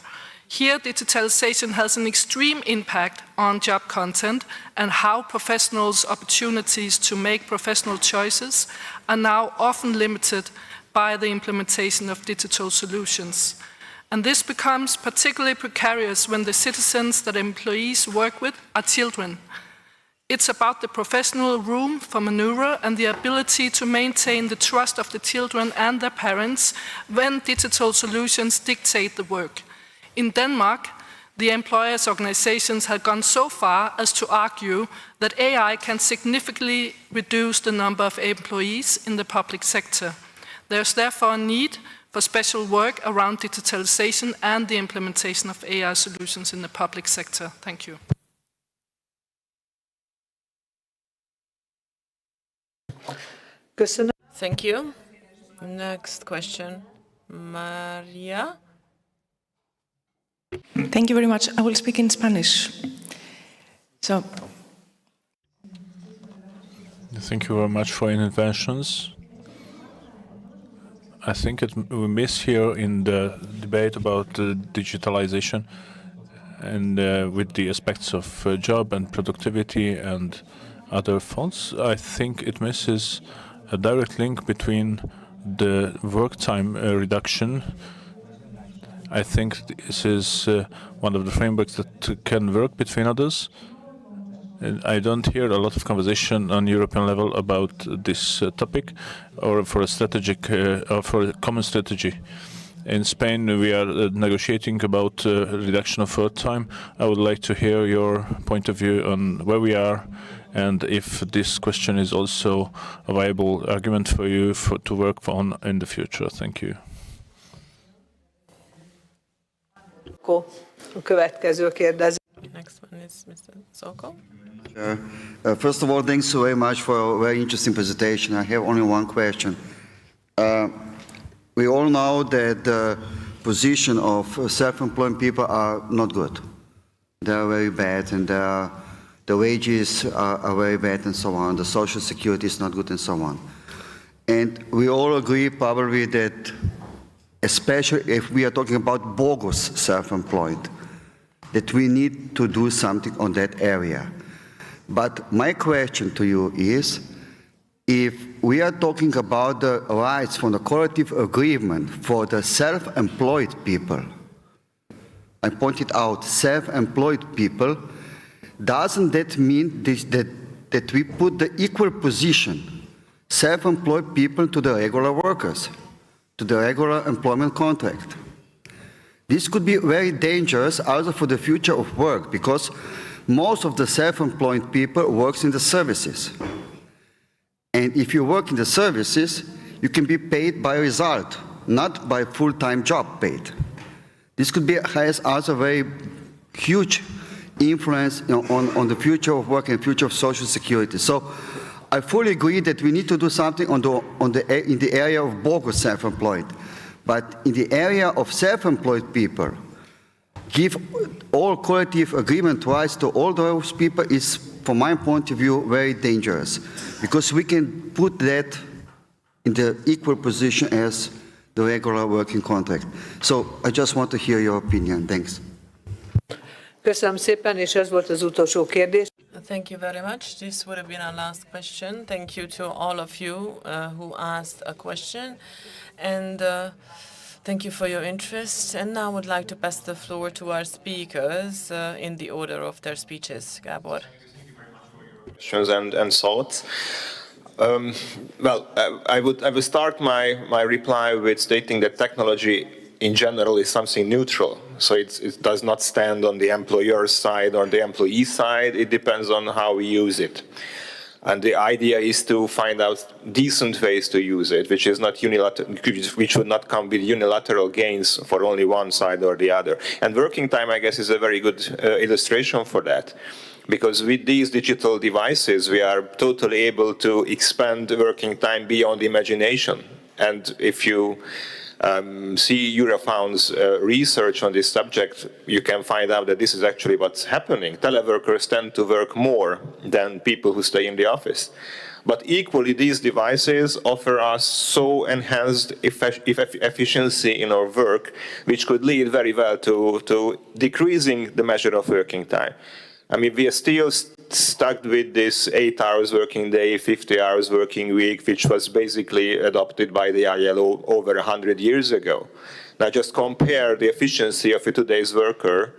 Here, digitalization has an extreme impact on job content and how professionals' opportunities to make professional choices are now often limited by the implementation of digital solutions. And this becomes particularly precarious when the citizens that employees work with are children. It's about the professional room for maneuver and the ability to maintain the trust of the children and their parents when digital solutions dictate the work. In Denmark, the employers' organizations have gone so far as to argue that AI can significantly reduce the number of employees in the public sector. There's therefore a need for special work around digitalization and the implementation of AI solutions in the public sector. Thank you. Thank you. Next question, Maria. Thank you very much. I will speak in Spanish. So, thank you very much for your interventions. I think we miss here in the debate about digitalization and with the aspects of job and productivity and other fronts, I think it misses a direct link between the work time reduction. I think this is one of the frameworks that can work between others. And I don't hear a lot of conversation on European level about this topic or for a strategic or for a common strategy. In Spain, we are negotiating about reduction of work time. I would like to hear your point of view on where we are and if this question is also a viable argument for you to work on in the future. Thank you. Next one is Mr. Sokol. First of all, thanks very much for a very interesting presentation. I have only one question. We all know that the position of self-employed people are not good. They are very bad, and the wages are very bad and so on. The social security is not good and so on. And we all agree probably that, especially if we are talking about bogus self-employed, that we need to do something on that area. But my question to you is, if we are talking about the rights from the collective agreement for the self-employed people, I pointed out self-employed people, doesn't that mean that we put the equal position, self-employed people to the regular workers, to the regular employment contract? This could be very dangerous also for the future of work, because most of the self-employed people works in the services. And if you work in the services, you can be paid by result, not by full-time job paid. This could be has also very huge influence on the future of work and future of social security. So I fully agree that we need to do something in the area of bogus self-employed. But in the area of self-employed people, give all collective agreement rights to all those people is, from my point of view, very dangerous, because we can put that in the equal position as the regular working contract. So I just want to hear your opinion. Thanks. Köszönöm szépen, és ez volt az utolsó kérdés. Thank you very much. This would have been our last question. Thank you to all of you who asked a question. And thank you for your interest. And now I would like to pass the floor to our speakers in the order of their speeches. Gábor. Questions and thoughts. I will start my reply with stating that technology in general is something neutral. So it does not stand on the employer's side or the employee side. It depends on how we use it. And the idea is to find out decent ways to use it, which is not unilateral, which would not come with unilateral gains for only one side or the other. And working time, I guess, is a very good illustration for that. Because with these digital devices, we are totally able to expand working time beyond imagination. And if you see Eurofound's research on this subject, you can find out that this is actually what's happening. Teleworkers tend to work more than people who stay in the office. But equally, these devices offer us so enhanced efficiency in our work, which could lead very well to decreasing the measure of working time. I mean, we are still stuck with this 8 hours working day, 50 hours working week, which was basically adopted by the ILO over 100 years ago. Now just compare the efficiency of a today's worker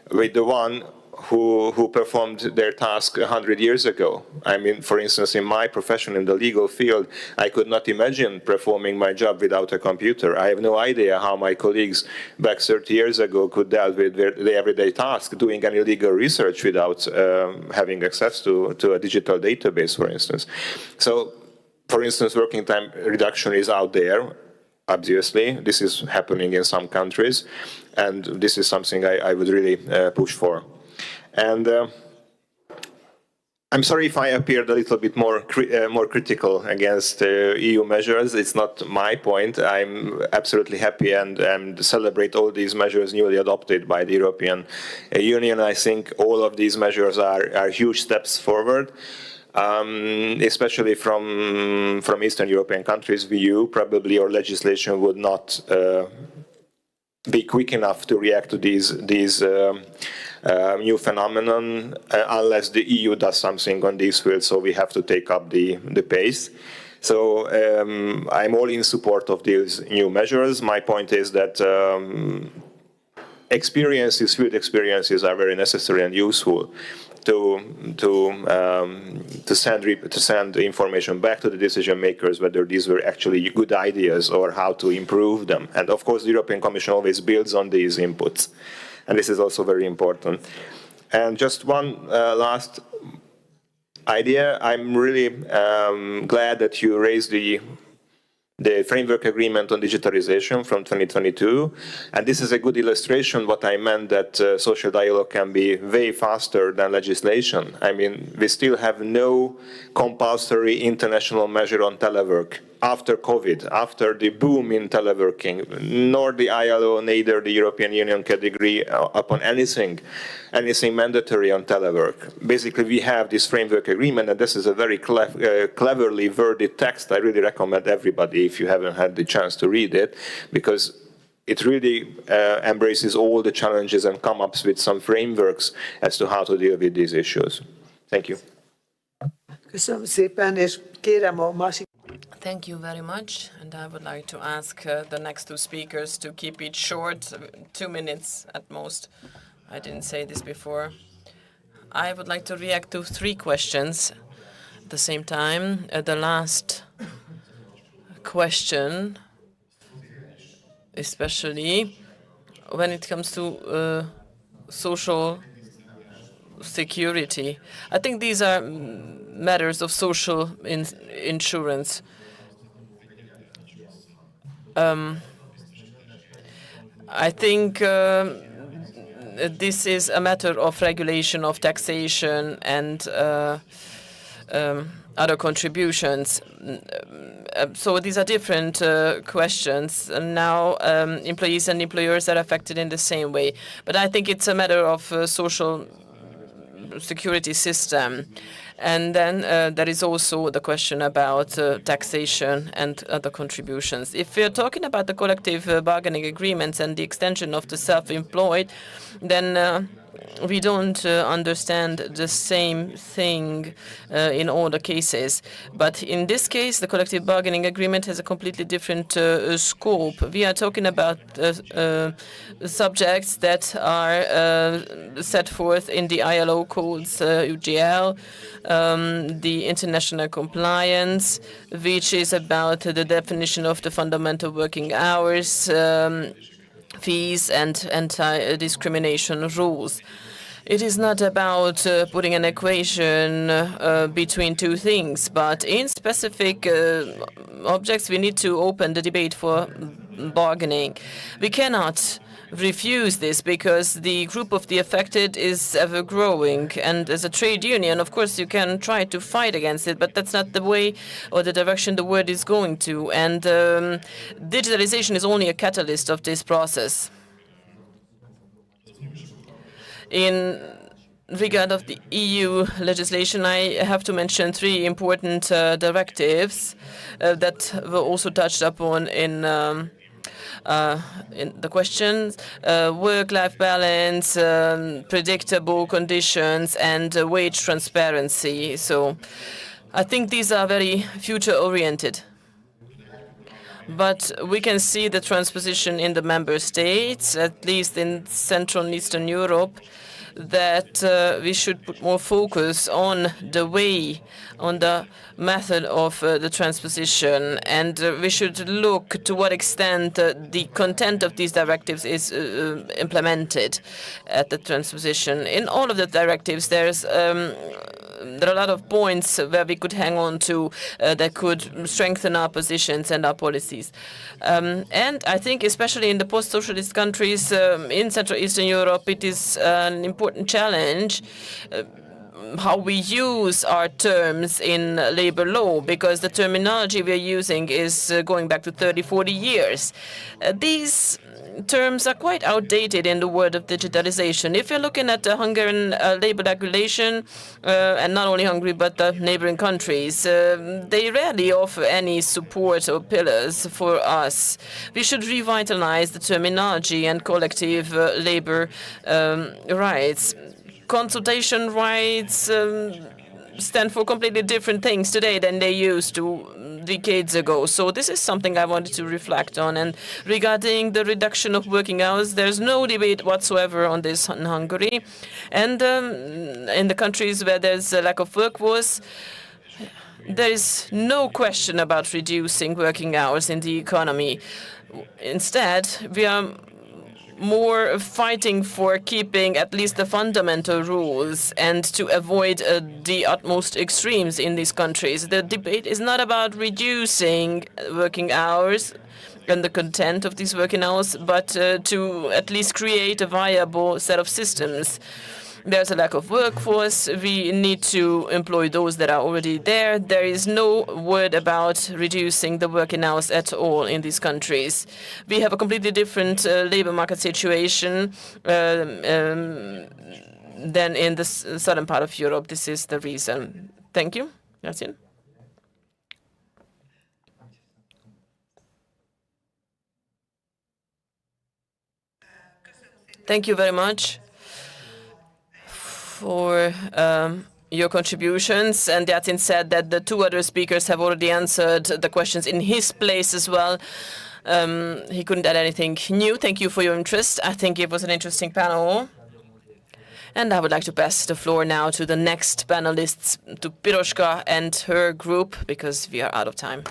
with the one who performed their task 100 years ago. I mean, for instance, in my profession in the legal field, I could not imagine performing my job without a computer. I have no idea how my colleagues back 30 years ago could deal with their everyday task, doing any legal research without having access to a digital database, for instance. So, for instance, working time reduction is out there. Obviously, this is happening in some countries, and this is something I would really push for. And I'm sorry if I appeared a little bit more critical against EU measures. It's not my point. I'm absolutely happy and celebrate all these measures newly adopted by the European Union. I think all of these measures are huge steps forward. Especially from Eastern European countries' view, probably our legislation would not be quick enough to react to these new phenomenon unless the EU does something on this field. So we have to take up the pace. So I'm all in support of these new measures. My point is that field experiences are very necessary and useful to send information back to the decision makers whether these were actually good ideas or how to improve them. And of course, the European Commission always builds on these inputs, and this is also very important. And just one last idea. I'm really glad that you raised the framework agreement on digitalization from 2022. And this is a good illustration what I meant, that social dialogue can be way faster than legislation. I mean, we still have no compulsory international measure on telework after COVID, after the boom in teleworking. Nor the ILO, neither the European Union can agree upon anything mandatory on telework. Basically, we have this framework agreement, and this is a very cleverly worded text. I really recommend everybody, if you haven't had the chance to read it, because it really embraces all the challenges and comes up with some frameworks as to how to deal with these issues. Thank you. Köszönöm szépen, és kérem a másik. Thank you very much, and I would like to ask the next two speakers to keep it short, 2 minutes at most. I didn't say this before. I would like to react to 3 questions at the same time. The last question, especially when it comes to social security. I think these are matters of social insurance. I think this is a matter of regulation of taxation and other contributions. So these are different questions. And now employees and employers are affected in the same way. But I think it's a matter of social security system. And then there is also the question about taxation and other contributions. If we're talking about the collective bargaining agreements and the extension of the self-employed, then we don't understand the same thing in all the cases. But in this case, the collective bargaining agreement has a completely different scope. We are talking about subjects that are set forth in the ILO codes, UGL, the international compliance, which is about the definition of the fundamental working hours, fees and anti-discrimination rules. It is not about putting an equation between two things, but in specific objects, we need to open the debate for bargaining. We cannot refuse this because the group of the affected is ever growing, and as a trade union, of course, you can try to fight against it, but that's not the way or the direction the world is going to, and digitalization is only a catalyst of this process. In regard of the EU legislation, I have to mention three important directives that were also touched upon in the questions: work-life balance, predictable conditions, and wage transparency. So I think these are very future-oriented. But we can see the transposition in the member states, at least in Central and Eastern Europe, that we should put more focus on the way, on the method of the transposition, and we should look to what extent the content of these directives is implemented at the transposition. In all of the directives, there are a lot of points where we could hang on to that could strengthen our positions and our policies. And I think especially in the post-socialist countries in Central Eastern Europe, it is an important challenge how we use our terms in labor law, because the terminology we are using is going back to 30, 40 years. These terms are quite outdated in the world of digitalization. If you're looking at the Hungarian labor regulation, and not only Hungary but the neighboring countries, they rarely offer any support or pillars for us. We should revitalize the terminology and collective labor rights. Consultation rights stand for completely different things today than they used to decades ago. So this is something I wanted to reflect on. And regarding the reduction of working hours, there's no debate whatsoever on this in Hungary. And in the countries where there's a lack of workforce, there is no question about reducing working hours in the economy. Instead, we are more fighting for keeping at least the fundamental rules and to avoid the utmost extremes in these countries. The debate is not about reducing working hours and the content of these working hours, but to at least create a viable set of systems. There's a lack of workforce. We need to employ those that are already there. There is no word about reducing the working hours at all in these countries. We have a completely different labor market situation than in the southern part of Europe. This is the reason. Thank you. That's it. Thank you very much for your contributions. And Yatin said that the two other speakers have already answered the questions in his place as well. He couldn't add anything new. Thank you for your interest. I think it was an interesting panel. And I would like to pass the floor now to the next panelists, to Piroska and her group, because we are out of time.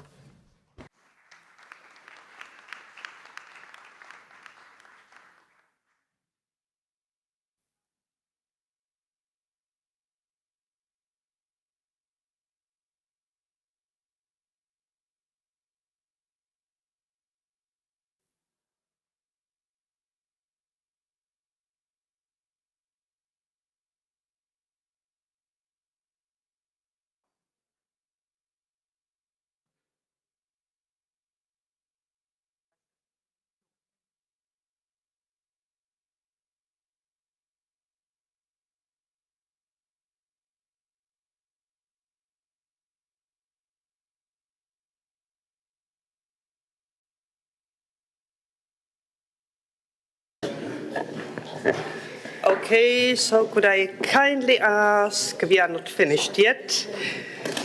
Okay, so could I kindly ask, we are not finished yet.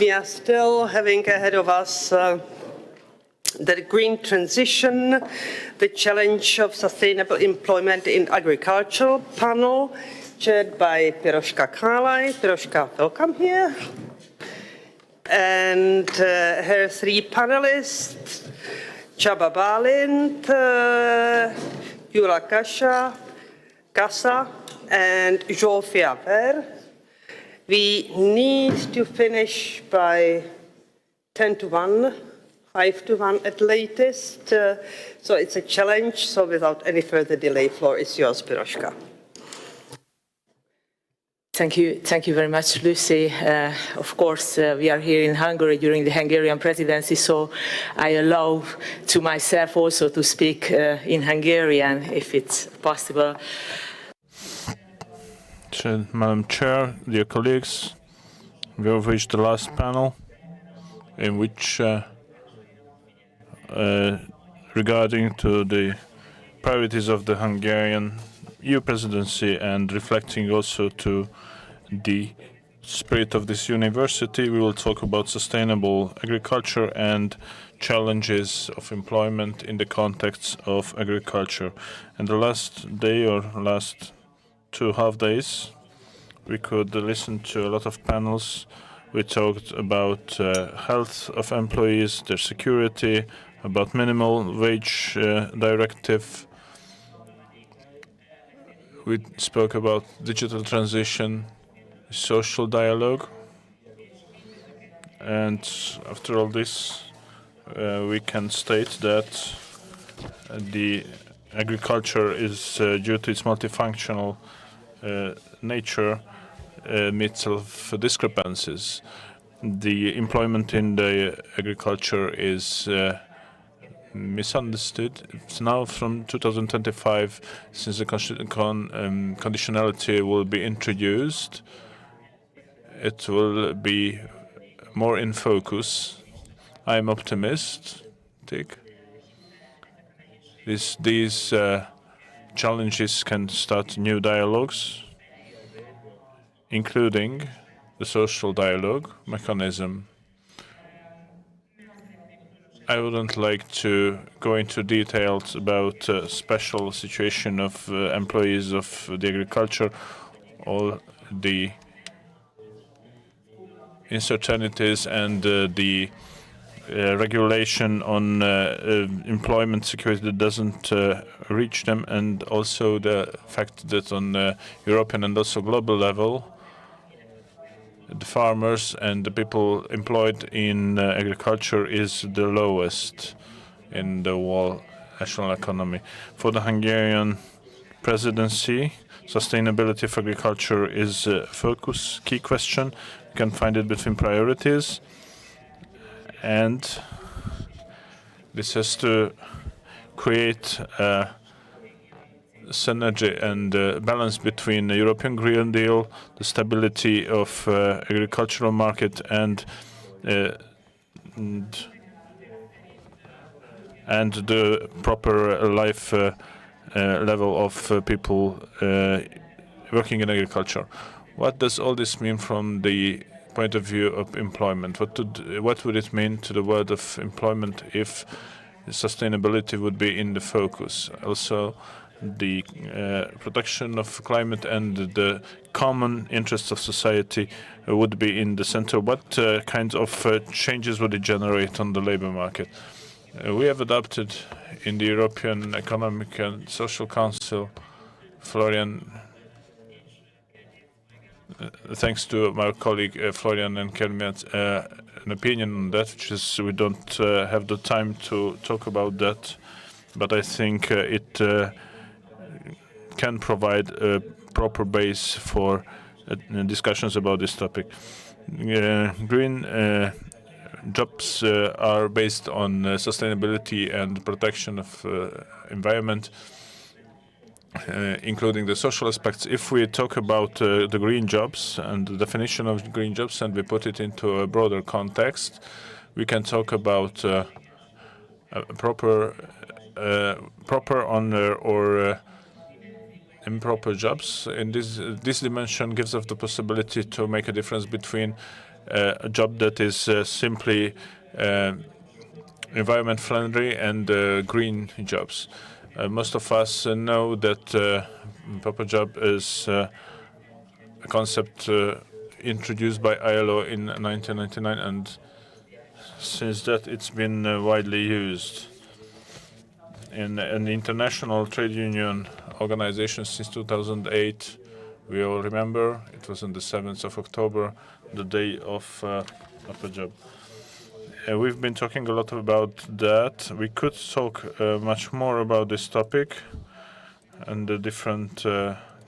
We are still having ahead of us the green transition, the challenge of sustainable employment in agricultural panel, chaired by Piroska Kálai. Piroska, welcome here. And her three panelists, Csaba Bálint, Jura Casa, and Zsófia Ver. We need to finish by 10 to 1, 5 to 1 at latest. So it's a challenge. So without any further delay, floor is yours, Piroshka. Thank you very much, Lucy. Of course, we are here in Hungary during the Hungarian presidency, so I allow to myself also to speak in Hungarian, if it's possible. Madam Chair, dear colleagues, we have reached the last panel in which regarding to the priorities of the Hungarian EU presidency and reflecting also to the spirit of this university, we will talk about sustainable agriculture and challenges of employment in the context of agriculture. And the last day or last 2.5 days, we could listen to a lot of panels. We talked about health of employees, their security, about minimum wage directive. We spoke about digital transition, social dialogue. And after all this, we can state that the agriculture is, due to its multifunctional nature, meets of discrepancies. The employment in the agriculture is misunderstood. It's now from 2025, since the conditionality will be introduced, it will be more in focus. I am optimistic. These challenges can start new dialogues, including the social dialogue mechanism. I wouldn't like to go into details about special situation of employees of the agriculture, all the uncertainties and the regulation on employment security that doesn't reach them, and also the fact that on European and also global level, the farmers and the people employed in agriculture is the lowest in the whole national economy. For the Hungarian presidency, sustainability of agriculture is a focus, key question. You can find it between priorities, and this has to create a synergy and balance between the European Green Deal, the stability of agricultural market, and the proper life level of people working in agriculture. What does all this mean from the point of view of employment? What would it mean to the world of employment if sustainability would be in the focus? Also, the protection of climate and the common interests of society would be in the center. What kinds of changes would it generate on the labor market? We have adopted in the European Economic and Social Council, Florian, thanks to my colleague Florian and Kermit, an opinion on that, which is we don't have the time to talk about that, but I think it can provide a proper base for discussions about this topic. Green jobs are based on sustainability and protection of environment, including the social aspects. If we talk about the green jobs and the definition of green jobs and we put it into a broader context, we can talk about proper or improper jobs. In this dimension gives us the possibility to make a difference between a job that is simply environment friendly and green jobs. Most of us know that proper job is a concept introduced by ILO in 1999, and since that it's been widely used. in an international trade union organization since 2008. We all remember it was on the 7th of October, the day of a job. We've been talking a lot about that. We could talk much more about this topic and the different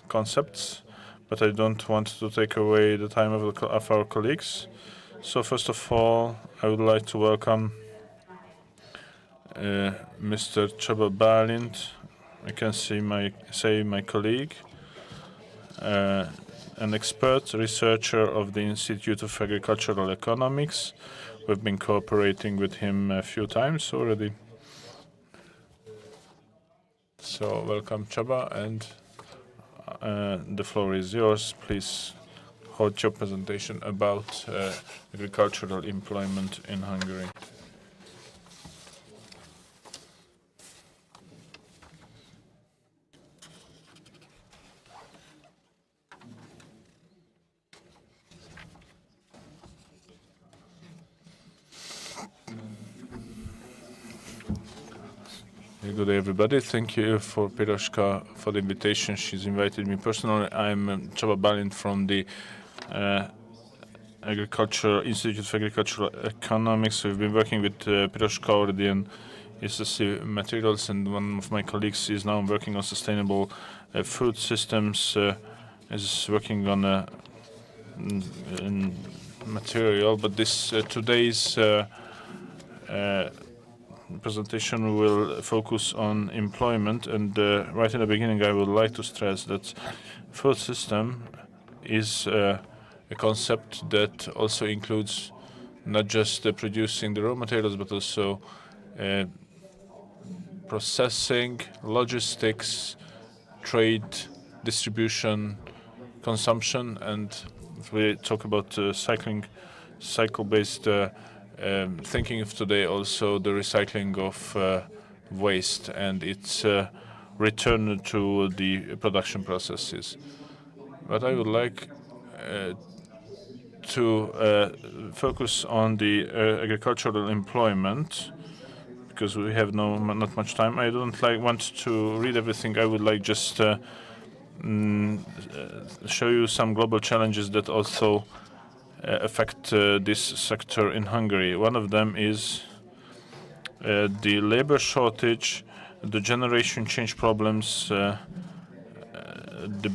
concepts, but I don't want to take away the time of our colleagues. So first of all, I would like to welcome Mr. Csaba Bálint. I can see my colleague, an expert researcher of the Institute of Agricultural Economics. We've been cooperating with him a few times already. So welcome, Csaba, and the floor is yours. Please hold your presentation about agricultural employment in Hungary. Good day, everybody. Thank you for Piroska for the invitation. She's invited me personally. I'm Csaba Bálint from the Institute of Agricultural Economics. We've been working with Piroska already in SSC materials, and one of my colleagues is now working on sustainable food systems, is working on a material. But this today's presentation will focus on employment, and right in the beginning I would like to stress that food system is a concept that also includes not just producing the raw materials, but also processing, logistics, trade, distribution, consumption, and if we talk about cycle-based thinking of today, also the recycling of waste and its return to the production processes. But I would like to focus on the agricultural employment, because we have not much time. I don't want to read everything. I would like just show you some global challenges that also affect this sector in Hungary. One of them is the labor shortage, the generation change problems, the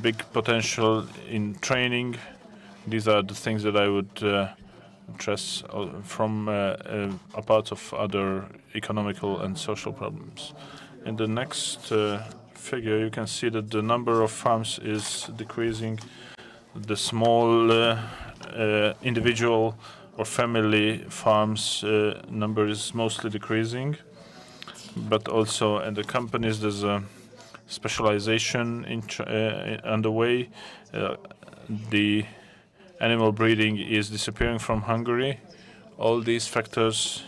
big potential in training. These are the things that I would stress from a part of other economical and social problems. In the next figure, you can see that the number of farms is decreasing. The small individual or family farms number is mostly decreasing, but also in the companies there's a specialization underway. The animal breeding is disappearing from Hungary. All these factors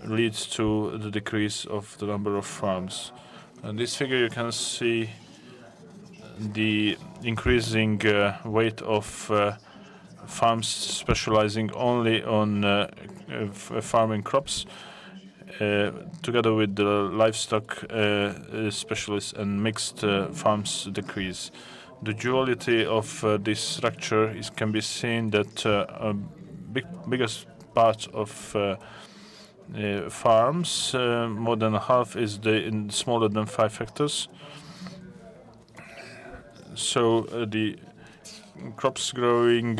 lead to the decrease of the number of farms. In this figure you can see the increasing weight of farms specializing only on farming crops, together with the livestock specialists, and mixed farms decrease. The duality of this structure can be seen that biggest part of farms, more than half, is in smaller than 5 hectares. So the crops growing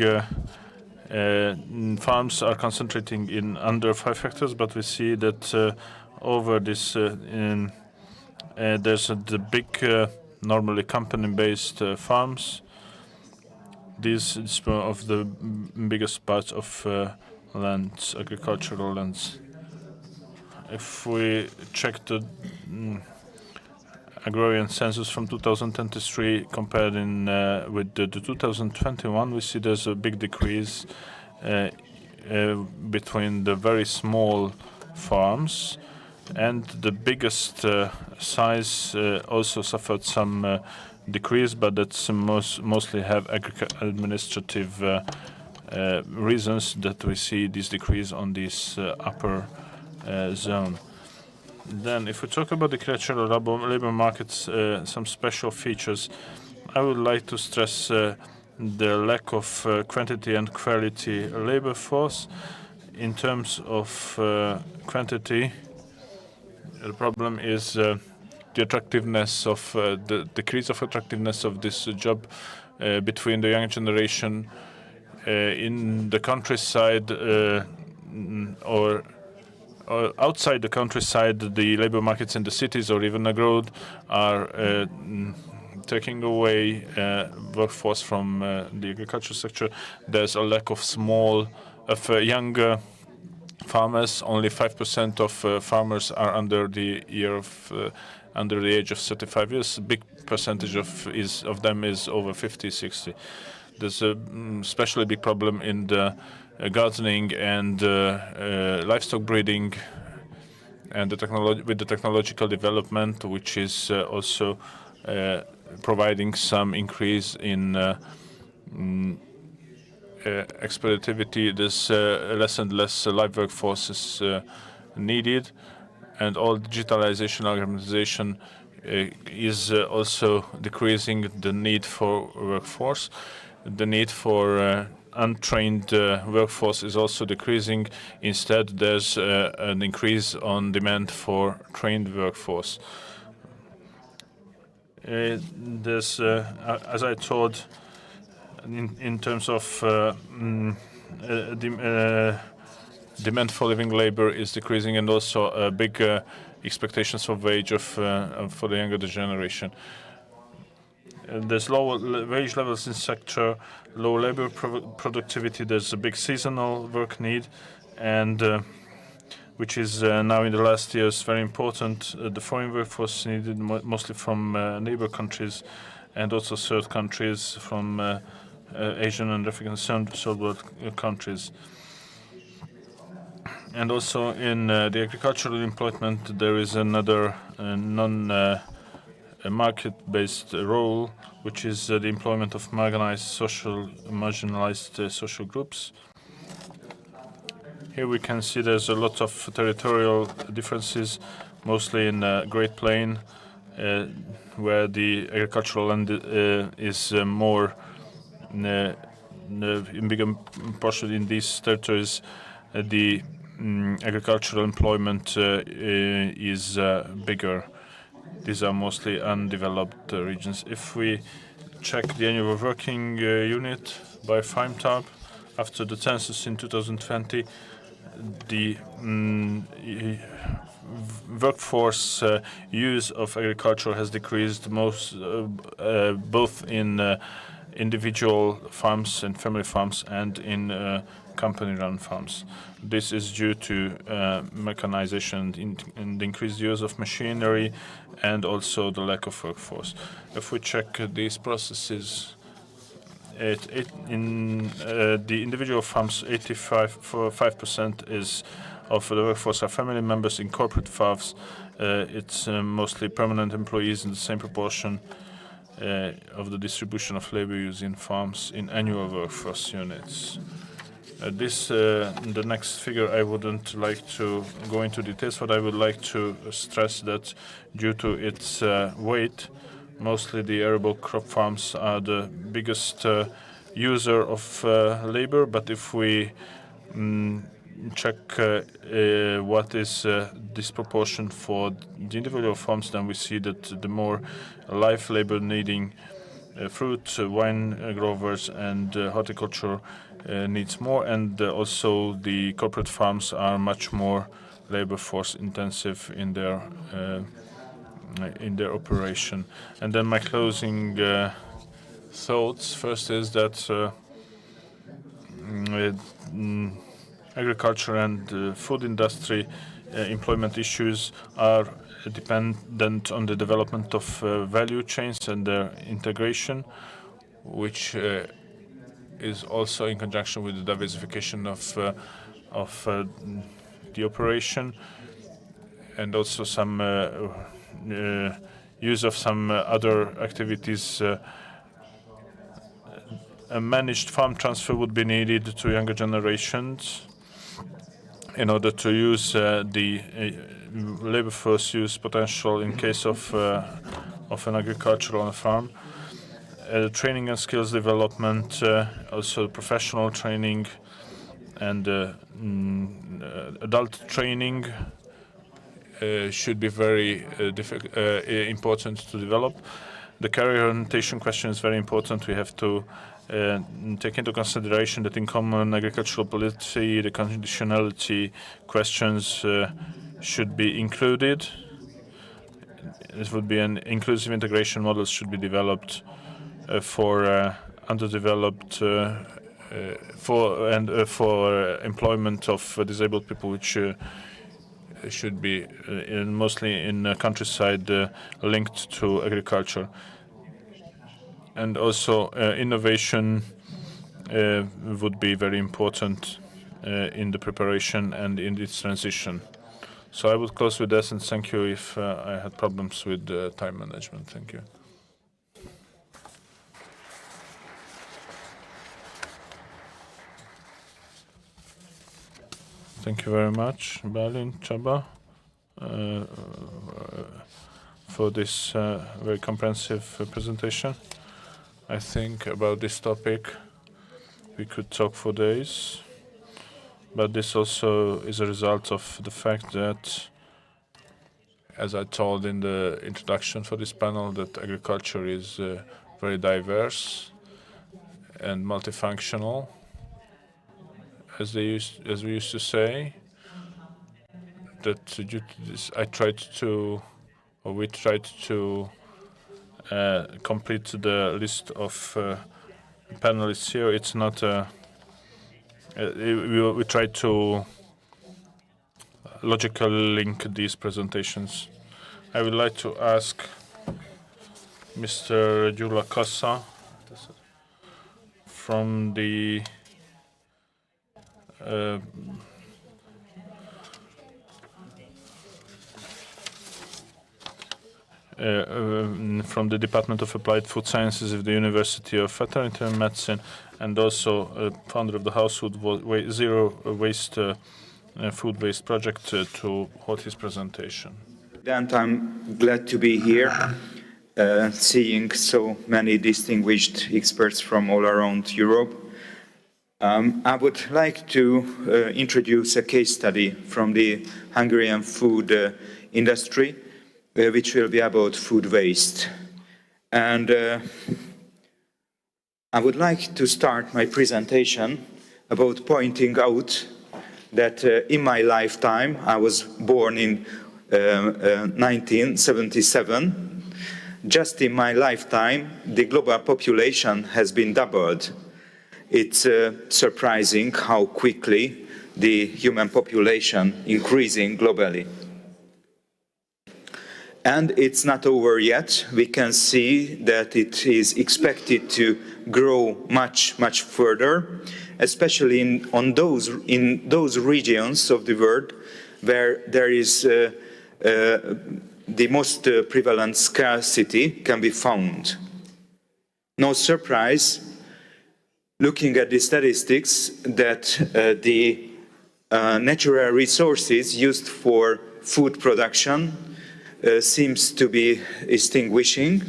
farms are concentrating in under 5 hectares, but we see that over this there's the big normally company-based farms. This is one of the biggest parts of lands, agricultural lands. If we check the agrarian census from 2023 compared with the 2021, we see there's a big decrease between the very small farms, and the biggest size also suffered some decrease, but that's mostly have administrative reasons that we see this decrease on this upper zone. Then, if we talk about the agricultural labor markets, some special features, I would like to stress the lack of quantity and quality labor force. In terms of quantity, the problem is the attractiveness of the decrease of attractiveness of this job between the young generation in the countryside or outside the countryside. The labor markets in the cities or even abroad are taking away workforce from the agricultural sector. There's a lack of younger farmers. Only 5% of farmers are under the age of 35 years. A big percentage of them is over 50, 60. There's a especially big problem in the gardening and livestock breeding, and with the technological development, which is also providing some increase in exploitativity. There's less and less live workforce is needed, and all digitalization organization is also decreasing the need for workforce. The need for untrained workforce is also decreasing. Instead, there's an increase on demand for trained workforce. There's, as I told, in terms of demand for living labor is decreasing, and also big expectations of wage for the younger generation. There's low wage levels in sector, low labor productivity. There's a big seasonal work need, and which is now in the last years very important. The foreign workforce needed mostly from neighbor countries, and also third countries from Asian and African third world countries. And also in the agricultural employment, there is another market-based role, which is the employment of marginalized social groups. Here we can see there's a lot of territorial differences, mostly in Great Plain, where the agricultural land is more in bigger portion in these territories. The agricultural employment is bigger. These are mostly undeveloped regions. If we check the annual working unit by farm type, after the census in 2020, the workforce use of agriculture has decreased both in individual farms and family farms and in company-run farms. This is due to mechanization and increased use of machinery, and also the lack of workforce. If we check these processes, in the individual farms, 85% of the workforce are family members. In corporate farms, it's mostly permanent employees in the same proportion of the distribution of labor use in farms in annual workforce units. The next figure, I wouldn't like to go into details, but I would like to stress that due to its weight, mostly the arable crop farms are the biggest user of labor. But if we check what is this proportion for the individual farms, then we see that the more live labor needing fruit, wine growers, and horticulture needs more, and also the corporate farms are much more labor force intensive in their operation. And then my closing thoughts. First is that agriculture and food industry employment issues are dependent on the development of value chains and their integration, which is also in conjunction with the diversification of the operation, and also some use of some other activities. A managed farm transfer would be needed to younger generations in order to use the labor force use potential in case of an agricultural on a farm. Training and skills development, also professional training and adult training should be very important to develop. The career orientation question is very important. We have to take into consideration that in common agricultural policy, the conditionality questions should be included. It would be an inclusive integration models should be developed for underdeveloped for employment of disabled people, which should be mostly in countryside linked to agriculture. And also innovation would be very important in the preparation and in its transition. So I would close with this and thank you if I had problems with time management. Thank you. Thank you very much, Balin, Csaba, for this very comprehensive presentation. I think about this topic we could talk for days, but this also is a result of the fact that, as I told in the introduction for this panel, that agriculture is very diverse and multifunctional, as we used to say. That due to this, we tried to complete the list of panelists here. It's not we try to logically link these presentations. I would like to ask Mr. Gyula Kassa from the from the Department of Applied Food Sciences of the University of Veterinary Medicine, and also founder of the Household Zero Waste Food Waste Project, to hold his presentation. And I'm glad to be here, seeing so many distinguished experts from all around Europe. I would like to introduce a case study from the Hungarian food industry, which will be about food waste. And I would like to start my presentation about pointing out that in my lifetime, I was born in 1977. Just in my lifetime, the global population has been doubled. It's surprising how quickly the human population increasing globally. And it's not over yet. We can see that it is expected to grow much, much further, especially in those regions of the world where there is the most prevalent scarcity can be found. No surprise, looking at the statistics, that the natural resources used for food production seems to be extinguishing.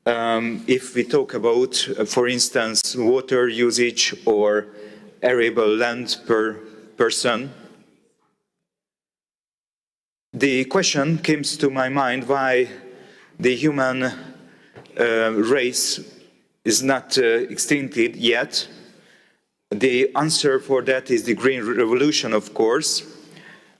If we talk about, for instance, water usage or arable land per person, the question comes to my mind why the human race is not extincted yet. The answer for that is the Green Revolution, of course.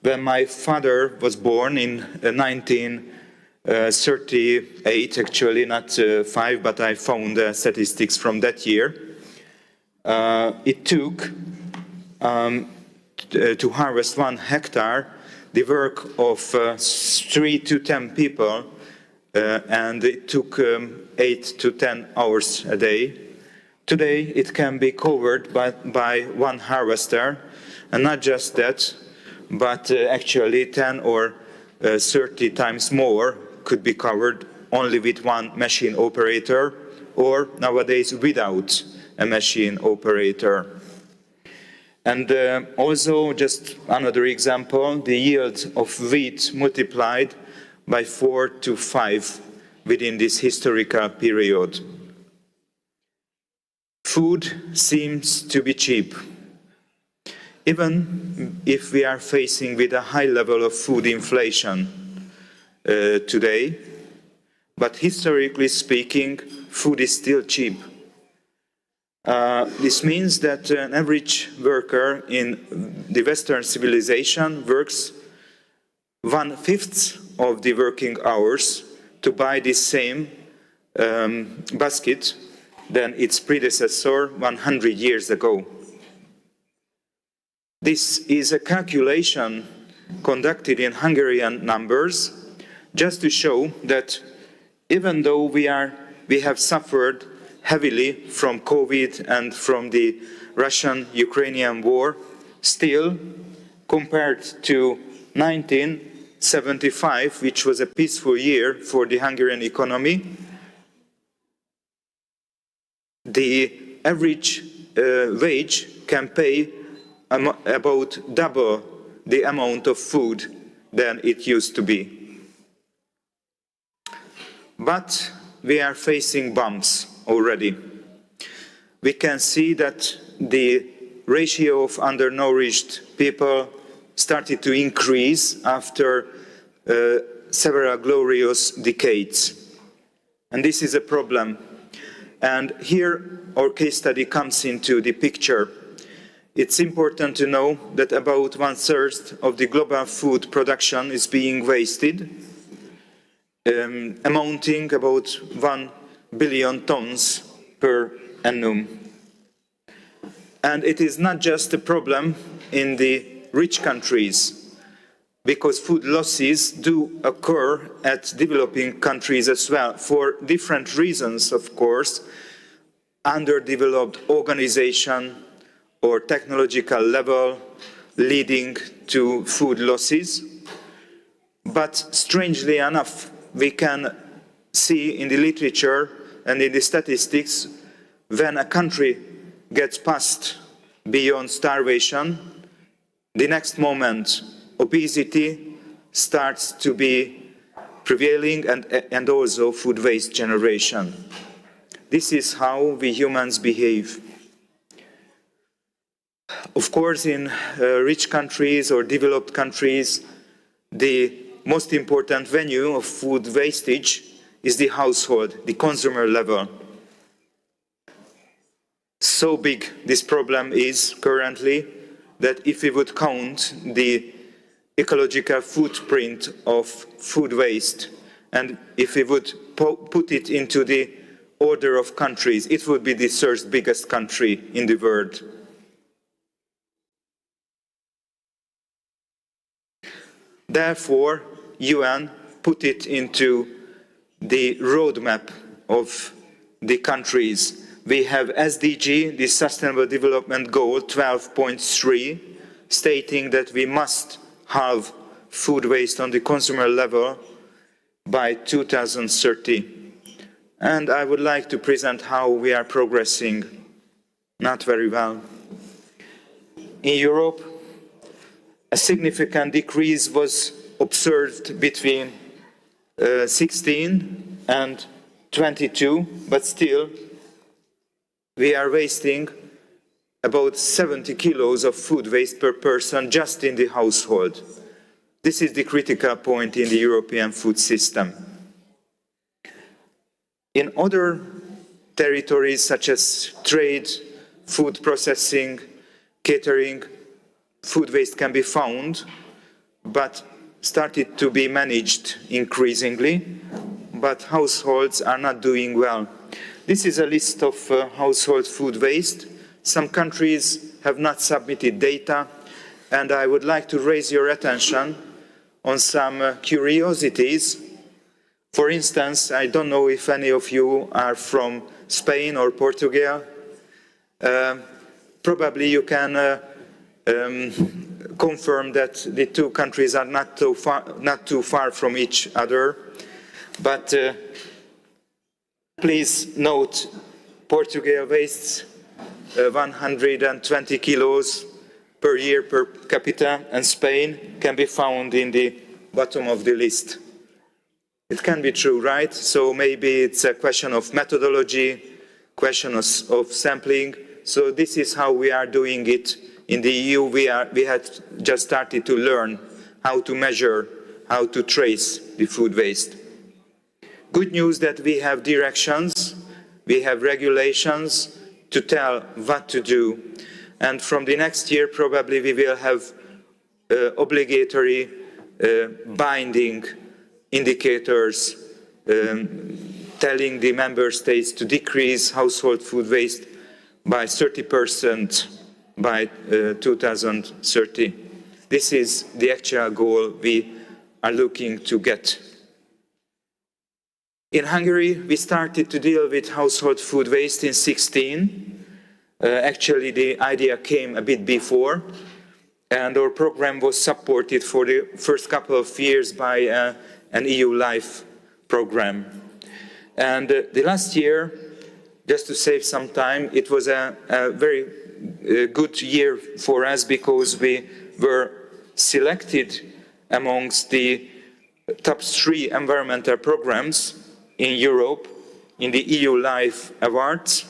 When my father was born in 1938, actually not 5, but I found statistics from that year. It took to harvest 1 hectare the work of 3 to 10 people, and it took 8 to 10 hours a day. Today it can be covered by 1 harvester, and not just that, but actually 10 or 30 times more could be covered only with 1 machine operator, or nowadays without a machine operator. And also, just another example, the yield of wheat multiplied by 4 to 5 within this historical period. Food seems to be cheap, even if we are facing with a high level of food inflation today. But historically speaking, food is still cheap. This means that an average worker in the Western civilization works 1/5 of the working hours to buy the same basket than its predecessor 100 years ago. This is a calculation conducted in Hungarian numbers, just to show that even though we have suffered heavily from COVID and from the Russian-Ukrainian war, still, compared to 1975, which was a peaceful year for the Hungarian economy, the average wage can pay about double the amount of food than it used to be. But we are facing bumps already. We can see that the ratio of undernourished people started to increase after several glorious decades. And this is a problem. And here our case study comes into the picture. It's important to know that about 1/3 of the global food production is being wasted, amounting about 1 billion tons per annum. And it is not just a problem in the rich countries, because food losses do occur at developing countries as well, for different reasons, of course, underdeveloped organization or technological level leading to food losses. But strangely enough, we can see in the literature and in the statistics, when a country gets past beyond starvation, the next moment obesity starts to be prevailing, and also food waste generation. This is how we humans behave. Of course, in rich countries or developed countries, the most important venue of food wastage is the household, the consumer level. So big this problem is currently that if we would count the ecological footprint of food waste, and if we would put it into the order of countries, it would be the 3rd biggest country in the world. Therefore, UN put it into the roadmap of the countries. We have SDG, the Sustainable Development Goal 12.3, stating that we must halve food waste on the consumer level by 2030. And I would like to present how we are progressing. Not very well. In Europe, a significant decrease was observed between 16 and 22, but still we are wasting about 70 kilos of food waste per person just in the household. This is the critical point in the European food system. In other territories such as trade, food processing, catering, food waste can be found, but started to be managed increasingly, but households are not doing well. This is a list of household food waste. Some countries have not submitted data, and I would like to raise your attention on some curiosities. For instance, I don't know if any of you are from Spain or Portugal. Probably you can confirm that the two countries are not too far from each other. But please note, Portugal wastes 120 kilos, per year per capita, and Spain can be found in the bottom of the list. It can be true, right? So maybe it's a question of methodology, question of sampling. So this is how we are doing it in the EU. We had just started to learn how to measure, how to trace the food waste. Good news that we have directions, we have regulations to tell what to do. And from the next year, probably we will have obligatory binding indicators telling the member states to decrease household food waste by 30% by 2030. This is the actual goal we are looking to get. In Hungary, we started to deal with household food waste in 2016. Actually, the idea came a bit before, and our program was supported for the first couple of years by an EU LIFE program. And the last year, just to save some time, it was a very good year for us because we were selected amongst the top 3 environmental programs in Europe in the EU LIFE Awards.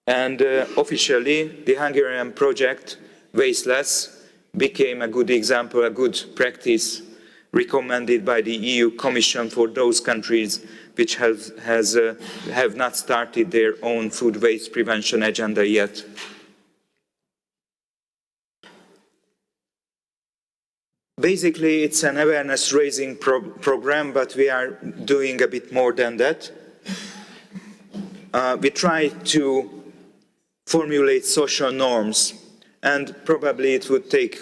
And officially, the Hungarian project, Wasteless, became a good example, a good practice recommended by the EU Commission for those countries which have not started their own food waste prevention agenda yet. Basically, it's an awareness-raising program, but we are doing a bit more than that. We try to formulate social norms, and probably it would take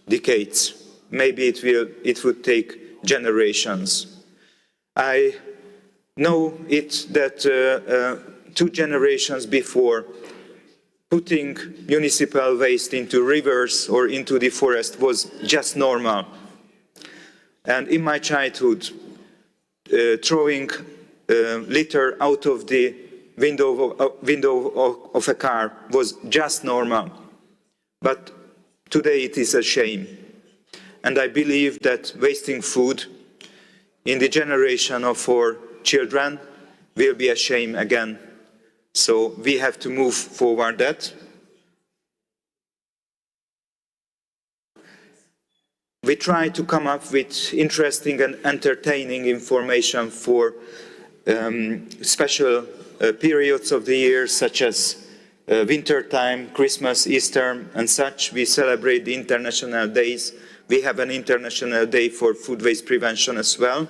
decades. Maybe it would take generations. I know that 2 generations before, putting municipal waste into rivers or into the forest was just normal. And in my childhood, throwing litter out of the window of a car was just normal. But today it is a shame. And I believe that wasting food in the generation of our children will be a shame again. So we have to move forward that. We try to come up with interesting and entertaining information for special periods of the year, such as winter time, Christmas, Easter, and such. We celebrate the international days. We have an international day for food waste prevention as well.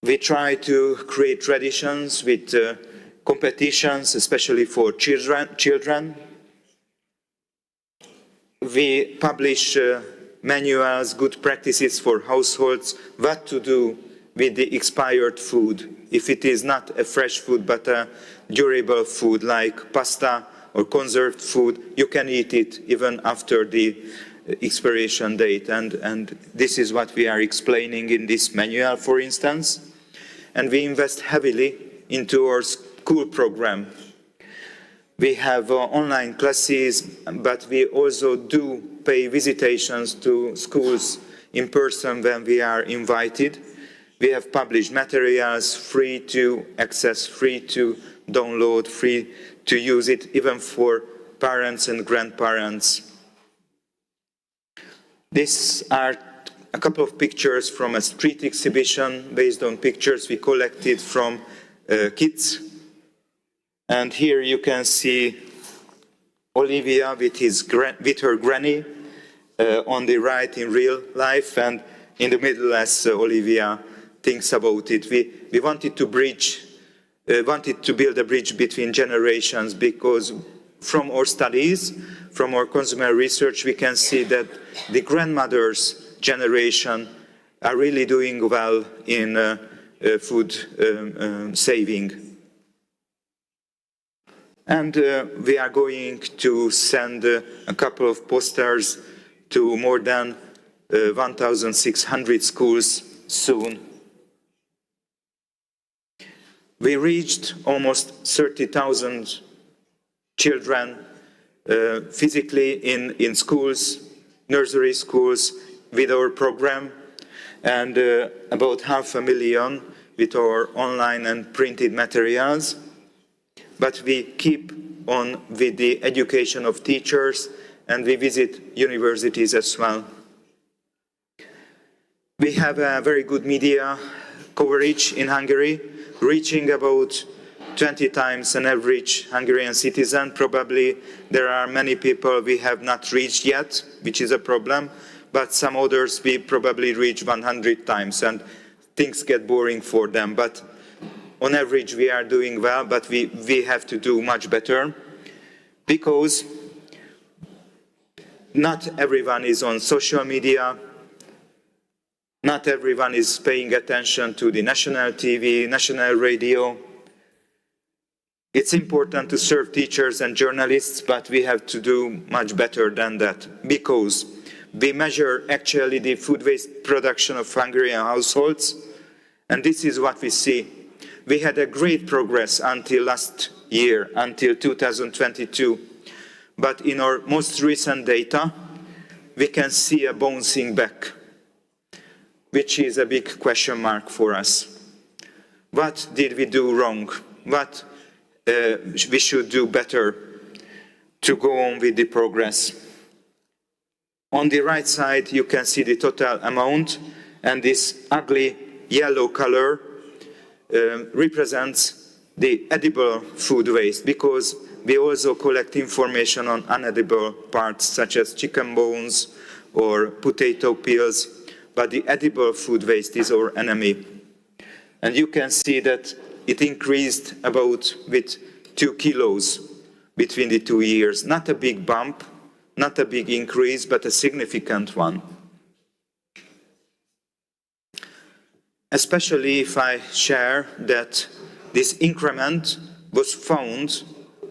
We try to create traditions with competitions, especially for children. We publish manuals, good practices for households, what to do with the expired food. If it is not a fresh food, but a durable food like pasta or conserved food, you can eat it even after the expiration date. And this is what we are explaining in this manual, for instance. And we invest heavily into our school program. We have online classes, but we also do pay visitations to schools in person when we are invited. We have published materials free to access, free to download, free to use it, even for parents and grandparents. These are a couple of pictures from a street exhibition based on pictures we collected from kids. And here you can see Olivia with her granny on the right in real life, and in the middle as Olivia thinks about it. We wanted to build a bridge between generations, because from our studies, from our consumer research, we can see that the grandmother's generation are really doing well in food saving. And we are going to send a couple of posters to more than 1,600 schools soon. We reached almost 30,000 children physically in schools, nursery schools with our program, and about 500,000 with our online and printed materials. But we keep on with the education of teachers, and we visit universities as well. We have a very good media coverage in Hungary, reaching about 20 times an average Hungarian citizen. Probably there are many people we have not reached yet, which is a problem, but some others we probably reach 100 times, and things get boring for them. But on average we are doing well, but we have to do much better, because not everyone is on social media, not everyone is paying attention to the national TV, national radio. It's important to serve teachers and journalists, but we have to do much better than that, because we measure actually the food waste production of Hungarian households, and this is what we see. We had a great progress until last year, until 2022, but in our most recent data, we can see a bouncing back, which is a big question mark for us. What did we do wrong? What we should do better to go on with the progress? On the right side, you can see the total amount, and this ugly yellow color represents the edible food waste, because we also collect information on unedible parts, such as chicken bones or potato peels, but the edible food waste is our enemy. And you can see that it increased about with 2 kilos between the 2 years. Not a big bump, not a big increase, but a significant one. Especially if I share that this increment was found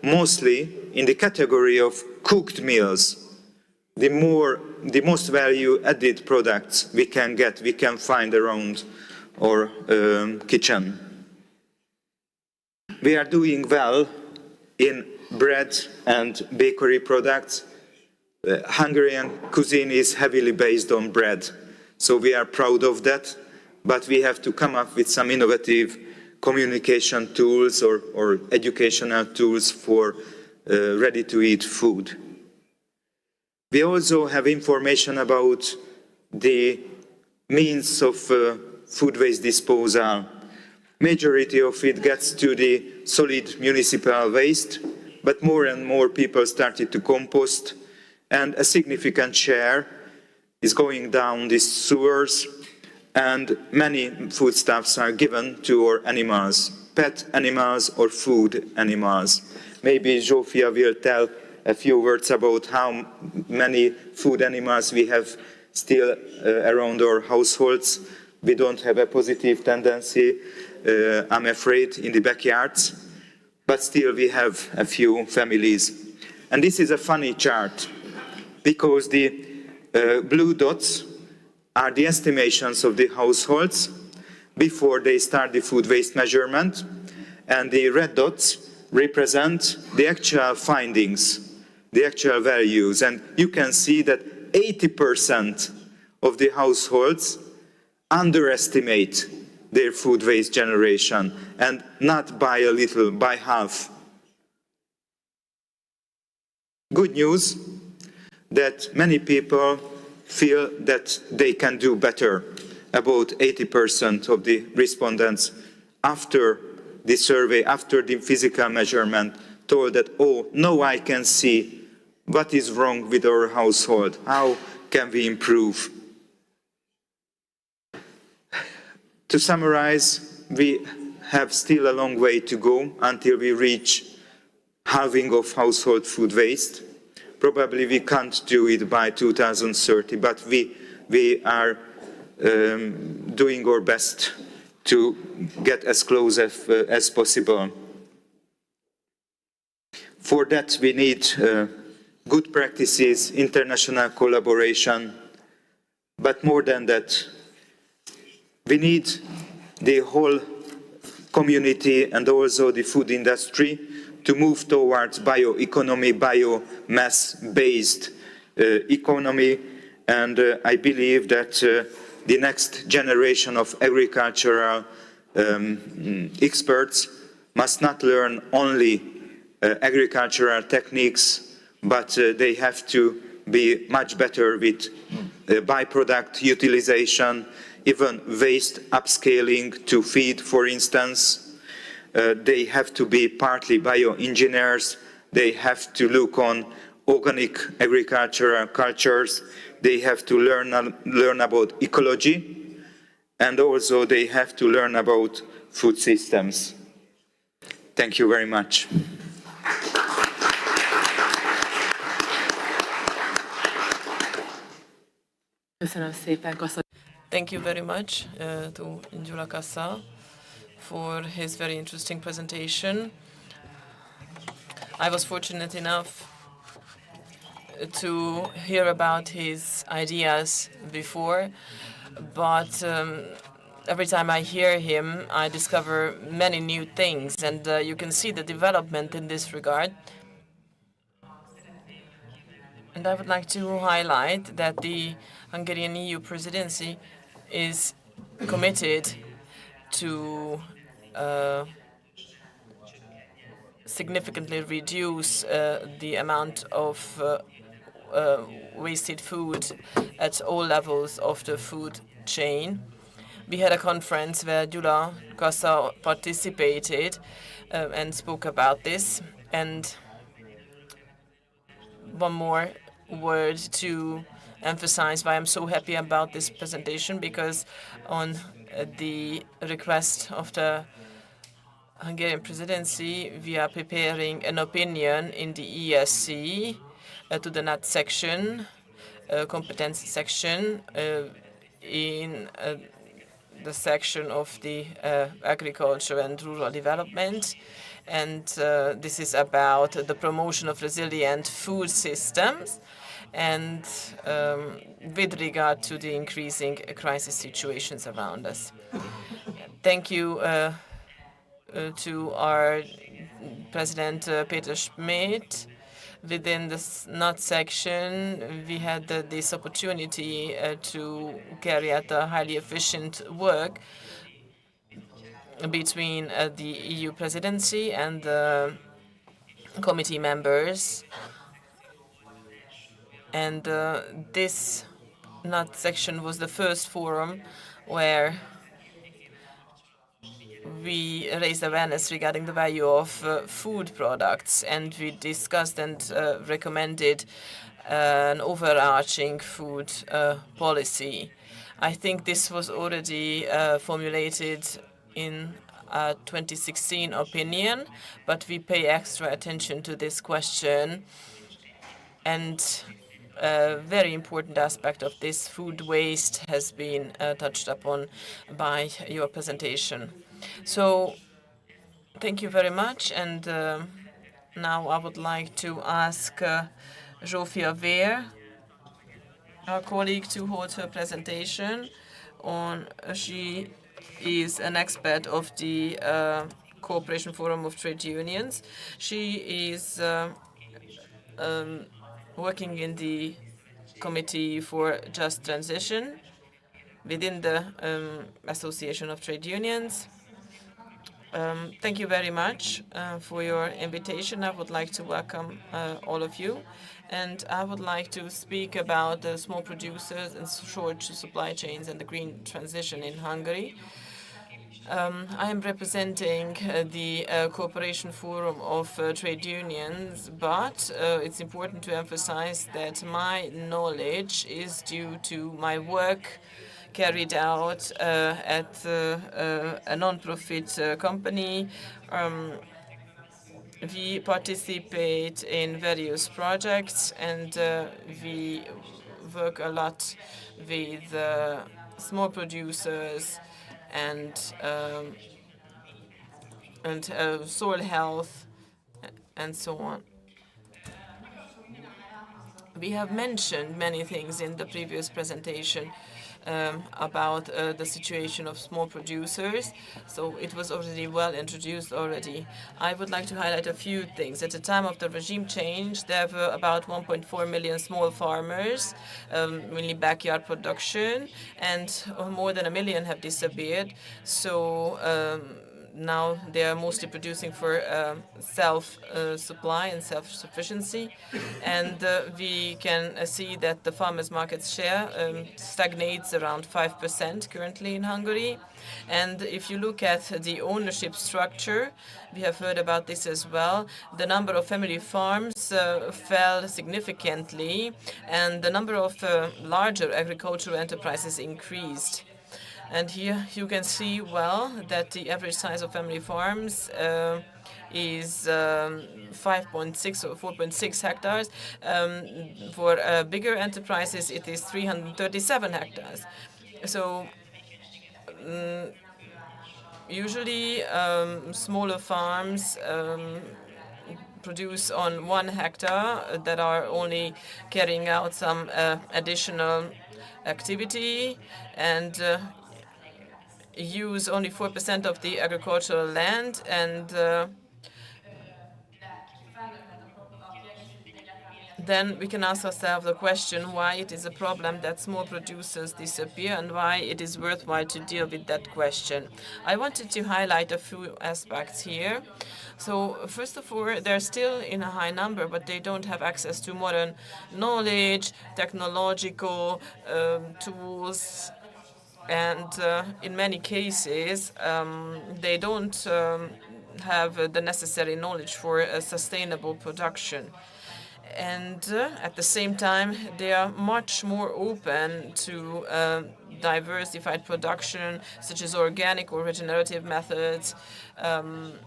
mostly in the category of cooked meals. The most value-added products we can get, we can find around our kitchen. We are doing well in bread and bakery products. Hungarian cuisine is heavily based on bread, so we are proud of that, but we have to come up with some innovative communication tools or educational tools for ready-to-eat food. We also have information about the means of food waste disposal. Majority of it gets to the solid municipal waste, but more and more people started to compost, and a significant share is going down the sewers, and many foodstuffs are given to our animals, pet animals or food animals. Maybe Zsófia will tell a few words about how many food animals we have still around our households. We don't have a positive tendency, I'm afraid, in the backyards, but still we have a few families. And this is a funny chart, because the blue dots are the estimations of the households before they start the food waste measurement, and the red dots represent the actual findings, the actual values. And you can see that 80% of the households underestimate their food waste generation, and not by a little, by half. Good news that many people feel that they can do better. About 80% of the respondents after the survey, after the physical measurement, told that, oh, now I can see what is wrong with our household. How can we improve? To summarize, we have still a long way to go until we reach halving of household food waste. Probably we can't do it by 2030, but we are doing our best to get as close as possible. For that, we need good practices, international collaboration, but more than that, we need the whole community and also the food industry to move towards bioeconomy, biomass-based economy, and I believe that the next generation of agricultural experts must not learn only agricultural techniques, but they have to be much better with byproduct utilization, even waste upscaling to feed, for instance. They have to be partly bioengineers. They have to look on organic agricultural cultures. They have to learn about ecology, and also they have to learn about food systems. Thank you very much. Thank you very much to Gyula Kassa for his very interesting presentation. I was fortunate enough to hear about his ideas before, but every time I hear him, I discover many new things, and you can see the development in this regard. And I would like to highlight that the Hungarian EU presidency is committed to significantly reduce the amount of wasted food at all levels of the food chain. We had a conference where Gyula Kassa participated and spoke about this. And one more word to emphasize why I'm so happy about this presentation, because on the request of the Hungarian presidency, we are preparing an opinion in the ESC to the NUT section, competence section, in the section of the agriculture and rural development. And this is about the promotion of resilient food systems and with regard to the increasing crisis situations around us. Thank you to our President Peter Schmidt. Within this NUT section, we had this opportunity to carry out a highly efficient work between the EU presidency and the committee members. And this NUT section was the first forum where we raised awareness regarding the value of food products, and we discussed and recommended an overarching food policy. I think this was already formulated in a 2016 opinion, but we pay extra attention to this question. And a very important aspect of this food waste has been touched upon by your presentation. So thank you very much. And now I would like to ask Zsófia Vér, our colleague, to hold her presentation on. She is an expert of the Cooperation Forum of Trade Unions. She is working in the Committee for Just Transition within the Association of Trade Unions. Thank you very much for your invitation. I would like to welcome all of you. And I would like to speak about the small producers and short supply chains and the green transition in Hungary. I am representing the Cooperation Forum of Trade Unions, but it's important to emphasize that my knowledge is due to my work carried out at a non-profit company. We participate in various projects, and we work a lot with small producers and soil health and so on. We have mentioned many things in the previous presentation. about the situation of small producers. So it was already well introduced already. I would like to highlight a few things. At the time of the regime change, there were about 1.4 million small farmers, mainly backyard production, and more than 1 million have disappeared. So now they are mostly producing for self-supply and self-sufficiency. And we can see that the farmers' market share stagnates around 5% currently in Hungary. And if you look at the ownership structure, we have heard about this as well, the number of family farms fell significantly, and the number of larger agricultural enterprises increased. And here you can see well that the average size of family farms is 5.6 or 4.6 hectares. For bigger enterprises, it is 337 hectares. So usually smaller farms produce on 1 hectare that are only carrying out some additional activity and use only 4% of the agricultural land, and then we can ask ourselves the question why it is a problem that small producers disappear and why it is worthwhile to deal with that question. I wanted to highlight a few aspects here. So first of all, they're still in a high number, but they don't have access to modern knowledge, technological tools, and in many cases, they don't have the necessary knowledge for a sustainable production. And at the same time, they are much more open to diversified production, such as organic or regenerative methods, and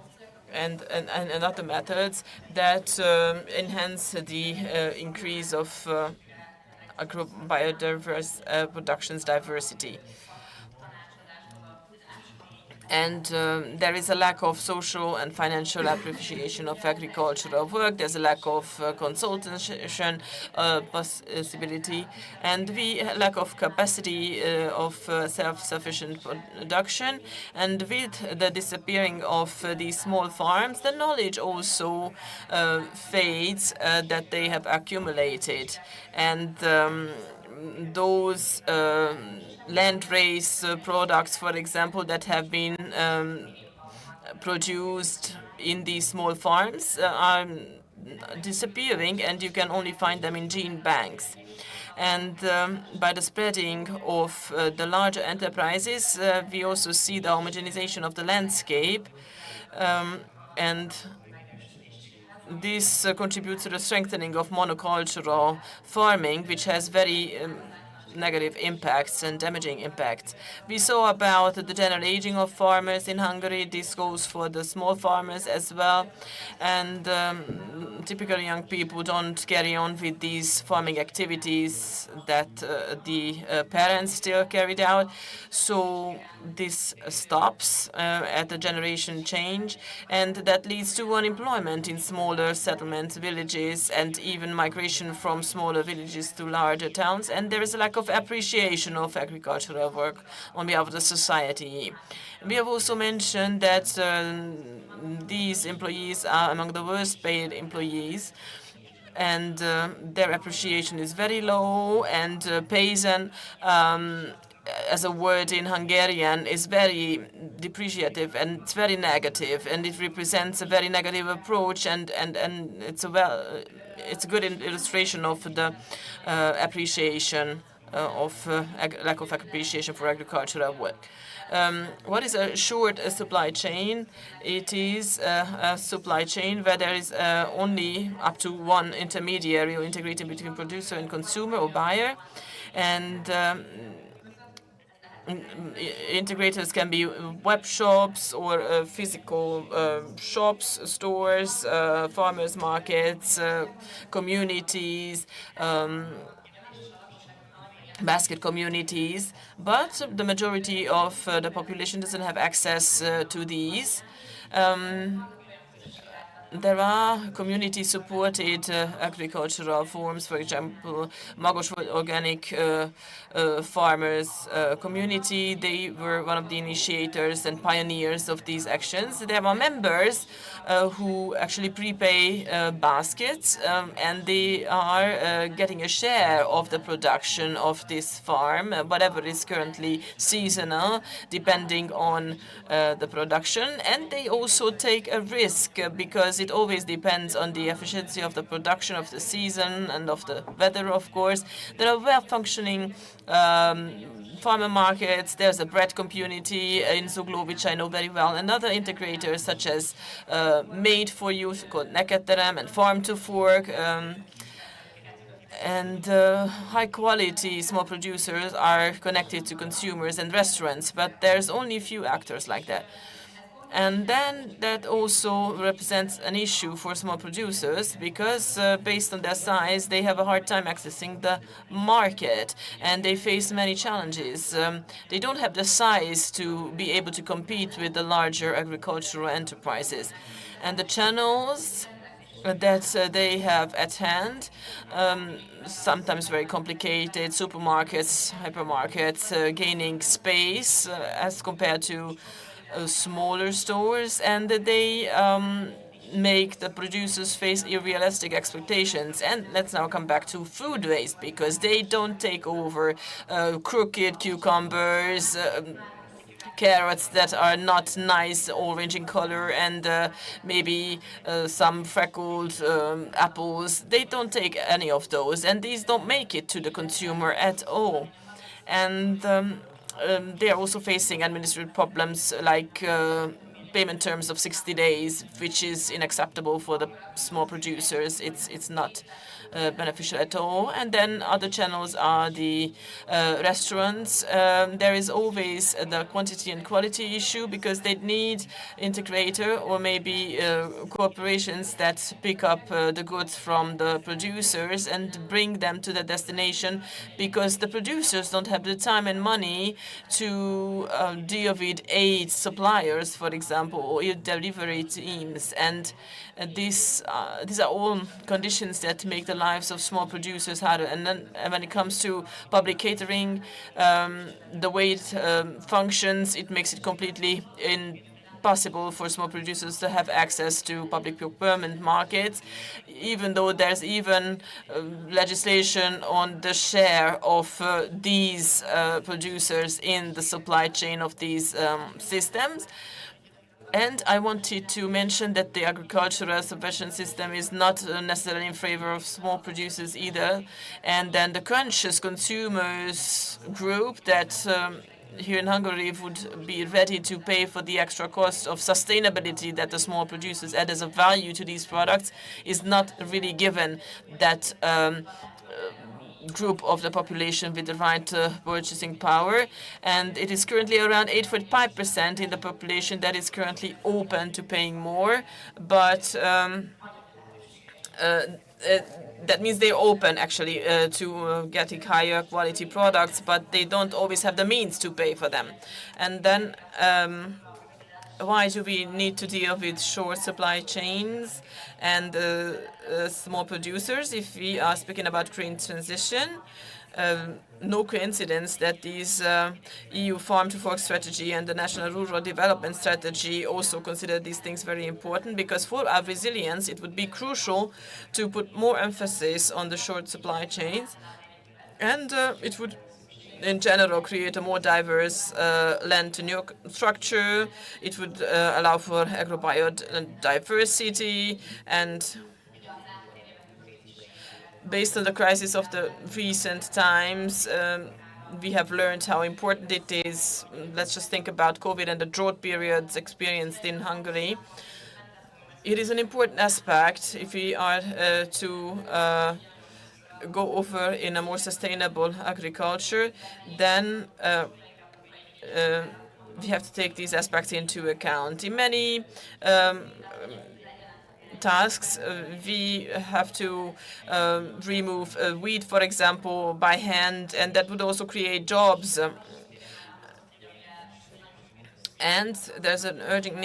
other methods that enhance the increase of biodiverse production's diversity. And there is a lack of social and financial appreciation of agricultural work. There's a lack of consultation possibility, and we lack of capacity of self-sufficient production. And with the disappearing of these small farms, the knowledge also fades that they have accumulated. And those land-raised products, for example, that have been produced in these small farms are disappearing, and you can only find them in gene banks. And by the spreading of the larger enterprises, we also see the homogenization of the landscape, and this contributes to the strengthening of monocultural farming, which has very negative impacts and damaging impacts. We saw about the general aging of farmers in Hungary. This goes for the small farmers as well. And typically young people don't carry on with these farming activities that the parents still carried out. So this stops at the generation change, and that leads to unemployment in smaller settlements, villages, and even migration from smaller villages to larger towns. And there is a lack of appreciation of agricultural work on behalf of the society. We have also mentioned that these employees are among the worst paid employees, and their appreciation is very low, and paysan as a word in Hungarian is very depreciative, and it's very negative, and it represents a very negative approach, and it's a good illustration of the appreciation of lack of appreciation for agricultural work. What is a short supply chain? It is a supply chain where there is only up to one intermediary or integrated between producer and consumer or buyer, and integrators can be web shops or physical shops, stores, farmers markets, communities, basket communities, but the majority of the population doesn't have access to these. there are community-supported agricultural forms, for example, Magosvod Organic Farmers Community. They were one of the initiators and pioneers of these actions. There are members who actually prepay baskets, and they are getting a share of the production of this farm, whatever is currently seasonal, depending on the production. And they also take a risk because it always depends on the efficiency of the production of the season and of the weather, of course. There are well-functioning farmer markets. There's a bread community in Zugló, which I know very well, and other integrators such as Made for You, called Neketterem, and Farm to Fork. And high-quality small producers are connected to consumers and restaurants, but there's only a few actors like that. And then that also represents an issue for small producers because based on their size, they have a hard time accessing the market and they face many challenges. They don't have the size to be able to compete with the larger agricultural enterprises. And the channels that they have at hand, sometimes very complicated, supermarkets, hypermarkets, gaining space as compared to smaller stores, and they make the producers face unrealistic expectations. And let's now come back to food waste, because they don't take over crooked cucumbers, carrots that are not nice orange in color, and maybe some freckled apples. They don't take any of those, and these don't make it to the consumer at all. And they are also facing administrative problems like payment terms of 60 days, which is unacceptable for the small producers. It's not beneficial at all. And then other channels are the restaurants. There is always the quantity and quality issue because they need integrator or maybe corporations that pick up the goods from the producers and bring them to the destination, because the producers don't have the time and money to deal with 8 suppliers, for example, or delivery teams. And these are all conditions that make the lives of small producers harder. And then when it comes to public catering, the way it functions, it makes it completely impossible for small producers to have access to public procurement markets, even though there's even legislation on the share of these producers in the supply chain of these systems. And I wanted to mention that the agricultural subvention system is not necessarily in favor of small producers either. And then the conscious consumers group that here in Hungary would be ready to pay for the extra cost of sustainability that the small producers add as a value to these products is not really given that group of the population with the right purchasing power. And it is currently around 8.5% in the population that is currently open to paying more. But that means they're open actually to getting higher quality products, but they don't always have the means to pay for them. And then why do we need to deal with short supply chains and small producers if we are speaking about green transition? No coincidence that these EU Farm to Fork strategy and the National Rural Development Strategy also consider these things very important, because for our resilience it would be crucial to put more emphasis on the short supply chains, and it would in general create a more diverse land-tenure structure. It would allow for agrobiodiversity, and based on the crisis of the recent times, we have learned how important it is. Let's just think about COVID and the drought periods experienced in Hungary. It is an important aspect if we are to go over in a more sustainable agriculture. Then we have to take these aspects into account. In many tasks, we have to remove weed, for example, by hand, and that would also create jobs. And there's an urgent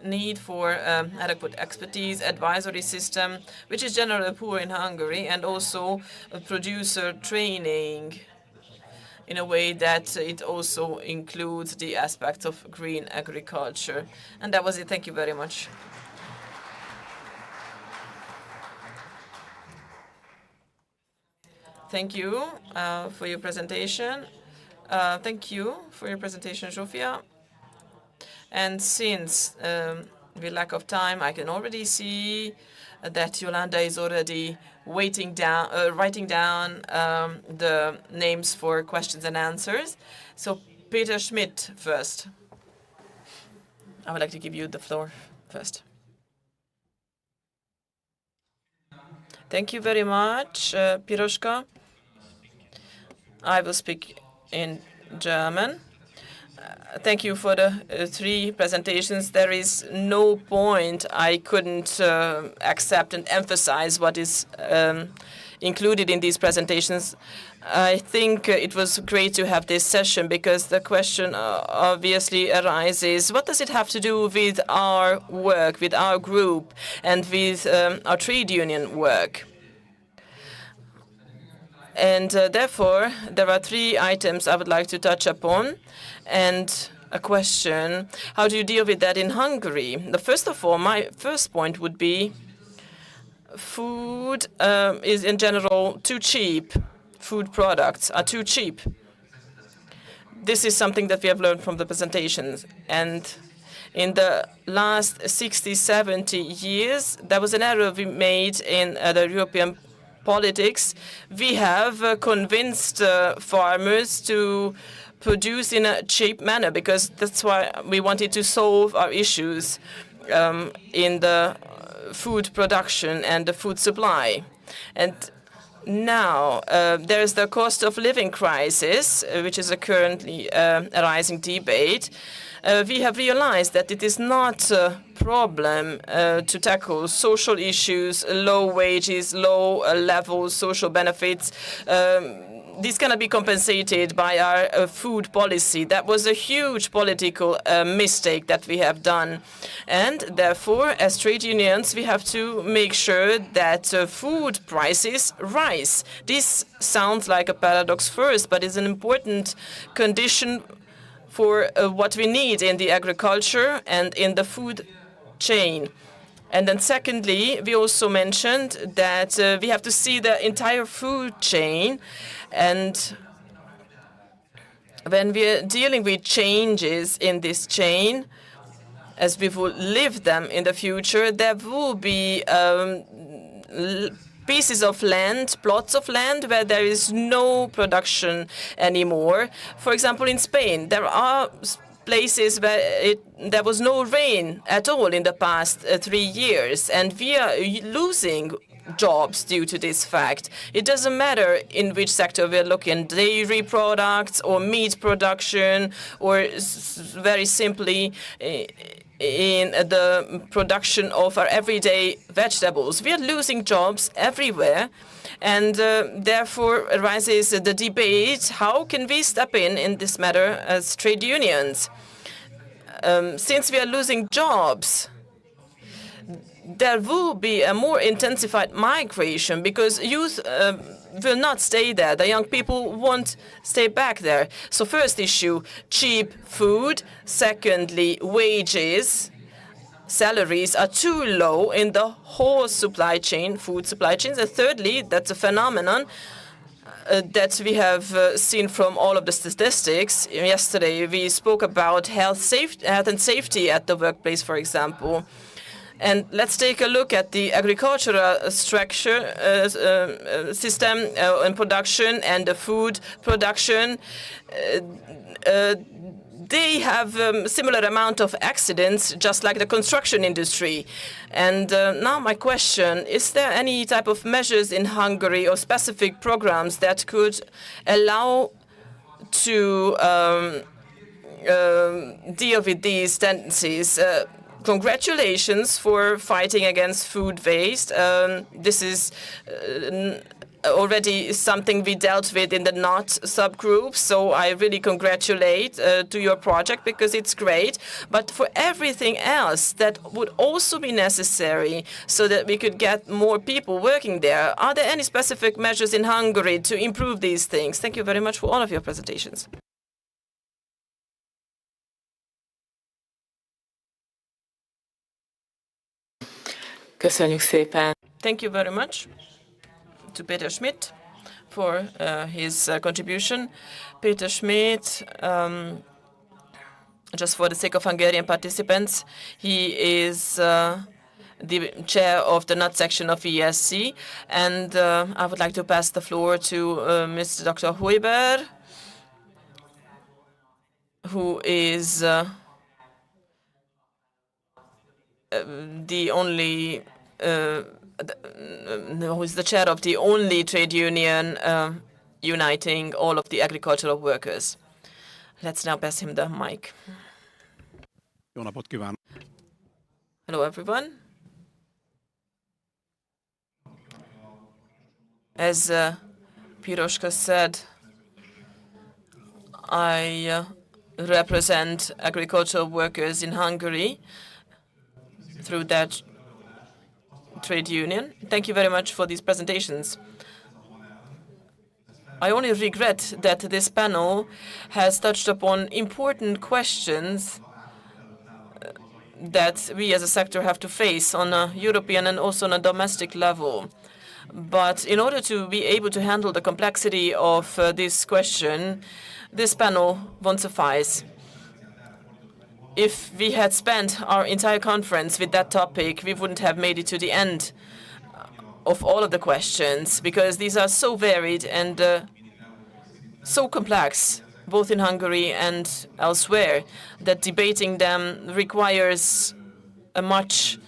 need for adequate expertise, advisory system, which is generally poor in Hungary, and also producer training in a way that it also includes the aspects of green agriculture. And that was it. Thank you very much. Thank you for your presentation. Thank you for your presentation, Zsófia. And since with lack of time, I can already see that Yolanda is already writing down the names for questions and answers. So Peter Schmidt first. I would like to give you the floor first. Thank you very much, Piroshka. I will speak in German. Thank you for the 3 presentations. There is no point I couldn't accept and emphasize what is included in these presentations. I think it was great to have this session because the question obviously arises, what does it have to do with our work, with our group, and with our trade union work? And therefore, there are 3 items I would like to touch upon, and a question, how do you deal with that in Hungary? First of all, my first point would be food is in general too cheap. Food products are too cheap. This is something that we have learned from the presentations. And in the last 60, 70 years, there was an error we made in the European politics. We have convinced farmers to produce in a cheap manner because that's why we wanted to solve our issues in the food production and the food supply. And now there's the cost of living crisis, which is a currently arising debate. We have realized that it is not a problem to tackle social issues, low wages, low level social benefits. These cannot be compensated by our food policy. That was a huge political mistake that we have done. And therefore, as trade unions, we have to make sure that food prices rise. This sounds like a paradox first, but it's an important condition for what we need in the agriculture and in the food chain. And then secondly, we also mentioned that we have to see the entire food chain. And when we're dealing with changes in this chain, as we will live them in the future, there will be pieces of land, plots of land where there is no production anymore. For example, in Spain, there are places where there was no rain at all in the past 3 years, and we are losing jobs due to this fact. It doesn't matter in which sector we're looking, dairy products or meat production, or very simply in the production of our everyday vegetables. We are losing jobs everywhere, and therefore arises the debate, how can we step in this matter as trade unions? Since we are losing jobs, there will be a more intensified migration because youth will not stay there. The young people won't stay back there. So first issue, cheap food. Secondly, wages, salaries are too low in the whole supply chain, food supply chains. And thirdly, that's a phenomenon that we have seen from all of the statistics. Yesterday, we spoke about health and safety at the workplace, for example. And let's take a look at the agricultural structure system and production and the food production. They have similar amount of accidents, just like the construction industry. And now my question, is there any type of measures in Hungary or specific programs that could allow to deal with these tendencies? Congratulations for fighting against food waste. This is already something we dealt with in the NOT subgroup, so I really congratulate to your project because it's great. But for everything else that would also be necessary so that we could get more people working there, are there any specific measures in Hungary to improve these things? Thank you very much for all of your presentations. Köszönjük szépen. Thank you very much to Peter Schmidt for his contribution. Peter Schmidt, just for the sake of Hungarian participants, he is the chair of the NUT section of ESC, and I would like to pass the floor to Mr. Dr. Huiber, who is who is the chair of the only trade union uniting all of the agricultural workers. Let's now pass him the mic. Jó napot kívánok! Hello, everyone. As Piroska said, I represent agricultural workers in Hungary through that trade union. Thank you very much for these presentations. I only regret that this panel has touched upon important questions that we as a sector have to face on a European and also on a domestic level. But in order to be able to handle the complexity of this question, this panel won't suffice. If we had spent our entire conference with that topic, we wouldn't have made it to the end of all of the questions, because these are so varied and so complex, both in Hungary and elsewhere, that debating them requires a much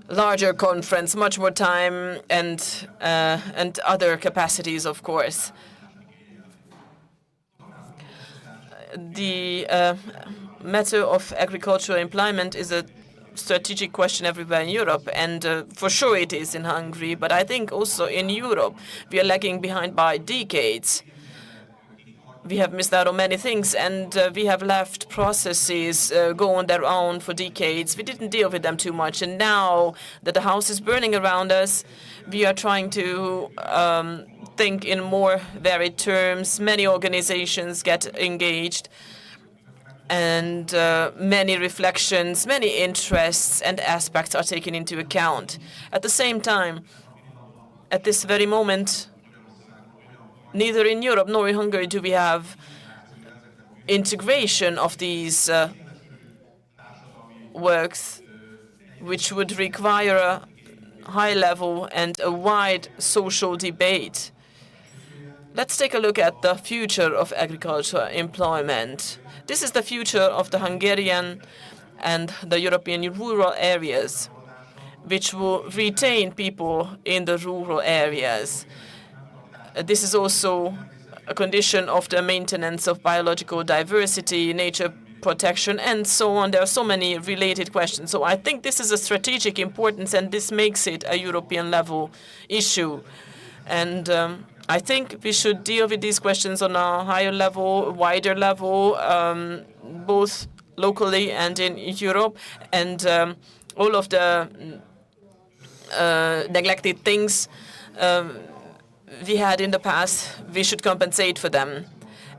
larger conference, much more time, and other capacities, of course. The matter of agricultural employment is a strategic question everywhere in Europe, and for sure it is in Hungary, but I think also in Europe we are lagging behind by decades. We have missed out on many things, and we have left processes go on their own for decades. We didn't deal with them too much, and now that the house is burning around us, we are trying to think in more varied terms. Many organizations get engaged, and many reflections, many interests and aspects are taken into account. At the same time, at this very moment, neither in Europe nor in Hungary do we have integration of these works, which would require a high level and a wide social debate. Let's take a look at the future of agricultural employment. This is the future of the Hungarian and the European rural areas, which will retain people in the rural areas. This is also a condition of the maintenance of biological diversity, nature protection, and so on. There are so many related questions. So I think this is a strategic importance, and this makes it a European level issue. And I think we should deal with these questions on a higher level, wider level, both locally and in Europe. And all of the neglected things we had in the past, we should compensate for them.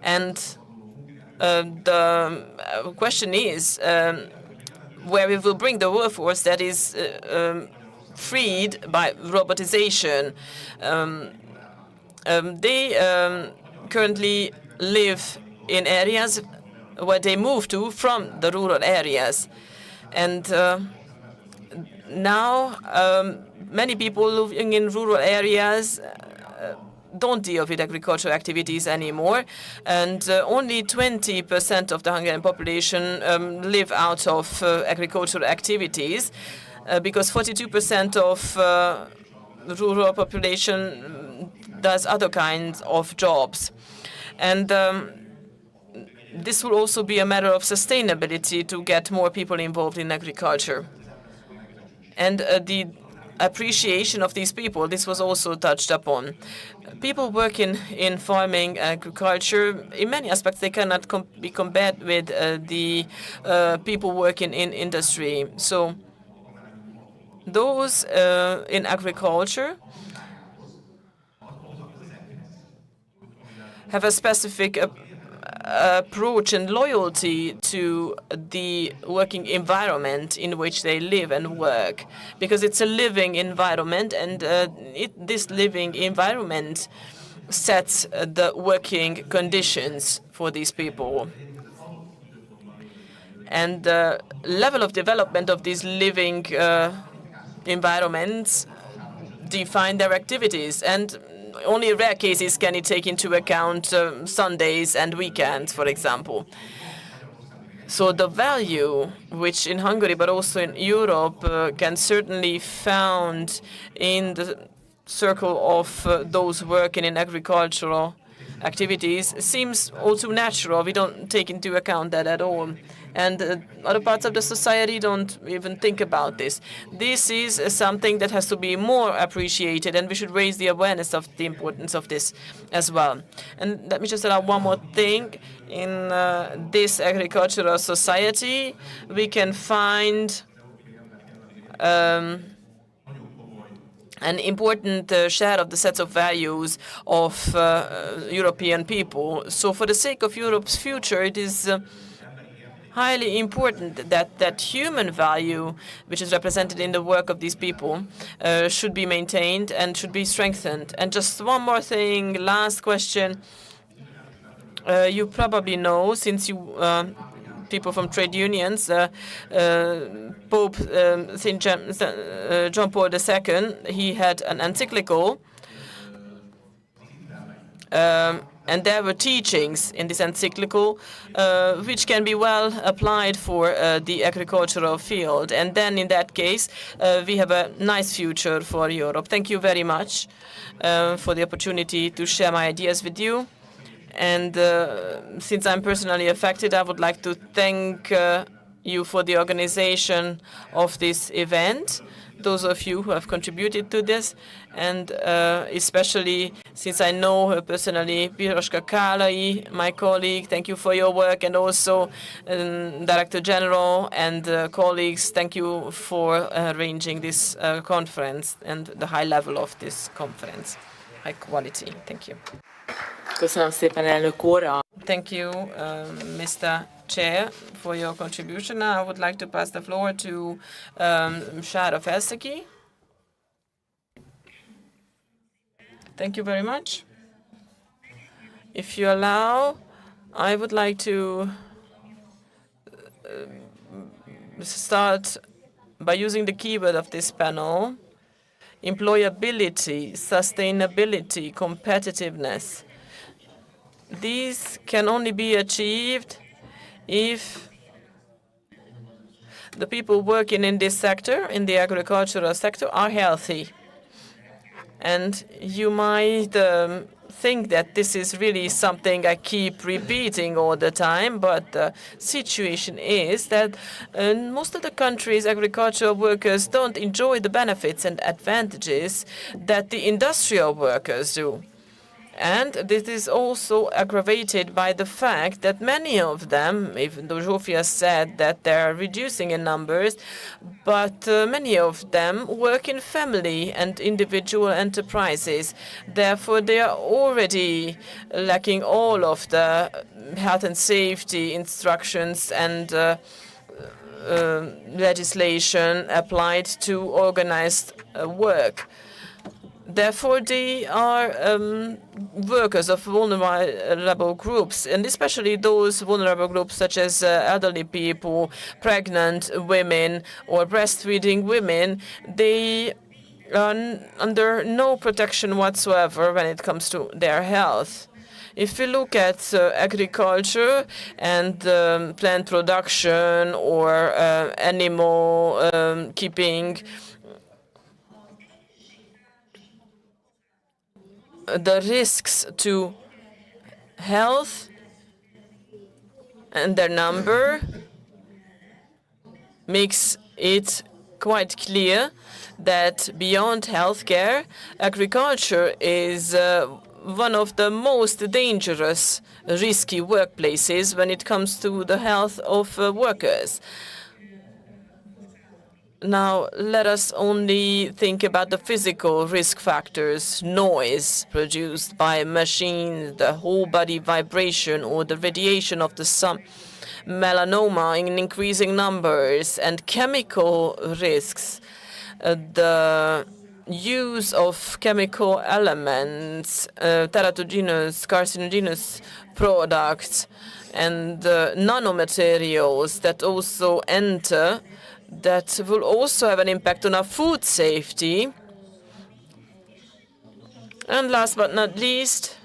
And the question is where we will bring the workforce that is freed by robotization. They currently live in areas where they move to from the rural areas. And now many people living in rural areas don't deal with agricultural activities anymore, and only 20% of the Hungarian population live out of agricultural activities, because 42% of rural population does other kinds of jobs. And this will also be a matter of sustainability to get more people involved in agriculture. And the appreciation of these people. This was also touched upon. People working in farming, agriculture, in many aspects, they cannot be compared with the people working in industry. So those in agriculture have a specific approach and loyalty to the working environment in which they live and work, because it's a living environment, and this living environment sets the working conditions for these people. And the level of development of these living environments define their activities, and only in rare cases can it take into account Sundays and weekends, for example. So the value, which in Hungary but also in Europe can certainly found in the circle of those working in agricultural activities, seems all too natural. We don't take into account that at all. And other parts of the society don't even think about this. This is something that has to be more appreciated, and we should raise the awareness of the importance of this as well. And let me just allow one more thing. In this agricultural society, we can find an important share of the sets of values of European people. So for the sake of Europe's future, it is highly important that human value, which is represented in the work of these people, should be maintained and should be strengthened. And just one more thing, last question. You probably know, since you people from trade unions, Pope St. John Paul II, he had an encyclical, and there were teachings in this encyclical which can be well applied for the agricultural field. And then in that case, we have a nice future for Europe. Thank you very much for the opportunity to share my ideas with you. And since I'm personally affected, I would like to thank you for the organization of this event, those of you who have contributed to this, and especially since I know her personally, Piroska Kálai, my colleague, thank you for your work, and also Director General and colleagues, thank you for arranging this conference and the high level of this conference, high quality. Thank you. Köszönöm szépen, elnök úr. Thank you, Mr. Chair, for your contribution. Now I would like to pass the floor to Sára Felszegi. Thank you very much. If you allow, I would like to start by using the keyword of this panel: employability, sustainability, competitiveness. These can only be achieved if the people working in this sector, in the agricultural sector, are healthy. And you might think that this is really something I keep repeating all the time, but the situation is that in most of the countries, agricultural workers don't enjoy the benefits and advantages that the industrial workers do. And this is also aggravated by the fact that many of them, even though Zsófia said that they are reducing in numbers, but many of them work in family and individual enterprises. Therefore, they are already lacking all of the health and safety instructions and legislation applied to organized work. Therefore, they are workers of vulnerable groups, and especially those vulnerable groups such as elderly people, pregnant women, or breastfeeding women. They are under no protection whatsoever when it comes to their health. If we look at agriculture and plant production or animal keeping, the risks to health and their number makes it quite clear that beyond healthcare, agriculture is one of the most dangerous, risky workplaces when it comes to the health of workers. Now, let us only think about the physical risk factors, noise produced by machines, the whole body vibration, or the radiation of the sun, melanoma in increasing numbers, and chemical risks. The use of chemical elements, teratogenous, carcinogenous products, and nanomaterials that also enter, that will also have an impact on our food safety. And last but not least,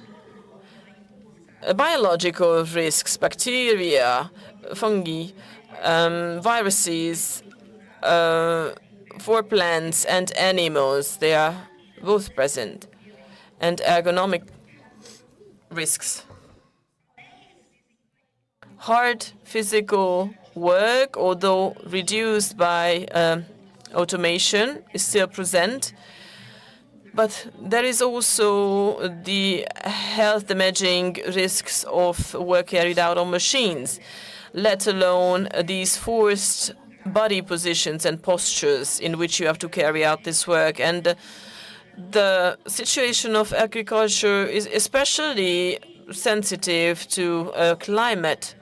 biological risks, bacteria, fungi, viruses, for plants and animals. They are both present. And ergonomic risks. Hard physical work, although reduced by automation, is still present. But there is also the health-damaging risks of work carried out on machines, let alone these forced body positions and postures in which you have to carry out this work. And the situation of agriculture is especially sensitive to climate,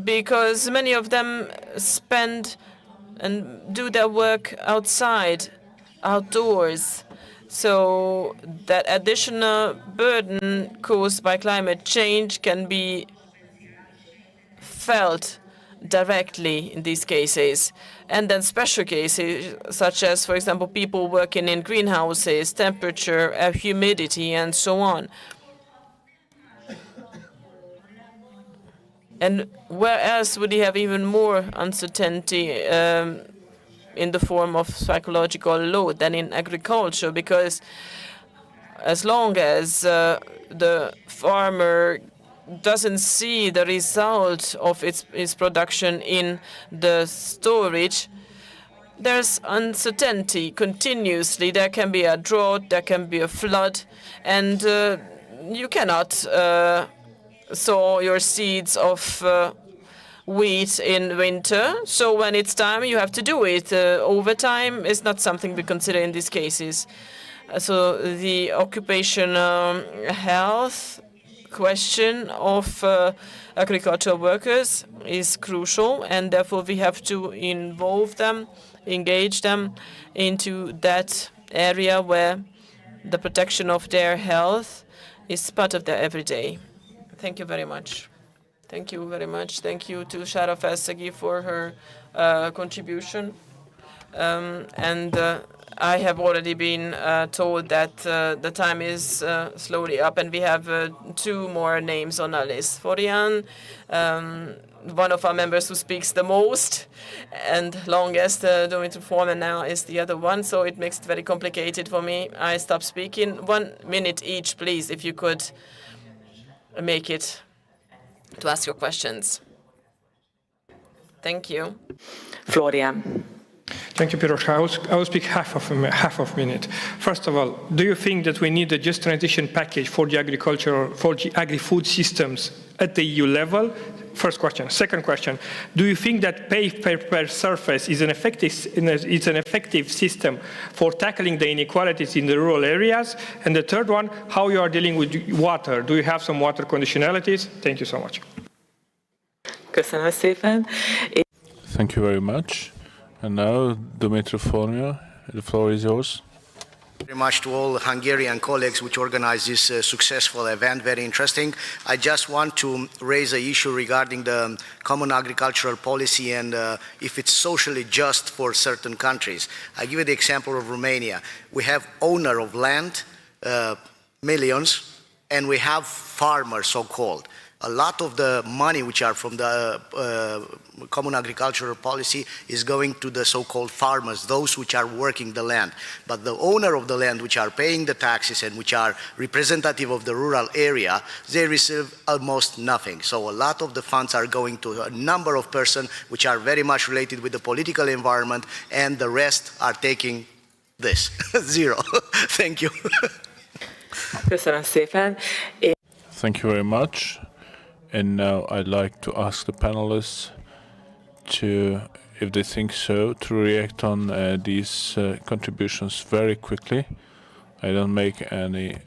because many of them spend and do their work outside, outdoors. So that additional burden caused by climate change can be felt directly in these cases. And then special cases, such as, for example, people working in greenhouses, temperature, humidity, and so on. And where else would you have even more uncertainty in the form of psychological load than in agriculture? Because as long as the farmer doesn't see the result of its production in the storage, there's uncertainty continuously. There can be a drought, there can be a flood, and you cannot sow your seeds of wheat in winter. So when it's time, you have to do it. Overtime is not something we consider in these cases. So the occupational health question of agricultural workers is crucial, and therefore we have to involve them, engage them into that area where the protection of their health is part of their everyday. Thank you very much. Thank you very much. Thank you to Shara Feszegi for her contribution. I have already been told that the time is slowly up, and we have 2 more names on our list. Florian, one of our members who speaks the most and longest, Dumitru Forman now is the other one, so it makes it very complicated for me. I stop speaking. 1 minute each, please, if you could make it to ask your questions. Thank you. Florian. Thank you, Piroska. I will speak half of a minute. First of all, do you think that we need a just transition package for the agri-food systems at the EU level? First question. Second question, do you think that pay per surface is an effective system for tackling the inequalities in the rural areas? And the third one, how you are dealing with water? Do you have some water conditionalities? Thank you so much. Thank you very much. And now, Dumitru Forman, the floor is yours. Very much to all Hungarian colleagues which organized this successful event, very interesting. I just want to raise an issue regarding the common agricultural policy and if it's socially just for certain countries. I give you the example of Romania. We have owner of land, millions, and we have farmers, so-called. a lot of the money which are from the common agricultural policy is going to the so-called farmers, those which are working the land. But the owner of the land, which are paying the taxes and which are representative of the rural area, they receive almost nothing. So a lot of the funds are going to a number of persons which are very much related with the political environment, and the rest are taking this, zero. Thank you. Köszönöm szépen. Thank you very much. And now I'd like to ask the panelists to, if they think so, to react on these contributions very quickly. I don't make any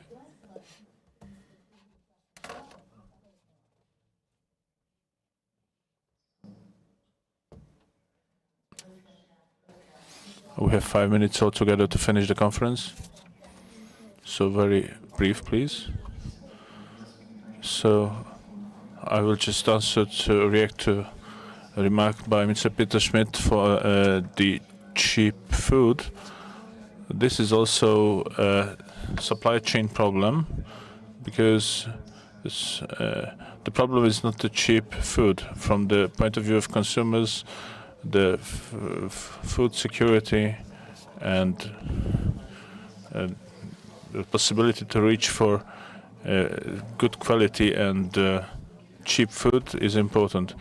We have 5 minutes altogether to finish the conference. So very brief, please. So I will just answer to react to a remark by Mr. Peter Schmidt for the cheap food. This is also a supply chain problem, because the problem is not the cheap food. From the point of view of consumers, the food security and the possibility to reach for good quality and cheap food is important.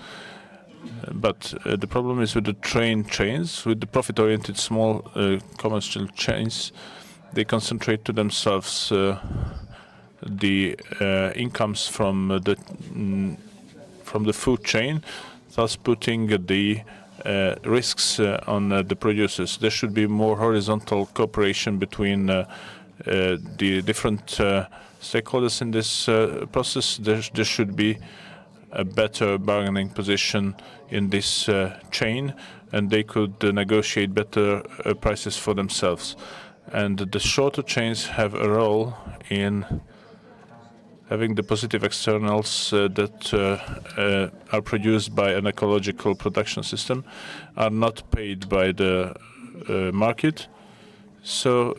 But the problem is with the chains, with the profit-oriented small commercial chains. They concentrate to themselves the incomes from the food chain, thus putting the risks on the producers. There should be more horizontal cooperation between the different stakeholders in this process. There should be a better bargaining position in this chain, and they could negotiate better prices for themselves. And the shorter chains have a role in having the positive externals that are produced by an ecological production system are not paid by the market. So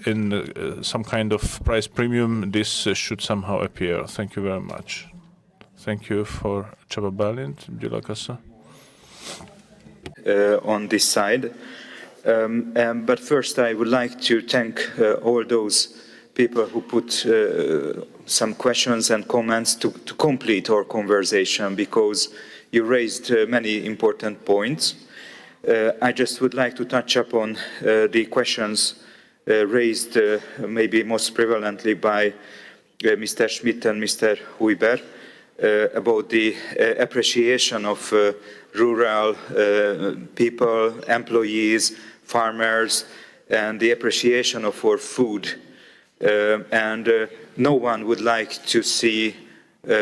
in some kind of price premium, this should somehow appear. Thank you very much. Thank you for Csaba Bálint, Gyula Kassa. On this side. But first I would like to thank all those people who put some questions and comments to complete our conversation, because you raised many important points. I just would like to touch upon the questions raised maybe most prevalently by Mr. Schmidt and Mr. Huber about the appreciation of rural people, employees, farmers, and the appreciation of our food. No one would like to see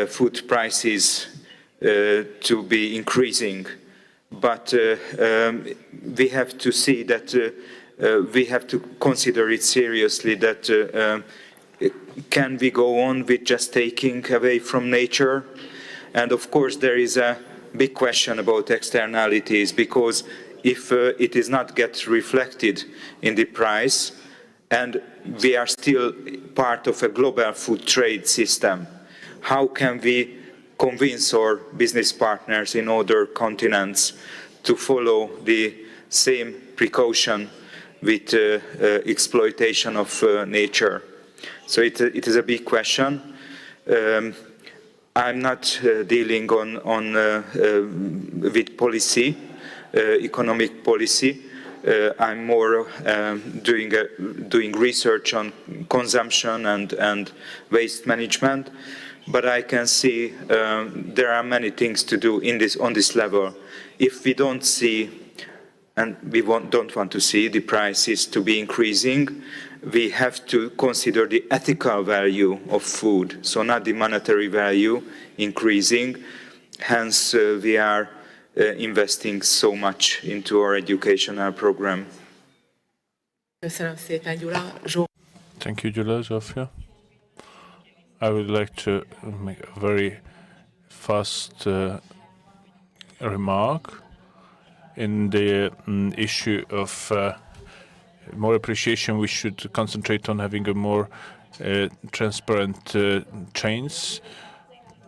food prices to be increasing. But we have to see that we have to consider it seriously, that can we go on with just taking away from nature? And of course there is a big question about externalities, because if it is not get reflected in the price, and we are still part of a global food trade system, how can we convince our business partners in other continents to follow the same precaution with exploitation of nature? So it is a big question. I'm not dealing with policy, economic policy. I'm more doing research on consumption and waste management. But I can see there are many things to do on this level. If we don't see, and we don't want to see the prices to be increasing, we have to consider the ethical value of food, so not the monetary value increasing. Hence, we are investing so much into our educational program. Thank you, Gyula. Zsófia. I would like to make a very fast remark in the issue of more appreciation. We should concentrate on having a more transparent chains.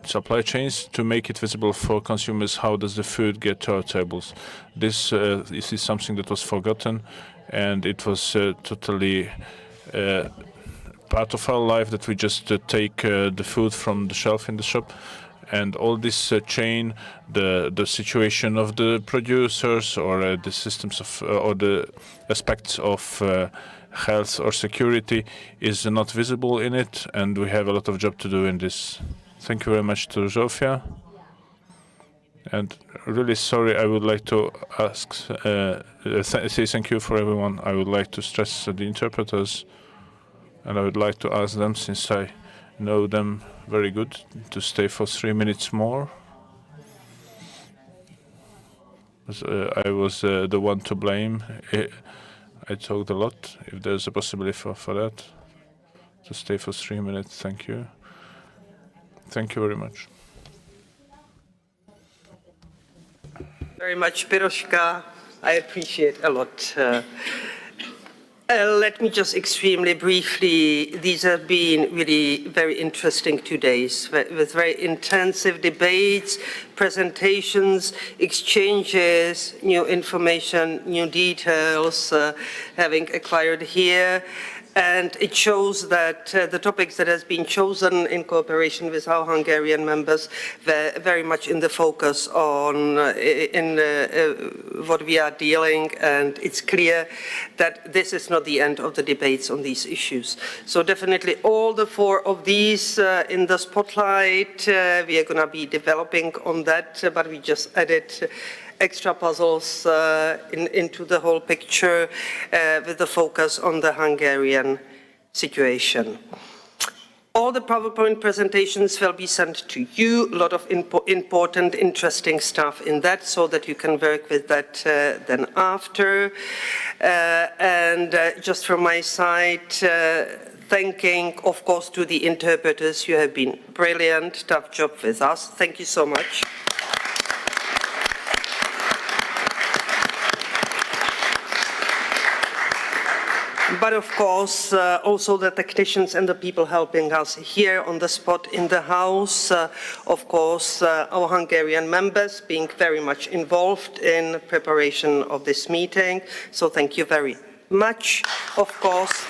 supply chains to make it visible for consumers. How does the food get to our tables? This is something that was forgotten, and it was totally part of our life, that we just take the food from the shelf in the shop. And all this chain, the situation of the producers, or the systems of or the aspects of health or security, is not visible in it, and we have a lot of job to do in this. Thank you very much to Zsofia. And really sorry, I would like to ask, say thank you for everyone. I would like to stress the interpreters, and I would like to ask them, since I know them very good, to stay for 3 minutes more. I was the one to blame. I talked a lot. If there's a possibility for that, to stay for 3 minutes, thank you. Thank you very much. Very much, Piroshka. I appreciate a lot. Let me just extremely briefly, these have been really very interesting 2 days with very intensive debates, presentations, exchanges, new information, new details having acquired here. And it shows that the topics that has been chosen in cooperation with our Hungarian members were very much in the focus on what we are dealing, and it's clear that this is not the end of the debates on these issues. So definitely all the 4 of these in the spotlight, we are going to be developing on that, but we just added extra puzzles into the whole picture with the focus on the Hungarian situation. All the PowerPoint presentations will be sent to you, a lot of important, interesting stuff in that, so that you can work with that then after. And just from my side, thanking, of course, to the interpreters. You have been brilliant, tough job with us. Thank you so much. But of course, also the technicians and the people helping us here on the spot in the House. Of course, our Hungarian members being very much involved in preparation of this meeting. So thank you very much. Of course,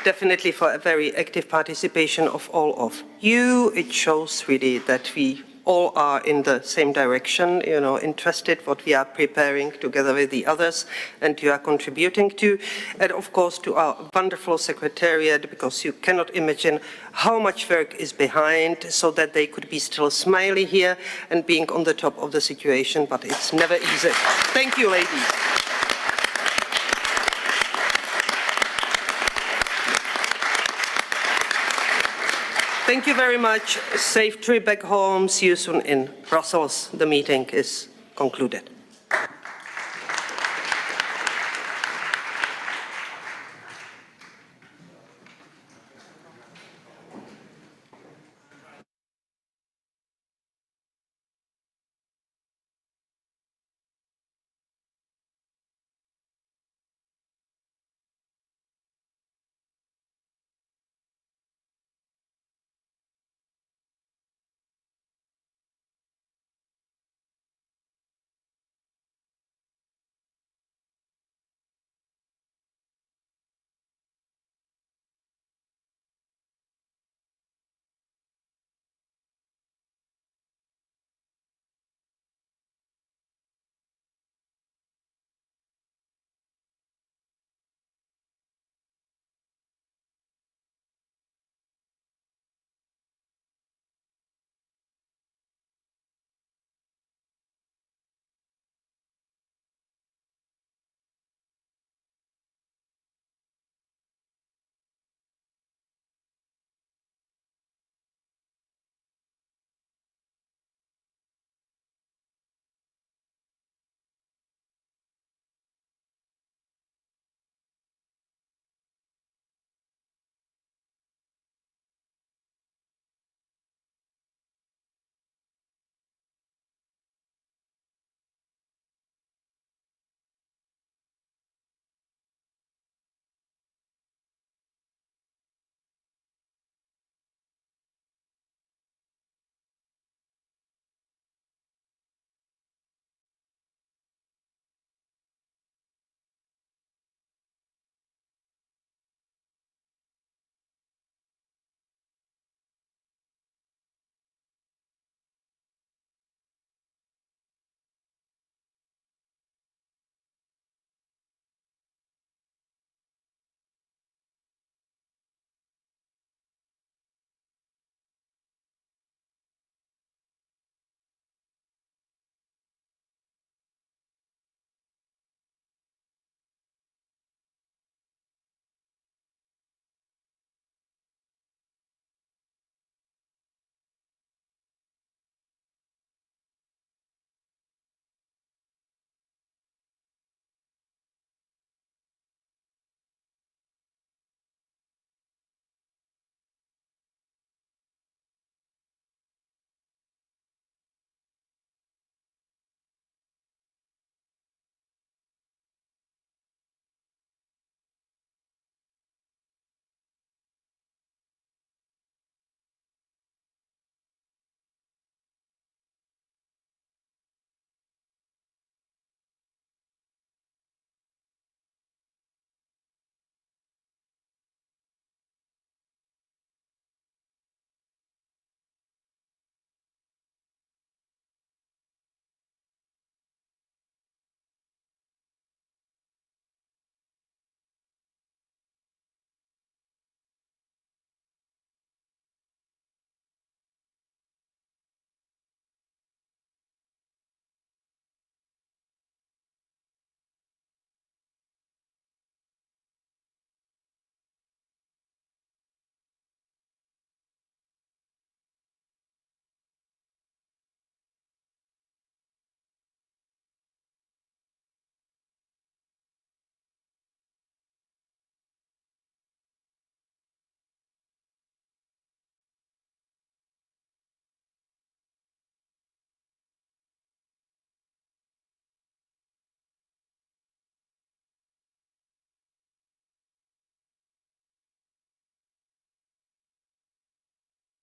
definitely for a very active participation of all of you. It shows really that we all are in the same direction, interested what we are preparing together with the others, and you are contributing to. And of course to our wonderful secretariat, because you cannot imagine how much work is behind, so that they could be still smiley here and being on the top of the situation, but it's never easy. Thank you, ladies. Thank you very much. Safe trip back home. See you soon in Brussels. The meeting is concluded.